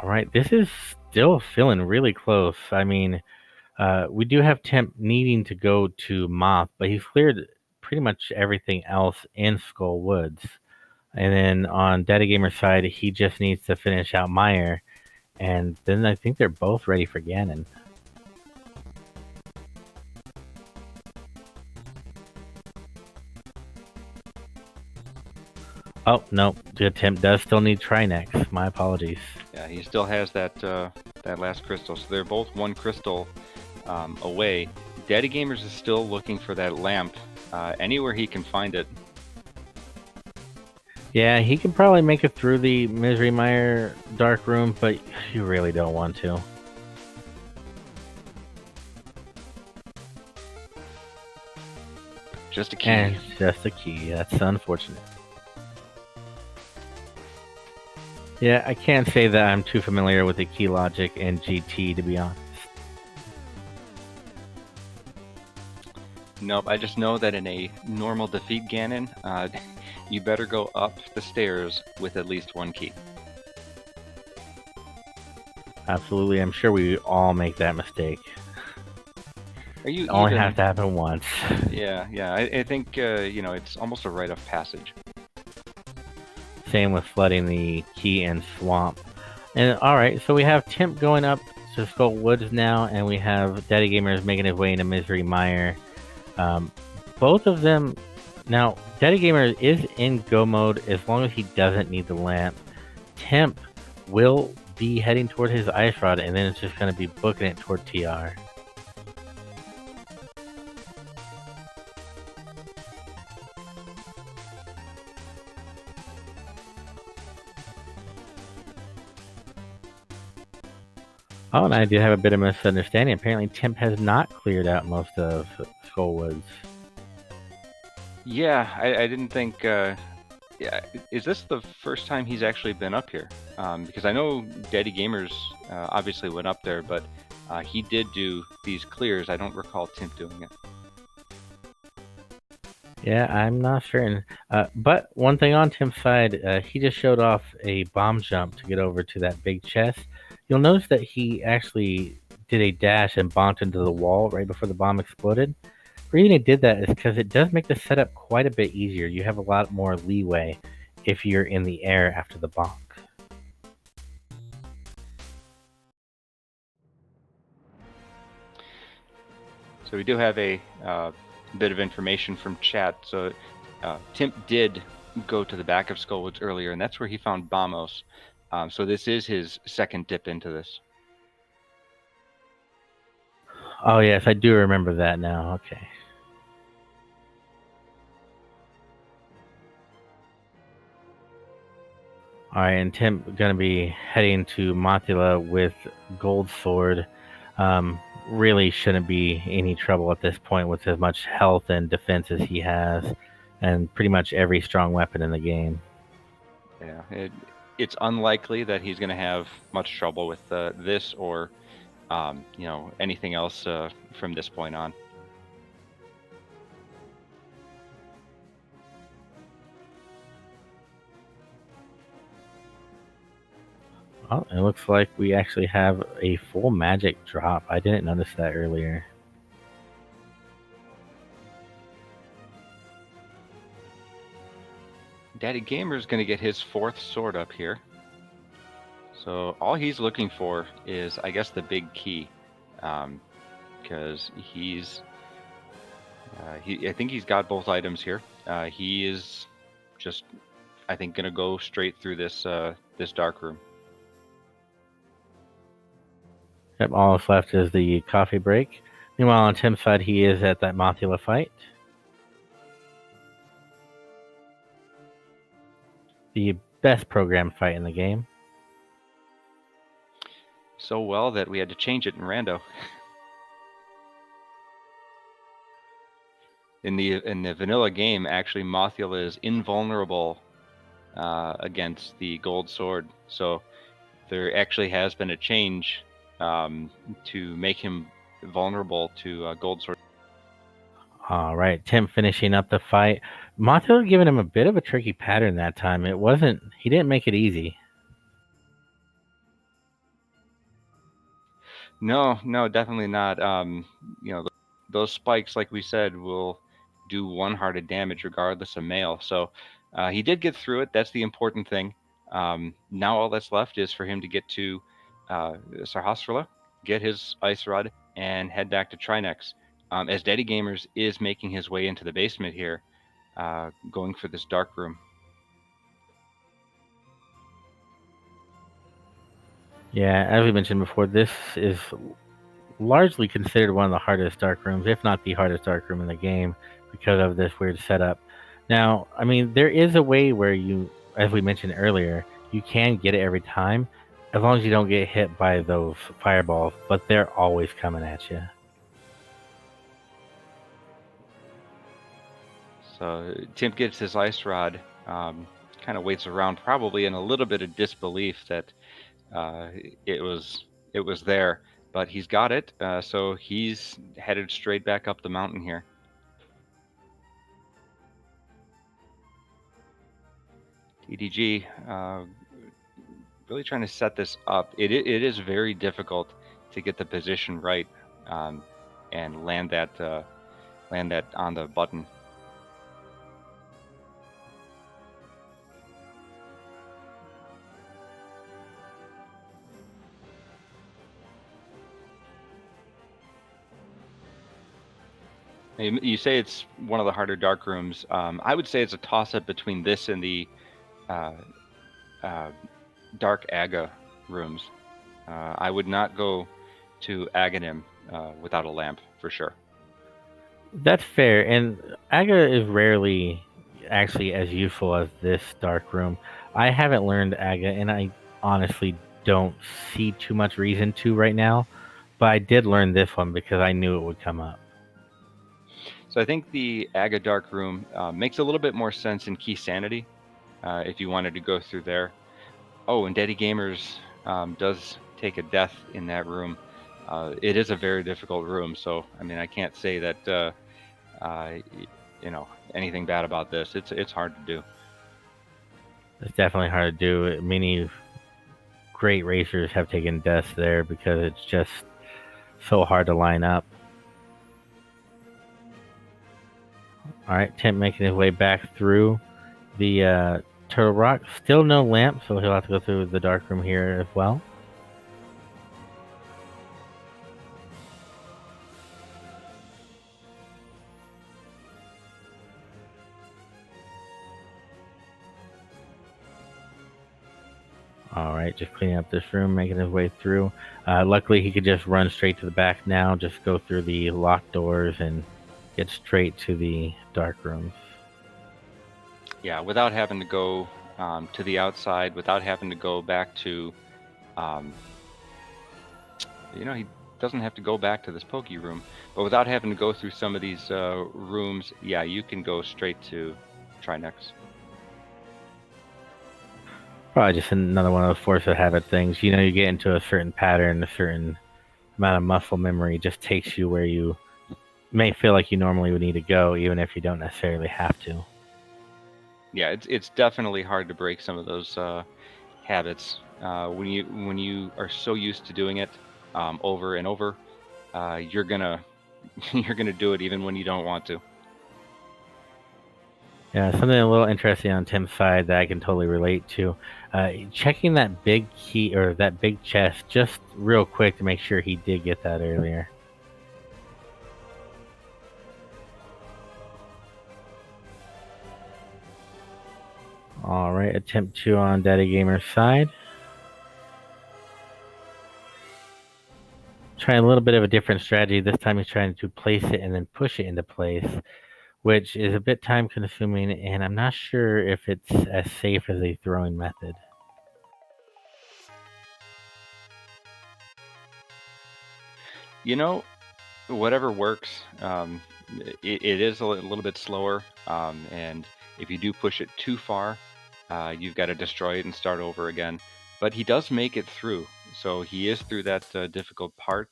Alright, this is still feeling really close. I mean, we do have Temp needing to go to Moth, but he's cleared pretty much everything else in Skull Woods. And then on DaddyGamer's side, he just needs to finish out Mire. And then I think they're both ready for Ganon. Oh, no. The attempt does still need Trinax. My apologies. Yeah, he still has that that last crystal. So they're both one crystal away. DaddyGamers is still looking for that lamp anywhere he can find it. Yeah, he can probably make it through the Misery Mire Dark Room, but you really don't want to. Just a key. And just a key. That's unfortunate. Yeah, I can't say that I'm too familiar with the key logic in GT, to be honest. Nope, I just know that in a normal defeat Ganon, you better go up the stairs with at least one key. Absolutely, I'm sure we all make that mistake. It only has to happen once. Yeah, I think, you know, it's almost a rite of passage. Same with flooding the key and swamp. And all right, so we have Timp going up to Skull Woods now, and we have Daddy Gamers making his way into Misery Mire. Um, both of them now. Daddy Gamers is in go mode as long as he doesn't need the lamp. Timp will be heading toward his ice rod, and then it's just going to be booking it toward TR. Oh, and I did have a bit of misunderstanding. Apparently, Timp has not cleared out most of Skullwoods. Yeah, I didn't think. Yeah, is this the first time he's actually been up here? Because I know Daddy Gamers obviously went up there, but he did do these clears. I don't recall Timp doing it. Yeah, I'm not certain. But one thing on Tim's side, he just showed off a bomb jump to get over to that big chest. You'll notice that he actually did a dash and bonked into the wall right before the bomb exploded. The reason he did that is because it does make the setup quite a bit easier. You have a lot more leeway if you're in the air after the bonk. So we do have a bit of information from chat. So Timp did go to the back of Skullwoods earlier, and that's where he found Bombos. So this is his second dip into this. Oh, yes, I do remember that now. Okay. All right, and Tim going to be heading to Mothula with Gold Sword. Really shouldn't be any trouble at this point with as much health and defense as he has, and pretty much every strong weapon in the game. Yeah, it's unlikely that he's going to have much trouble with this or anything else from this point on. Well, it looks like we actually have a full magic drop. I didn't notice that earlier. Daddy Gamer is going to get his fourth sword up here. So all he's looking for is, I guess, the big key, because I think he's got both items here. He is just, I think, gonna go straight through this this dark room. Yep, all that's left is the coffee break. Meanwhile, on Tim's side, he is at that Mothula fight. The best programmed fight in the game. So well that we had to change it in rando. In the vanilla game, actually, Mothula is invulnerable against the gold sword. So there actually has been a change to make him vulnerable to gold sword. All right, Tim finishing up the fight. Mothula giving him a bit of a tricky pattern that time. He didn't make it easy. No, definitely not. Those spikes, like we said, will do one-hearted damage regardless of mail. So he did get through it. That's the important thing. Now all that's left is for him to get to Sarhasrala, get his ice rod, and head back to Trinex. As Daddy Gamers is making his way into the basement here, going for this dark room. Yeah, as we mentioned before, this is largely considered one of the hardest dark rooms, if not the hardest dark room in the game, because of this weird setup. Now, I mean, there is a way where you, as we mentioned earlier, you can get it every time, as long as you don't get hit by those fireballs, but they're always coming at you. So Timp gets his ice rod, kind of waits around, probably in a little bit of disbelief that it was there, but he's got it. So he's headed straight back up the mountain here. TDG really trying to set this up. It is very difficult to get the position right and land that on the button. You say it's one of the harder dark rooms. I would say it's a toss-up between this and the uh, uh, dark Aga rooms. I would not go to Aghanim without a lamp for sure. That's fair, and Aga is rarely actually as useful as this dark room. I haven't learned Aga, and I honestly don't see too much reason to right now. But I did learn this one because I knew it would come up. So I think the Aga Dark Room makes a little bit more sense in Key Sanity if you wanted to go through there. Oh, and DaddyGamers does take a death in that room. It is a very difficult room, so I mean I can't say that you know anything bad about this. It's hard to do. It's definitely hard to do. Many great racers have taken deaths there because it's just so hard to line up. All right, Timp making his way back through the Turtle Rock. Still no lamp, so he'll have to go through the dark room here as well. All right, just cleaning up this room, making his way through. Luckily, he could just run straight to the back now, just go through the locked doors and get straight to the dark rooms. Yeah, without having to go to the outside, without having to go back to, um, he doesn't have to go back to this pokey room, but without having to go through some of these rooms, yeah, you can go straight to Trinex. Probably just another one of those force of habit things. You know, you get into a certain pattern, a certain amount of muscle memory just takes you where you may feel like you normally would need to go, even if you don't necessarily have to. Yeah, it's definitely hard to break some of those habits when you are so used to doing it over and over. You're gonna you're gonna do it even when you don't want to. Yeah, something a little interesting on Tim's side that I can totally relate to. Checking that big key or that big chest just real quick to make sure he did get that earlier. All right, attempt 2 on Daddy Gamer's side. Trying a little bit of a different strategy. This time he's trying to place it and then push it into place, which is a bit time consuming, and I'm not sure if it's as safe as a throwing method. You know, whatever works. It is a little bit slower, and if you do push it too far, you've got to destroy it and start over again. But he does make it through, so he is through that difficult part,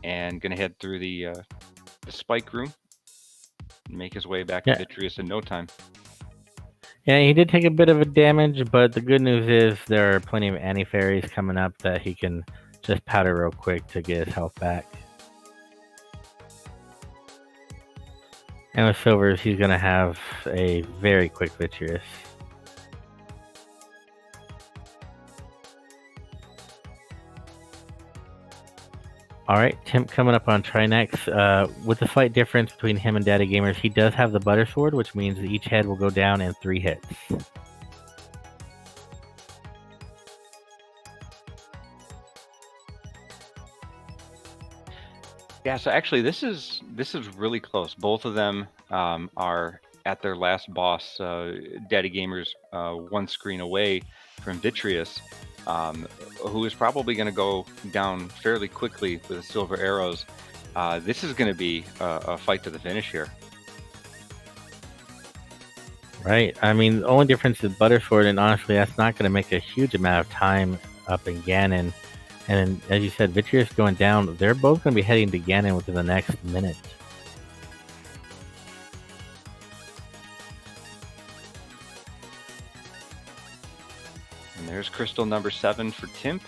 and gonna head through the spike room and make his way back to Yeah, Vitreous in no time. yeah, he did take a bit of a damage, but the good news is there are plenty of anti-fairies coming up that he can just powder real quick to get his health back. And with Silvers, he's going to have a very quick Vitreous. Alright, Timp coming up on Trinex. With the slight difference between him and Daddy Gamers, he does have the Butter Sword, which means that each head will go down in 3 hits. Yeah, so actually, this is really close. Both of them are at their last boss. Daddy Gamers one screen away from Vitreous, who is probably going to go down fairly quickly with the silver arrows. This is going to be a fight to the finish here. Right. I mean, the only difference is Butter Sword, and honestly, that's not going to make a huge amount of time up in Ganon. And as you said, Vitreous going down, they're both going to be heading to Ganon within the next minute. And there's crystal number 7 for Timp.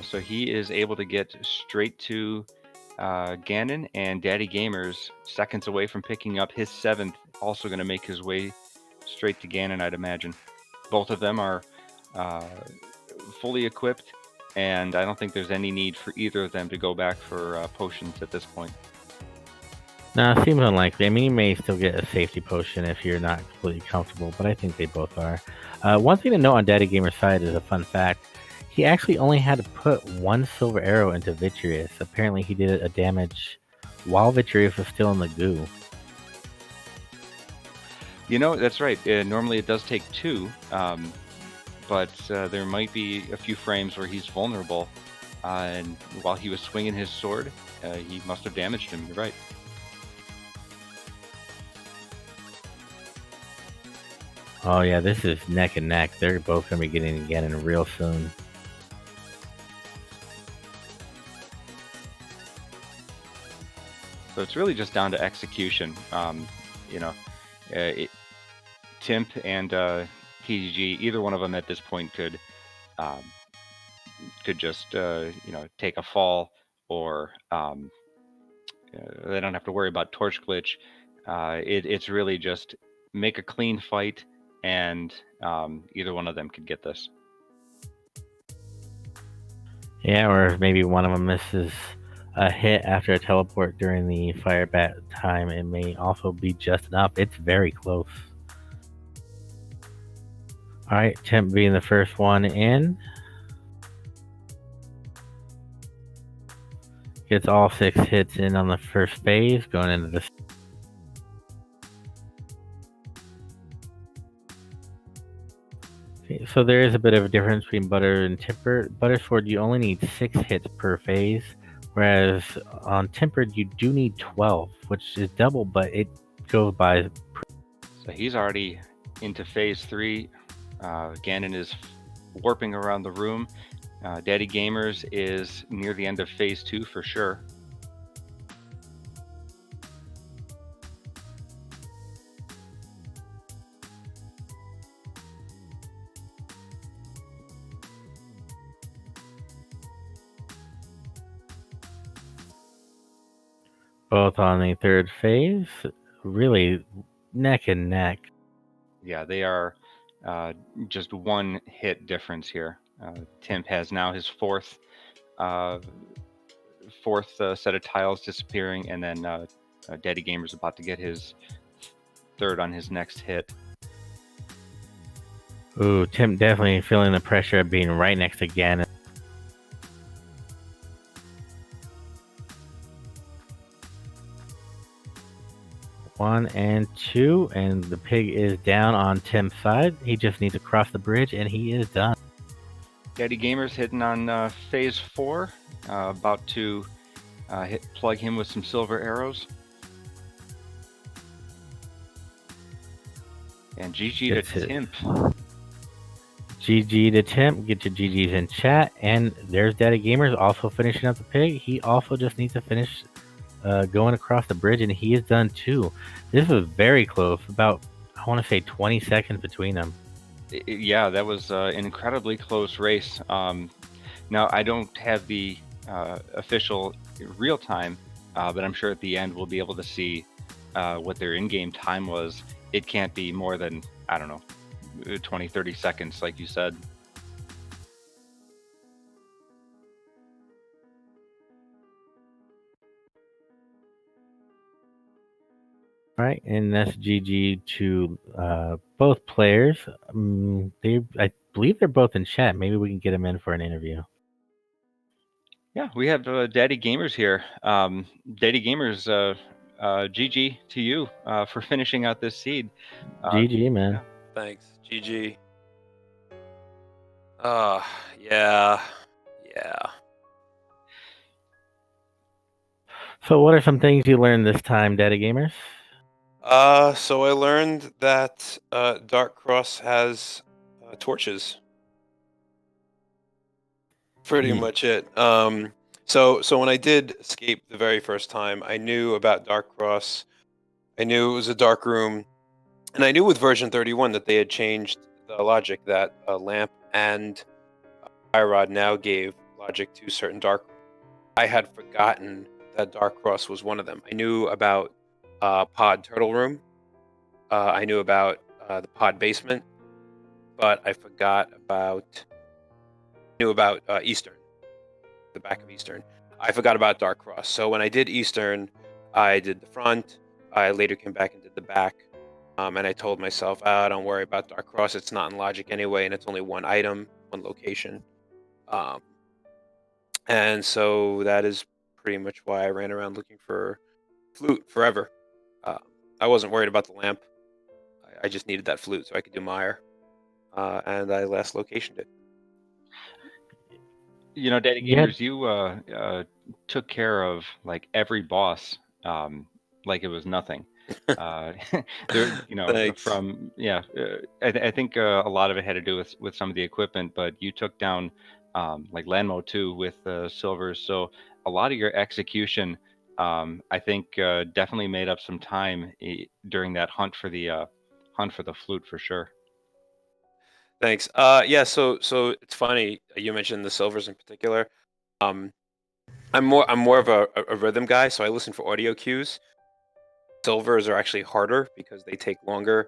So he is able to get straight to Ganon, and Daddy Gamers, seconds away from picking up his 7th, also going to make his way straight to Ganon, I'd imagine. Both of them are fully equipped, and I don't think there's any need for either of them to go back for potions at this point. No, it seems unlikely. I mean, you may still get a safety potion if you're not completely comfortable, but I think they both are. One thing to note on Daddy Gamer's side is a fun fact. He actually only had to put one silver arrow into Vitreous. Apparently, he did a damage while Vitreous was still in the goo. That's right. Normally it does take two, but there might be a few frames where he's vulnerable, and while he was swinging his sword, he must have damaged him. You're right. Oh yeah, this is neck and neck. They're both going to be getting again in real soon. So it's really just down to execution. Timp and TDG, either one of them at this point could just take a fall, or they don't have to worry about torch glitch. It's really just make a clean fight, and either one of them could get this. Yeah, or if maybe one of them misses a hit after a teleport during the fire bat time, it may also be just enough. It's very close. Alright, Timp being the first one in. Gets all 6 hits in on the first phase, going into the... Okay, so there is a bit of a difference between Butter and Timper. Buttersword, you only need 6 hits per phase, whereas on Timpered, you do need 12, which is double, but it goes by... So he's already into phase 3. Ganon is warping around the room. Daddy Gamers is near the end of phase 2 for sure. Both on the third phase, really neck and neck. Yeah, they are just one hit difference here. Timp has now his fourth set of tiles disappearing, and then Daddy Gamer's about to get his third on his next hit. Ooh, Timp definitely feeling the pressure of being right next to Ganon. One and two, and the pig is down on Timp's side. He just needs to cross the bridge, and he is done. Daddy Gamer's hitting on phase 4, about to plug him with some silver arrows. And GG to Timp. GG to Timp. Get your GGs in chat. And there's Daddy Gamers also finishing up the pig. He also just needs to finish going across the bridge, and he is done too. This was very close. About, I want to say, 20 seconds between them. Yeah, that was an incredibly close race. Now, I don't have the official real time, but I'm sure at the end we'll be able to see what their in-game time was. It can't be more than, I don't know, 20, 30 seconds, like you said. All right, and that's GG to both players. I believe they're both in chat. Maybe we can get them in for an interview. Yeah, we have Daddy Gamers here. Daddy Gamers, GG to you for finishing out this seed. GG, man. Yeah. Thanks. GG. Yeah. So what are some things you learned this time, Daddy Gamers? So I learned that Dark Cross has torches. Pretty much it. So when I did escape the very first time, I knew about Dark Cross. I knew it was a dark room, and I knew with version 31 that they had changed the logic that Lamp and Fire Rod now gave logic to certain dark rooms. I had forgotten that Dark Cross was one of them. I knew about Pod Turtle Room. I knew about the Pod Basement, but I forgot about. Knew about Eastern, the back of Eastern. I forgot about Dark Cross. So when I did Eastern, I did the front. I later came back and did the back. And I told myself, don't worry about Dark Cross. It's not in Logic anyway, and it's only one item, one location. And so that is pretty much why I ran around looking for flute forever. I wasn't worried about the lamp. I just needed that flute so I could do Mire. And I last locationed it. You know, Daddy Yeah. Gamers, you took care of like every boss like it was nothing. There, you know, Thanks. from I think a lot of it had to do with some of the equipment, but you took down like Landmo too with silvers. So a lot of your execution, I think, definitely made up some time during that hunt for the flute for sure. Thanks. Yeah. So it's funny you mentioned the silvers in particular. I'm more of a rhythm guy, so I listen for audio cues. Silvers are actually harder because they take longer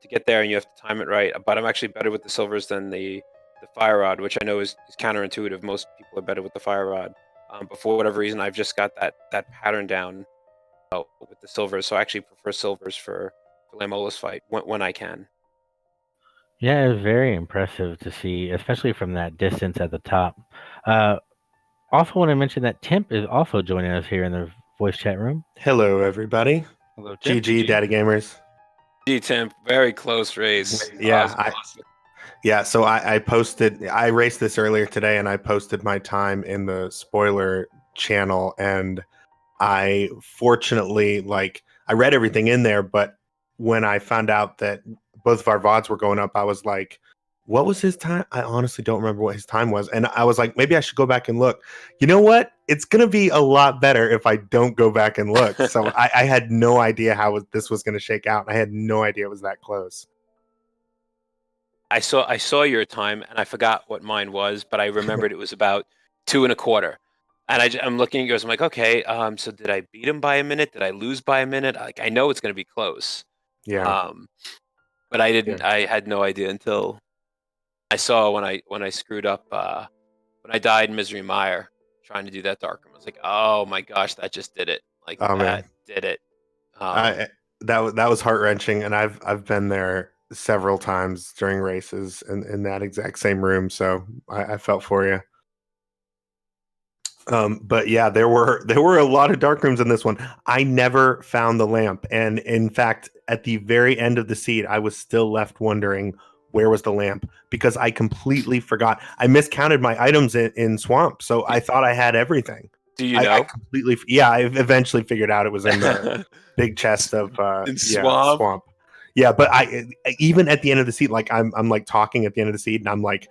to get there, and you have to time it right. But I'm actually better with the silvers than the fire rod, which I know is counterintuitive. Most people are better with the fire rod, but for whatever reason, I've just got that pattern down with the silvers. So I actually prefer silvers for Lamola's fight when I can. Yeah, it was very impressive to see, especially from that distance at the top. Also, want to mention that Timp is also joining us here in the voice chat room. Hello, everybody. Hello, Tim. GG, Daddy Gamers. Timp, very close race. Yeah, so I raced this earlier today, and I posted my time in the spoiler channel, and I fortunately, I read everything in there, but when I found out that both of our VODs were going up, I was like, what was his time? I honestly don't remember what his time was. And I was like, maybe I should go back and look. You know what? It's going to be a lot better if I don't go back and look. So I had no idea how this was going to shake out. I had no idea it was that close. I saw your time, and I forgot what mine was, but I remembered it was about 2.25. And I'm looking at yours. I'm like, okay. So did I beat him by a minute? Did I lose by a minute? Like, I know it's going to be close. Yeah. But I didn't. Yeah. I had no idea until I saw when I screwed up when I died in Misery Mire trying to do that dark room. I was like, oh my gosh, that just did it. Like that did it. That was heart wrenching, and I've been there several times during races in that exact same room, so I felt for you. But yeah, there were a lot of dark rooms in this one. I never found the lamp, and in fact, at the very end of the seed, I was still left wondering where was the lamp, because I completely forgot. I miscounted my items in Swamp, so I thought I had everything. Do you know? I eventually figured out it was in the big chest of Swamp. Yeah, but I even at the end of the seed, like I'm like talking at the end of the seed, and I'm like,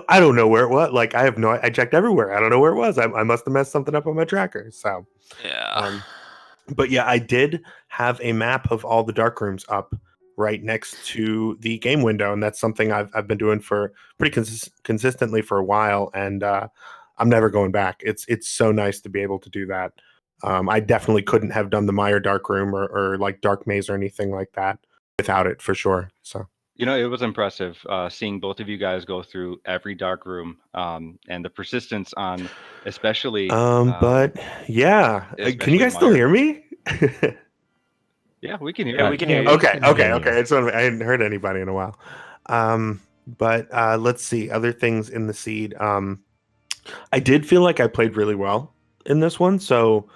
I don't know where it was. Like I checked everywhere. I don't know where it was. I must have messed something up on my tracker. So yeah. But yeah, I did have a map of all the dark rooms up right next to the game window, and that's something I've been doing for pretty consistently for a while, and I'm never going back. It's so nice to be able to do that. I definitely couldn't have done the Mire dark room or like dark maze or anything like that without it, for sure. So. You know, it was impressive seeing both of you guys go through every dark room and the persistence on, especially. But yeah, can you guys still hear me? Yeah, we can hear. Yeah, we can hear you. Okay. I hadn't heard anybody in a while. But let's see other things in the seed. I did feel like I played really well in this one. So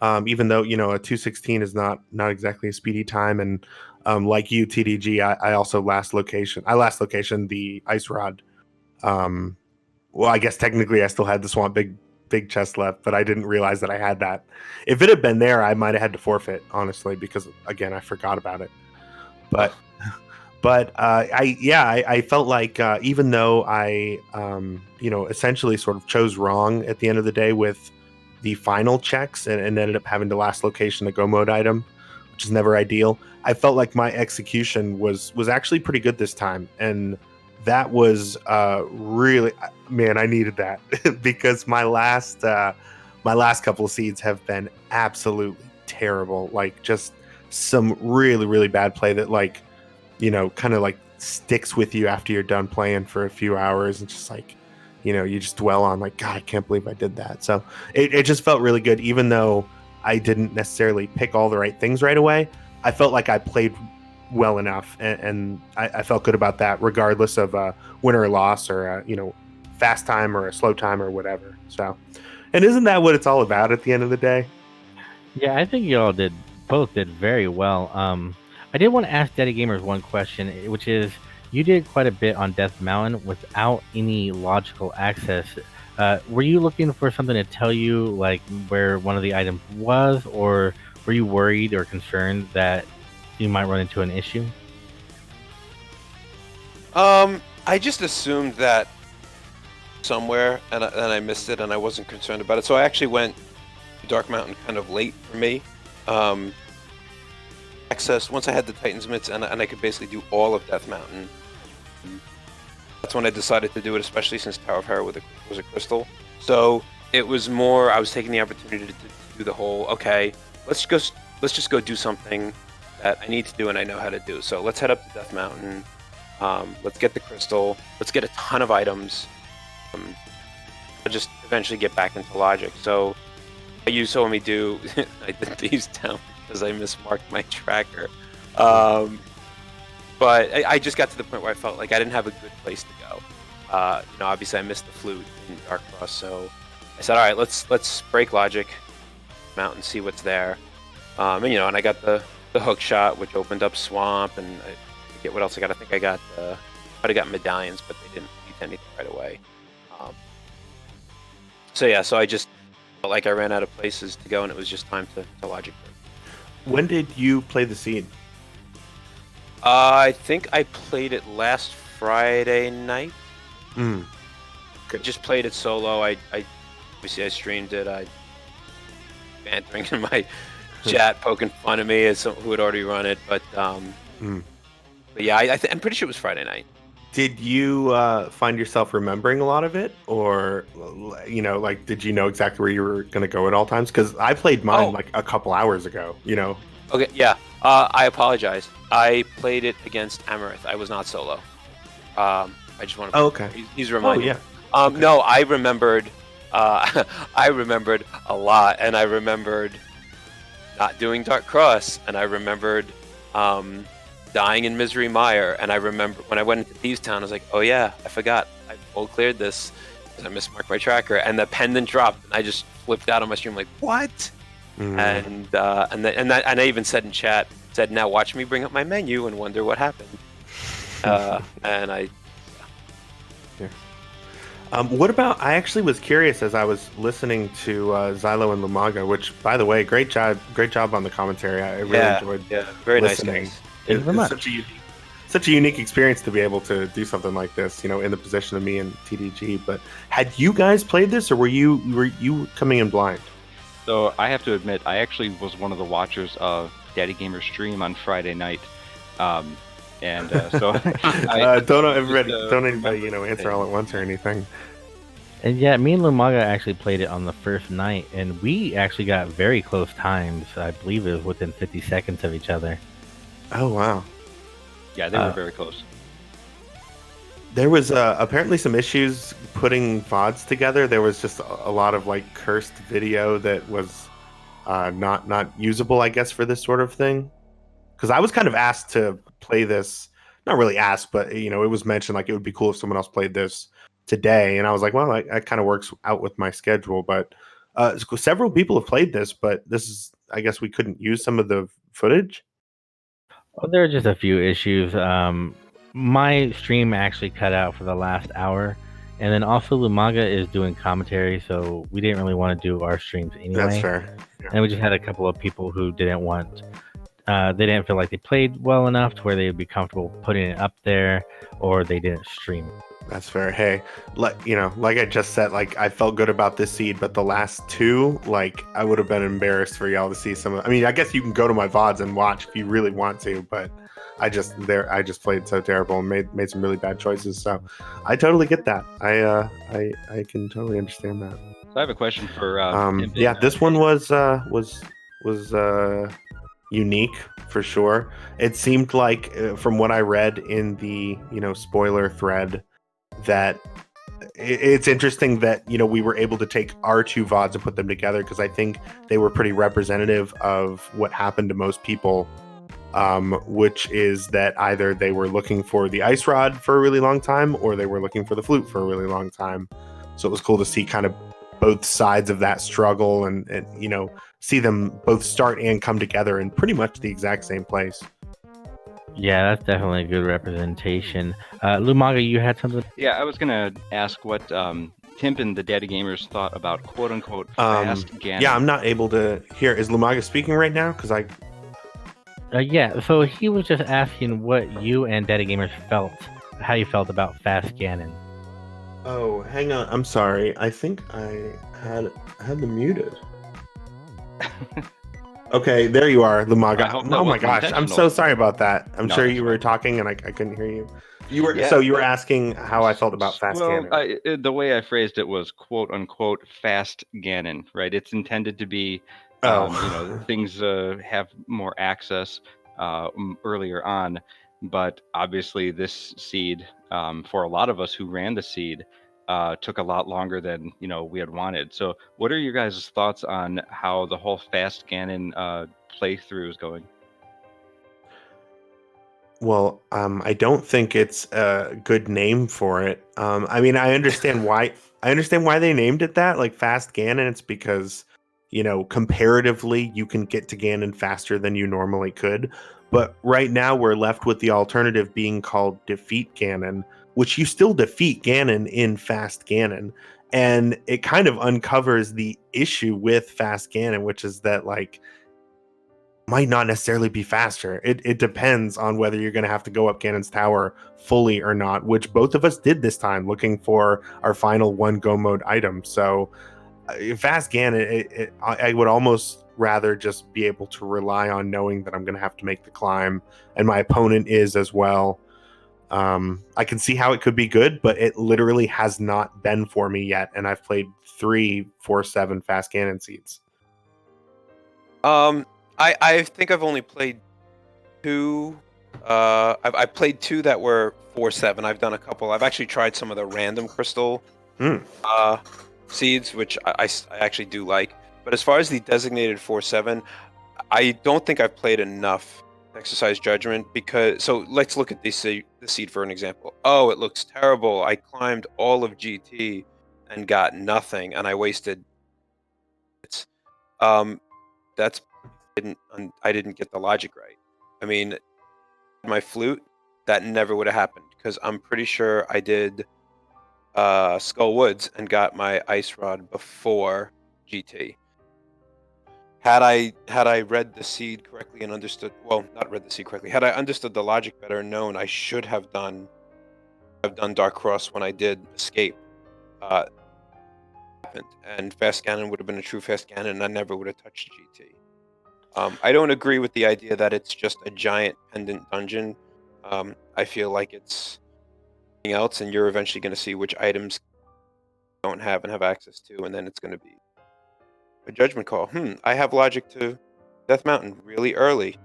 even though a 2:16 is not exactly a speedy time, and like you, TDG, I also last location the ice rod. Well, I guess technically I still had the Swamp big chest left, but I didn't realize that I had that. If it had been there, I might have had to forfeit, honestly, because again, I forgot about it. But I felt like even though I essentially sort of chose wrong at the end of the day with the final checks and ended up having to last location a go mode item, which is never ideal. I felt like my execution was actually pretty good this time, and that was really, man, I needed that because my last couple of seeds have been absolutely terrible. Like just some really, really bad play that kind of like sticks with you after you're done playing for a few hours, and just like, you just dwell on like, God, I can't believe I did that. So it just felt really good, even though I didn't necessarily pick all the right things right away, I felt like I played well enough, and I felt good about that, regardless of win or loss, or fast time or a slow time or whatever. So, and isn't that what it's all about at the end of the day? Yeah, I think you all both did very well. I did want to ask Daddy Gamers one question, which is, you did quite a bit on Death Mountain without any logical access. Were you looking for something to tell you, like where one of the items was, or were you worried or concerned that you might run into an issue? I just assumed that somewhere, and I missed it, and I wasn't concerned about it. So I actually went to Dark Mountain kind of late for me. Access, once I had the Titan's Mitts, and I could basically do all of Death Mountain. That's when I decided to do it, especially since Tower of Hera was a crystal. So it was more, I was taking the opportunity to do the whole, okay, let's just go do something that I need to do and I know how to do. So let's head up to Death Mountain. Let's get the crystal. Let's get a ton of items. I'll just eventually get back into logic. So you saw me do, I did these down because I mismarked my tracker. But I just got to the point where I felt like I didn't have a good place to go. Obviously I missed the flute in Dark Cross, so I said, all right, let's break logic, mountain, see what's there. And I got the hook shot, which opened up swamp, and I forget what else I got. I think I got might have got medallions, but they didn't lead to anything right away. So I just felt like I ran out of places to go, and it was just time to logic break. When did you play the seed? I think I played it last Friday night. Just played it solo. I obviously I streamed it. I bantering in my chat, poking fun of me as someone who had already run it. But yeah, I'm pretty sure it was Friday night. Did you find yourself remembering a lot of it, or did you know exactly where you were going to go at all times? Because I played mine like a couple hours ago. Okay, yeah. I apologize. I played it against Amarith. I was not solo. I just want to. Oh, okay. He's reminding. Oh, yeah. Okay. No, I remembered. I remembered a lot, and I remembered not doing Dark Cross, and I remembered dying in Misery Mire, and I remember when I went into Thieves Town, I was like, oh yeah, I forgot. I full cleared this because I mismarked my tracker, and the pendant dropped, and I just flipped out on my stream like, what? And I even said in chat, now watch me bring up my menu and wonder what happened. And I. Yeah. What about? I actually was curious as I was listening to Xilo and Lumaga, which, by the way, great job on the commentary. I really enjoyed. Yeah, very listening. Nice guys. It's such a unique experience to be able to do something like this, in the position of me and TDG. But had you guys played this, or were you coming in blind? So I have to admit, I actually was one of the watchers of Daddy Gamer's stream on Friday night, so don't anybody answer all at once or anything. And yeah, me and Lumaga actually played it on the first night, and we actually got very close times. I believe it was within 50 seconds of each other. Oh wow! Yeah, they were very close. There was apparently some issues putting VODs together. There was just a lot of cursed video that was not usable, I guess, for this sort of thing. Because I was kind of asked to play this, not really asked, but it was mentioned it would be cool if someone else played this today, and I was like, well, that kind of works out with my schedule. But several people have played this, but this is, I guess, we couldn't use some of the footage. Well, there are just a few issues. My stream actually cut out for the last hour, and then also Lumaga is doing commentary, so we didn't really want to do our streams anyway. That's fair. Yeah. And we just had a couple of people who didn't want, they didn't feel like they played well enough to where they would be comfortable putting it up there, or they didn't stream. That's fair. Hey, like I just said, I felt good about this seed, but the last two, I would have been embarrassed for y'all to see some of. I mean, I guess you can go to my VODs and watch if you really want to, but I just played so terrible and made some really bad choices. So I totally get that. I can totally understand that. So I have a question for. Yeah, this one was unique for sure. It seemed like, from what I read in the spoiler thread, that it's interesting that we were able to take our two VODs and put them together, because I think they were pretty representative of what happened to most people, which is that either they were looking for the ice rod for a really long time, or they were looking for the flute for a really long time. So it was cool to see kind of both sides of that struggle, and see them both start and come together in pretty much the exact same place. Yeah, that's definitely a good representation. Lumaga, you had something? Yeah, I was gonna ask what Timp and the Daddy Gamers thought about quote unquote fast Ganon. Yeah, I'm not able to hear. Is Lumaga speaking right now? Because Yeah, so he was just asking what you and Daddy Gamers felt, how you felt about fast Ganon. Oh, hang on. I'm sorry. I think I had them muted. Okay, there you are, Lumaga. Oh my gosh, I'm so sorry about that. I'm sure you were talking and I couldn't hear you. So you were asking how I felt about fast Ganon. The way I phrased it was quote unquote fast Ganon, right? It's intended to be, things have more access earlier on, but obviously this seed, for a lot of us who ran the seed, took a lot longer than we had wanted. So what are your guys' thoughts on how the whole fast Ganon playthrough is going? Well, I don't think it's a good name for it. I mean, I understand why they named it that, like fast Ganon. It's because comparatively you can get to Ganon faster than you normally could. But right now we're left with the alternative being called Defeat Ganon, which you still defeat Ganon in Fast Ganon. And it kind of uncovers the issue with Fast Ganon, which is that might not necessarily be faster. It depends on whether you're going to have to go up Ganon's tower fully or not, which both of us did this time, looking for our final one go mode item. So Fast Ganon, I would almost rather just be able to rely on knowing that I'm going to have to make the climb, and my opponent is as well. I can see how it could be good, but it literally has not been for me yet, and I've played 3, 4, 7 Fast Ganon seeds. I think I've only played 2. I played 2 that were 4/7. I've done a couple. I've actually tried some of the random crystal seeds, which I actually do like. But as far as the designated 4/7, I don't think I've played enough to exercise judgment, because so let's look at the seed for an example. Oh, it looks terrible. I climbed all of GT and got nothing, and I wasted. I didn't get the logic right. I mean, my flute, that never would have happened, because I'm pretty sure I did Skull Woods and got my ice rod before GT. Had I read the seed correctly and understood, well, not read the seed correctly, had I understood the logic better and known, I should have done Dark Cross when I did Escape. And Fast Ganon would have been a true Fast Ganon, and I never would have touched GT. I don't agree with the idea that it's just a giant pendant dungeon. I feel like it's something else, and you're eventually going to see which items you don't have and have access to, and then it's going to be a judgment call. I have logic to Death Mountain really early.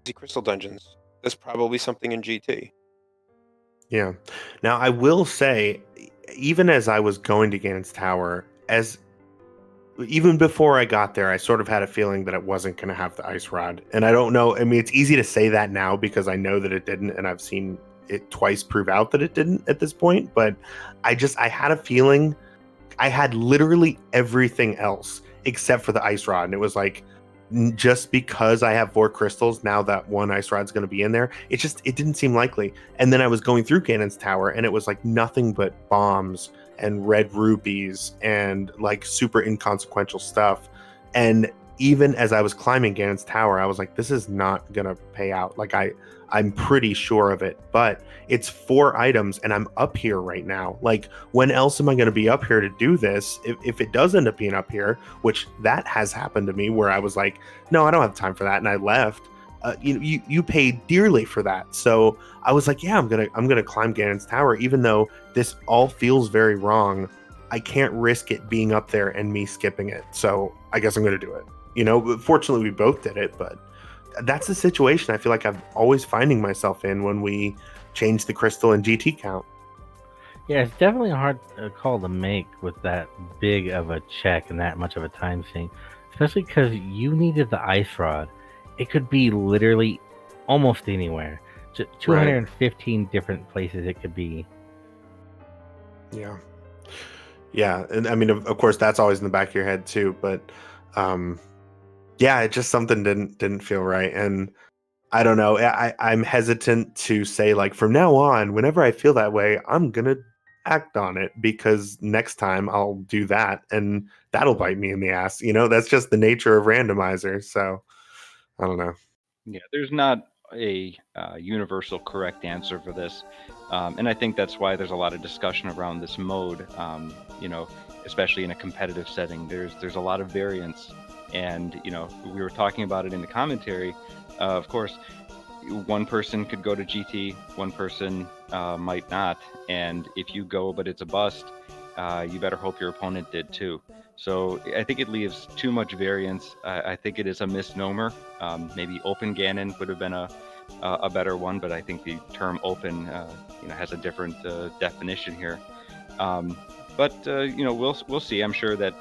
Easy crystal dungeons. There's probably something in GT. Yeah. Now, I will say, even as I was going to Ganon's Tower, even before I got there, I sort of had a feeling that it wasn't going to have the ice rod. And I don't know. I mean, it's easy to say that now because I know that it didn't, and I've seen it twice prove out that it didn't at this point. But I had a feeling I had literally everything else except for the ice rod. And it was like, just because I have 4 crystals, now that one ice rod's going to be in there, it didn't seem likely. And then I was going through Ganon's Tower, and it was like nothing but bombs and red rubies and like super inconsequential stuff. And even as I was climbing Ganon's Tower, I was like, this is not gonna pay out. Like I'm pretty sure of it, but it's 4 items and I'm up here right now. Like, when else am I gonna be up here to do this? If it does end up being up here, which that has happened to me, where I was like, no, I don't have time for that, and I left. You paid dearly for that. So I was like, yeah, I'm gonna climb Ganon's Tower, even though this all feels very wrong. I can't risk it being up there and me skipping it. So I guess I'm gonna do it. Fortunately we both did it, but that's the situation I feel like I'm always finding myself in when we change the crystal and GT count. Yeah, it's definitely a hard call to make with that big of a check and that much of a time sink, especially because you needed the ice rod. It could be literally almost anywhere. Just Right. 215 different places it could be. Yeah. Yeah, and I mean, of course, that's always in the back of your head too. But yeah, it just something didn't feel right, and I don't know. I'm hesitant to say like from now on, whenever I feel that way, I'm gonna act on it because next time I'll do that, and that'll bite me in the ass. That's just the nature of randomizer. So I don't know. Yeah, there's not a universal correct answer for this, and I think that's why there's a lot of discussion around this mode. Especially in a competitive setting, there's a lot of variance, and we were talking about it in the commentary. Of course, one person could go to GT, one person might not, and if you go but it's a bust, you better hope your opponent did too. So I think it leaves too much variance. I think it is a misnomer. Maybe open Ganon would have been a better one, but I think the term open has a different definition here. We'll see. I'm sure that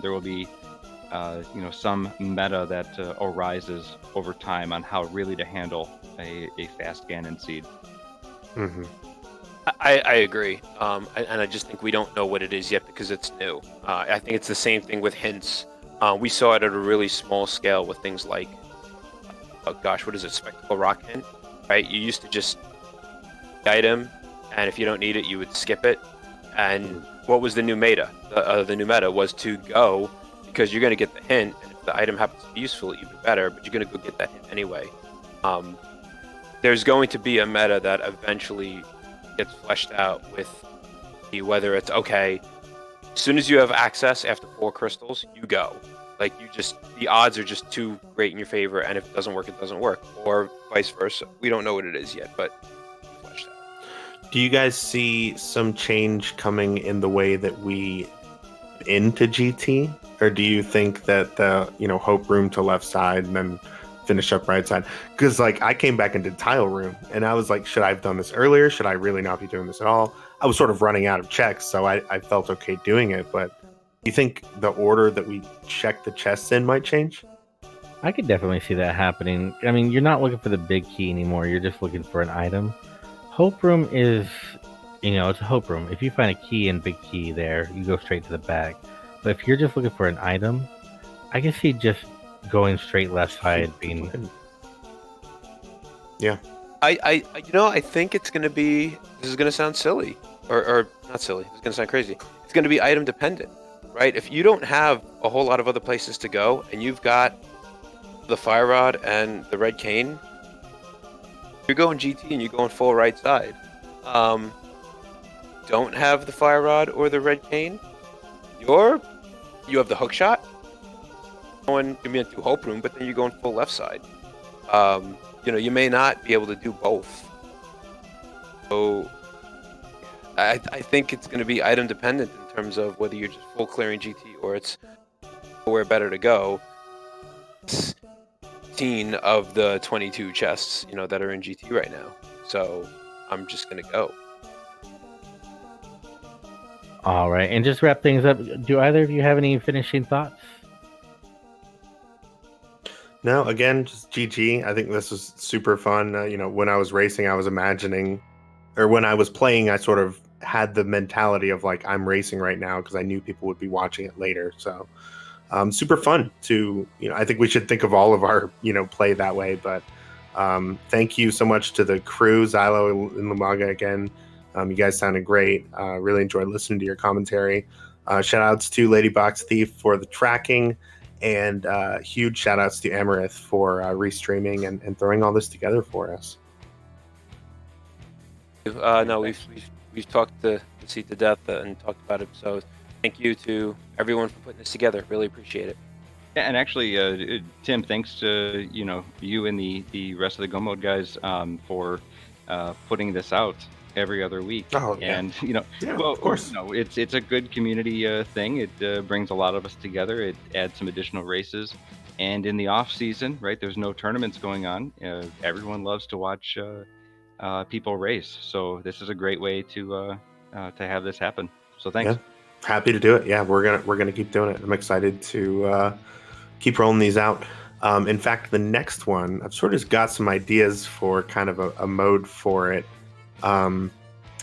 there will be some meta that arises over time on how really to handle a fast Ganon seed. Mm-hmm. I agree, and I just think we don't know what it is yet because it's new. I think it's the same thing with hints. We saw it at a really small scale with things like, oh gosh, what is it, Spectacle Rock hint, right? You used to just item, and if you don't need it, you would skip it. And what was the new meta? The new meta was to go because you're going to get the hint, and if the item happens to be useful, even better. But you're going to go get that hint anyway. There's going to be a meta that eventually gets fleshed out with whether it's okay. As soon as you have access after 4 crystals, you go. Like the odds are just too great in your favor, and if it doesn't work, it doesn't work, or vice versa. We don't know what it is yet, but fleshed out. Do you guys see some change coming in the way that we into GT, or do you think that the hope room to left side and then finish up right side? Because like I came back and did tile room, and I was like, should I have done this earlier? Should I really not be doing this at all? I was sort of running out of checks, so I felt okay doing it. But do you think the order that we check the chests in might change? I could definitely see that happening. I mean, you're not looking for the big key anymore. You're just looking for an item. Hope room is, it's a hope room. If you find a key and big key there, you go straight to the back. But if you're just looking for an item, I can see just going straight left side being. Yeah. I think it's going to be. This is going to sound silly, or not silly. It's going to sound crazy. It's going to be item dependent, right? If you don't have a whole lot of other places to go, and you've got the fire rod and the red cane, you're going GT and you're going full right side. Don't have the fire rod or the red cane, you have the hook shot. Going into hope room, but then you're going full left side. You may not be able to do both. So I think it's going to be item dependent in terms of whether you're just full clearing GT or it's nowhere better to go. 16 of the 22 chests, that are in GT right now. So I'm just going to go. All right, and just wrap things up. Do either of you have any finishing thoughts? No, again, just GG. I think this was super fun. When I was racing, I was imagining, or when I was playing, I sort of had the mentality of like, I'm racing right now because I knew people would be watching it later. So super fun to, I think we should think of all of our, play that way. But thank you so much to the crew, Xilo and Lumaga again. You guys sounded great. Really enjoyed listening to your commentary. Shout outs to LadyBoxthief for the tracking, and huge shout outs to Amarith for restreaming and throwing all this together for us. No, we've talked to Seed to Death and talked about it. So thank you to everyone for putting this together. Really appreciate it. Yeah, and actually, Tim, thanks to you and the rest of the Go Mode guys for putting this out every other week. Oh, yeah. And of course, it's a good community thing. It brings a lot of us together. It adds some additional races, and in the off season, right, there's no tournaments going on. Everyone loves to watch people race, so this is a great way to to have this happen. So thanks. Yeah, happy to do it. Yeah, we're gonna keep doing it. I'm excited to keep rolling these out. In fact, the next one, I've sort of got some ideas for kind of a mode for it.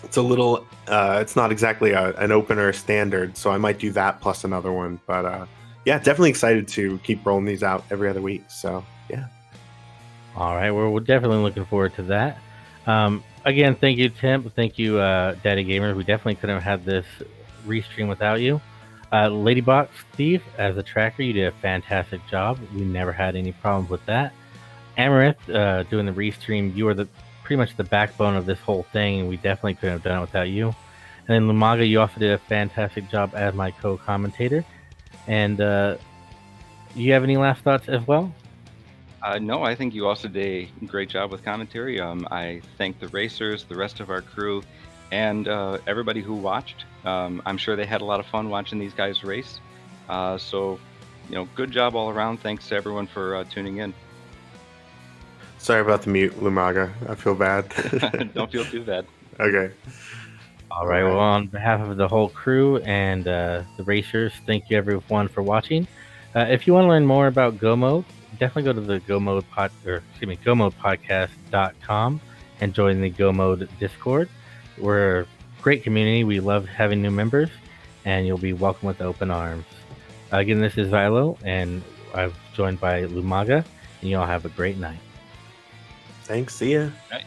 It's a little, it's not exactly an open or a standard, so I might do that plus another one. But yeah, definitely excited to keep rolling these out every other week. So yeah. All right, we're definitely looking forward to that. Again, thank you, Timp. Thank you, DaddyGamers. We definitely couldn't have had this restream without you. LadyBoxthief, as a tracker, you did a fantastic job. We never had any problems with that. Amarith, doing the restream, you were pretty much the backbone of this whole thing, and we definitely couldn't have done it without you. And then Lumaga, you also did a fantastic job as my co-commentator. And you have any last thoughts as well? No, I think you also did a great job with commentary. I thank the racers, the rest of our crew, and everybody who watched. I'm sure they had a lot of fun watching these guys race. So, good job all around. Thanks to everyone for tuning in. Sorry about the mute, Lumaga. I feel bad. Don't feel too bad. Okay. All right. Well, on behalf of the whole crew and the racers, thank you everyone for watching. If you want to learn more about Go Mode, definitely go to the GoModePodcast.com and join the Go Mode Discord. We're a great community. We love having new members, and you'll be welcome with open arms. Again, this is Xilo, and I'm joined by Lumaga, and you all have a great night. Thanks. See ya. Right.